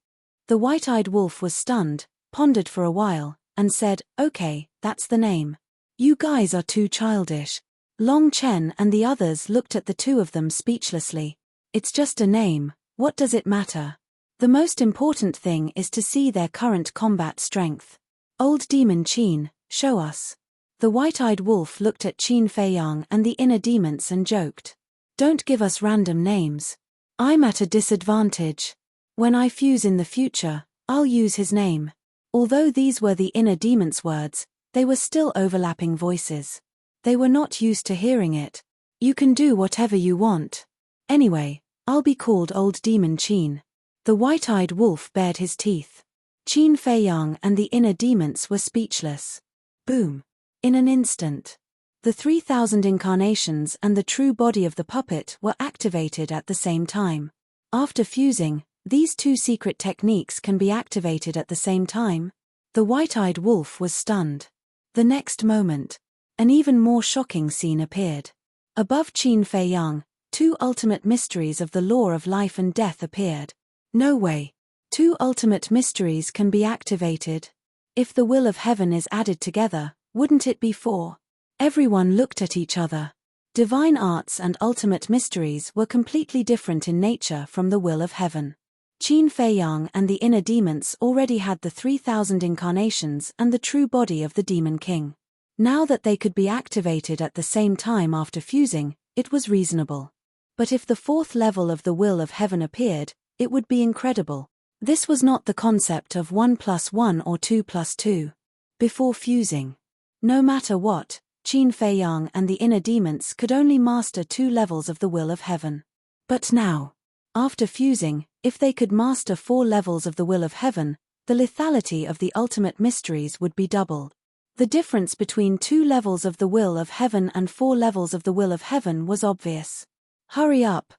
The white-eyed wolf was stunned, pondered for a while, and said, "Okay, that's the name. You guys are too childish." Long Chen and the others looked at the two of them speechlessly. "It's just a name, what does it matter? The most important thing is to see their current combat strength. Old Demon Qin, show us." The white-eyed wolf looked at Qin Fei Yang and the inner demons and joked. "Don't give us random names. I'm at a disadvantage. When I fuse in the future, I'll use his name." Although these were the inner demons' words, they were still overlapping voices. They were not used to hearing it. "You can do whatever you want. Anyway, I'll be called Old Demon Qin." The white-eyed wolf bared his teeth. Qin Fei Yang and the inner demons were speechless. Boom. In an instant, the 3,000 incarnations and the true body of the puppet were activated at the same time. After fusing, these two secret techniques can be activated at the same time. The white-eyed wolf was stunned. The next moment, an even more shocking scene appeared. Above Qin Fei Yang, two ultimate mysteries of the law of life and death appeared. "No way. Two ultimate mysteries can be activated. If the will of heaven is added together, wouldn't it be four? Everyone looked at each other. Divine arts and ultimate mysteries were completely different in nature from the will of heaven. Qin Feiyang and the inner demons already had the 3,000 incarnations and the true body of the Demon King. Now that they could be activated at the same time after fusing, it was reasonable. But if the fourth level of the will of heaven appeared, it would be incredible. This was not the concept of 1 plus 1 or 2 plus 2. Before fusing, no matter what, Qin Feiyang and the inner demons could only master 2 levels of the will of heaven. But now, after fusing, if they could master 4 levels of the will of heaven, the lethality of the ultimate mysteries would be doubled. The difference between 2 levels of the will of heaven and 4 levels of the will of heaven was obvious. Hurry up,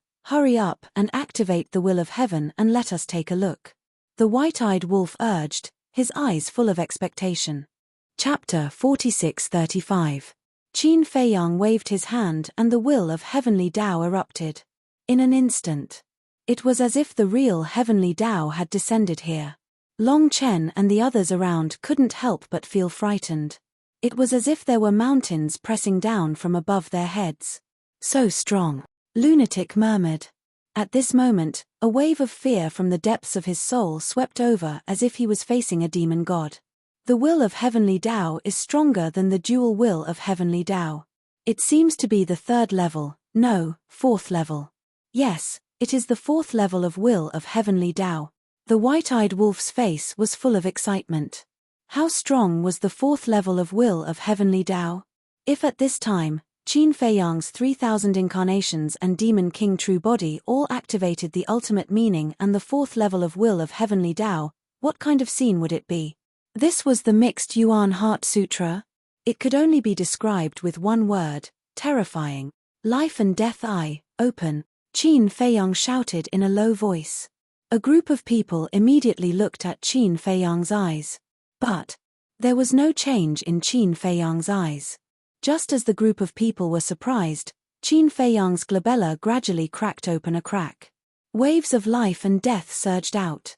and activate the will of heaven and let us take a look. The white-eyed wolf urged, his eyes full of expectation. Chapter 46:35. Qin Feiyang waved his hand and the will of heavenly Tao erupted. In an instant. It was as if the real heavenly Tao had descended here. Long Chen and the others around couldn't help but feel frightened. It was as if there were mountains pressing down from above their heads. So strong. Lunatic murmured. At this moment, a wave of fear from the depths of his soul swept over as if he was facing a demon god. The will of heavenly Tao is stronger than the dual will of heavenly Tao. It seems to be the 3rd level, no, 4th level. Yes, it is the 4th level of will of heavenly Tao. The white-eyed wolf's face was full of excitement. How strong was the 4th level of will of heavenly Tao? If at this time, Qin Feiyang's 3,000 incarnations and Demon King true body all activated the ultimate meaning and the 4th level of will of heavenly Tao, what kind of scene would it be? This was the mixed Yuan Heart Sutra. It could only be described with one word, terrifying. Life and death eye, open, Qin Feiyang shouted in a low voice. A group of people immediately looked at Qin Feiyang's eyes. But there was no change in Qin Feiyang's eyes. Just as the group of people were surprised, Qin Feiyang's glabella gradually cracked open a crack. Waves of life and death surged out.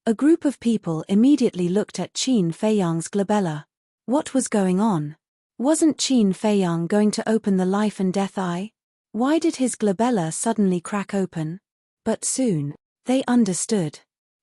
A group of people immediately looked at Qin Feiyang's glabella. What was going on? Wasn't Qin Feiyang going to open the life and death eye? Why did his glabella suddenly crack open? But soon, they understood.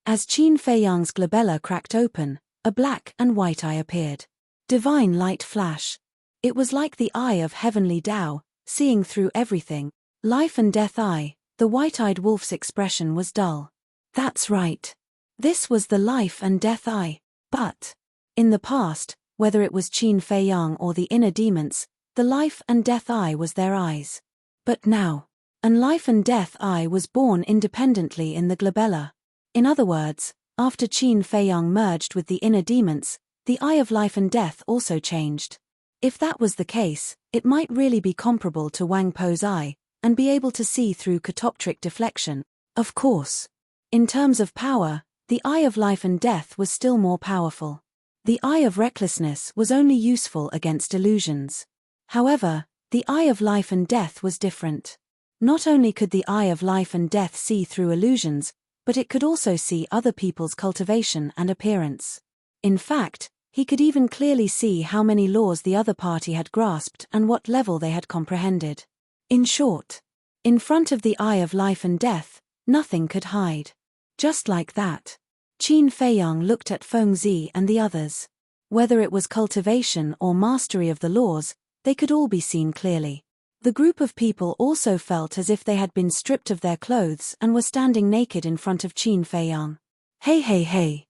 As Qin Feiyang's glabella cracked open, a black and white eye appeared. Divine light flash. It was like the eye of heavenly Tao, seeing through everything. Life and death eye, the white-eyed wolf's expression was dull. That's right. This was the life and death eye. But in the past, whether it was Qin Feiyang or the inner demons, the life and death eye was their eyes. But now, an life and death eye was born independently in the glabella. In other words, after Qin Feiyang merged with the inner demons, the eye of life and death also changed. If that was the case, it might really be comparable to Wang Po's eye, and be able to see through catoptric deflection. Of course. In terms of power, the eye of life and death was still more powerful. The eye of recklessness was only useful against illusions. However, the eye of life and death was different. Not only could the eye of life and death see through illusions, but it could also see other people's cultivation and appearance. In fact, he could even clearly see how many laws the other party had grasped and what level they had comprehended. In short, in front of the eye of life and death, nothing could hide. Just like that, Qin Feiyang looked at Fengzi and the others. Whether it was cultivation or mastery of the laws, they could all be seen clearly. The group of people also felt as if they had been stripped of their clothes and were standing naked in front of Qin Feiyang. Hey.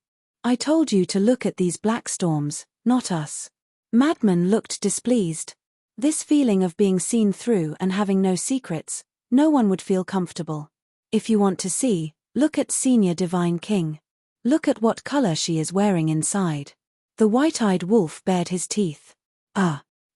I told you to look at these black storms, not us. Madman looked displeased. This feeling of being seen through and having no secrets, no one would feel comfortable. If you want to see, look at Senior Divine King. Look at what color she is wearing inside. The white-eyed wolf bared his teeth.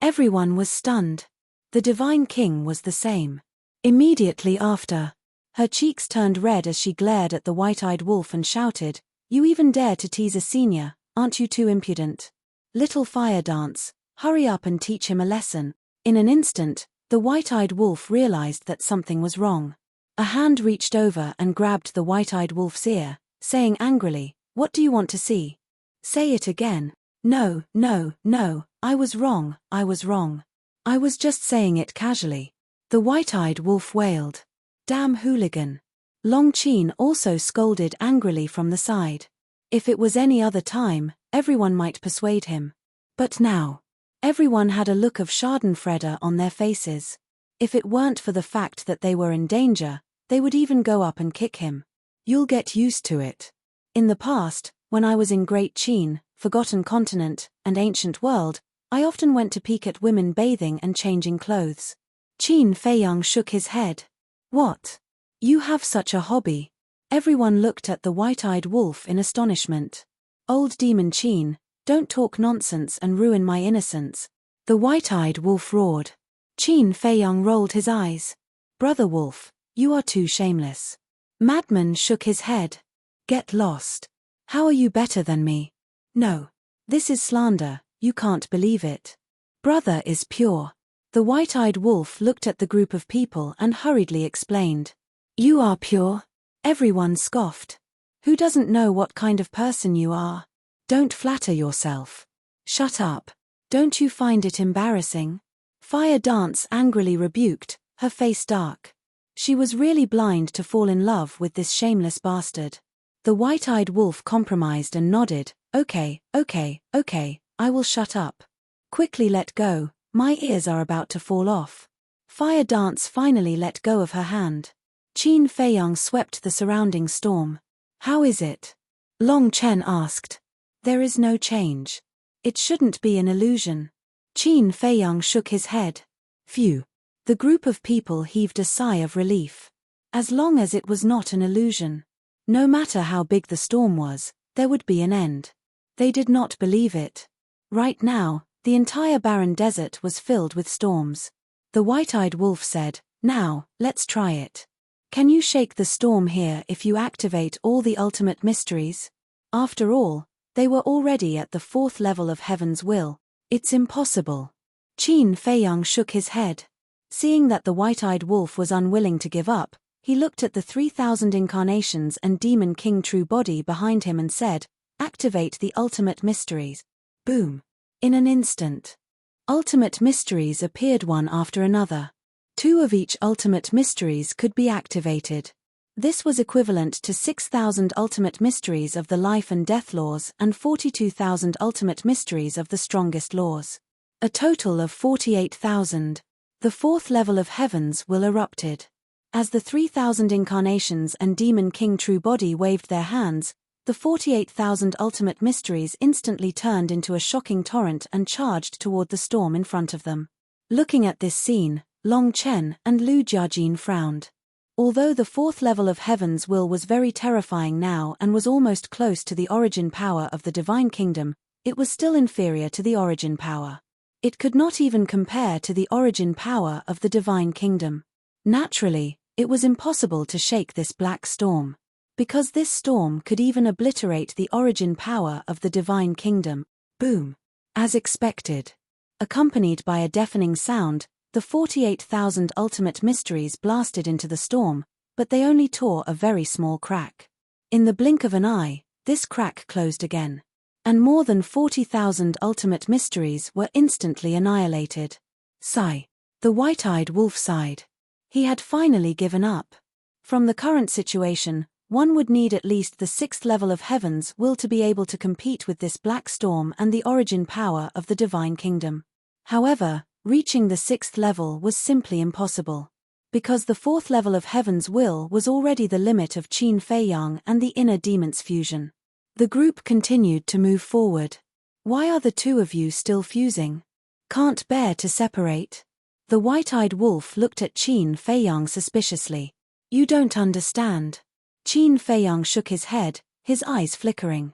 Everyone was stunned. The Divine King was the same. Immediately after, her cheeks turned red as she glared at the white-eyed wolf and shouted, "You even dare to tease a senior, aren't you too impudent? Little fire dance, hurry up and teach him a lesson." In an instant, the white-eyed wolf realized that something was wrong. A hand reached over and grabbed the white-eyed wolf's ear, saying angrily, "What do you want to see? Say it again." "No, no, no, I was wrong, I was wrong. I was just saying it casually." The white-eyed wolf wailed. "Damn hooligan." Long Chen also scolded angrily from the side. If it was any other time, everyone might persuade him. But now, everyone had a look of schadenfreude on their faces. If it weren't for the fact that they were in danger, they would even go up and kick him. "You'll get used to it. In the past, when I was in Great Qin, Forgotten Continent, and Ancient World, I often went to peek at women bathing and changing clothes." Qin Feiyang shook his head. "What? You have such a hobby?" Everyone looked at the white-eyed wolf in astonishment. "Old demon Qin, don't talk nonsense and ruin my innocence," the white-eyed wolf roared. Qin Feiyang rolled his eyes. "Brother wolf, you are too shameless." Madman shook his head. "Get lost. How are you better than me? No. This is slander, you can't believe it. Brother is pure." The white-eyed wolf looked at the group of people and hurriedly explained. "You are pure?" Everyone scoffed. "Who doesn't know what kind of person you are? Don't flatter yourself. Shut up. Don't you find it embarrassing?" Fire Dance angrily rebuked, her face dark. She was really blind to fall in love with this shameless bastard. The white-eyed wolf compromised and nodded. Okay, I will shut up. Quickly let go, my ears are about to fall off." Fire Dance finally let go of her hand. Qin Feiyang swept the surrounding storm. "How is it?" Long Chen asked. "There is no change. It shouldn't be an illusion." Qin Feiyang shook his head. "Phew." The group of people heaved a sigh of relief. As long as it was not an illusion. No matter how big the storm was, there would be an end. They did not believe it. Right now, the entire barren desert was filled with storms. The white-eyed wolf said, "Now, let's try it. Can you shake the storm here if you activate all the ultimate mysteries?" After all, they were already at the 4th level of Heaven's will. "It's impossible." Qin Feiyang shook his head. Seeing that the white-eyed wolf was unwilling to give up, he looked at the 3,000 incarnations and Demon King true body behind him and said, "Activate the ultimate mysteries." Boom. In an instant, ultimate mysteries appeared one after another. 2 of each ultimate mysteries could be activated. This was equivalent to 6,000 ultimate mysteries of the life and death laws and 42,000 ultimate mysteries of the strongest laws. A total of 48,000. The 4th level of Heaven's will erupted. As the 3,000 incarnations and Demon King true body waved their hands, the 48,000 ultimate mysteries instantly turned into a shocking torrent and charged toward the storm in front of them. Looking at this scene, Long Chen and Lu Jiajin frowned. Although the 4th level of Heaven's will was very terrifying now and was almost close to the origin power of the Divine Kingdom, it was still inferior to the origin power. It could not even compare to the origin power of the Divine Kingdom. Naturally, it was impossible to shake this black storm. Because this storm could even obliterate the origin power of the Divine Kingdom. Boom. As expected. Accompanied by a deafening sound, the 48,000 ultimate mysteries blasted into the storm, but they only tore a very small crack. In the blink of an eye, this crack closed again. And more than 40,000 ultimate mysteries were instantly annihilated. Sigh. The white-eyed wolf sighed. He had finally given up. From the current situation, one would need at least the 6th level of Heaven's will to be able to compete with this black storm and the origin power of the Divine Kingdom. However, reaching the 6th level was simply impossible. Because the 4th level of Heaven's will was already the limit of Qin Feiyang and the inner demon's fusion. The group continued to move forward. "Why are the 2 of you still fusing? Can't bear to separate?" The white-eyed wolf looked at Qin Feiyang suspiciously. "You don't understand." Qin Feiyang shook his head, his eyes flickering.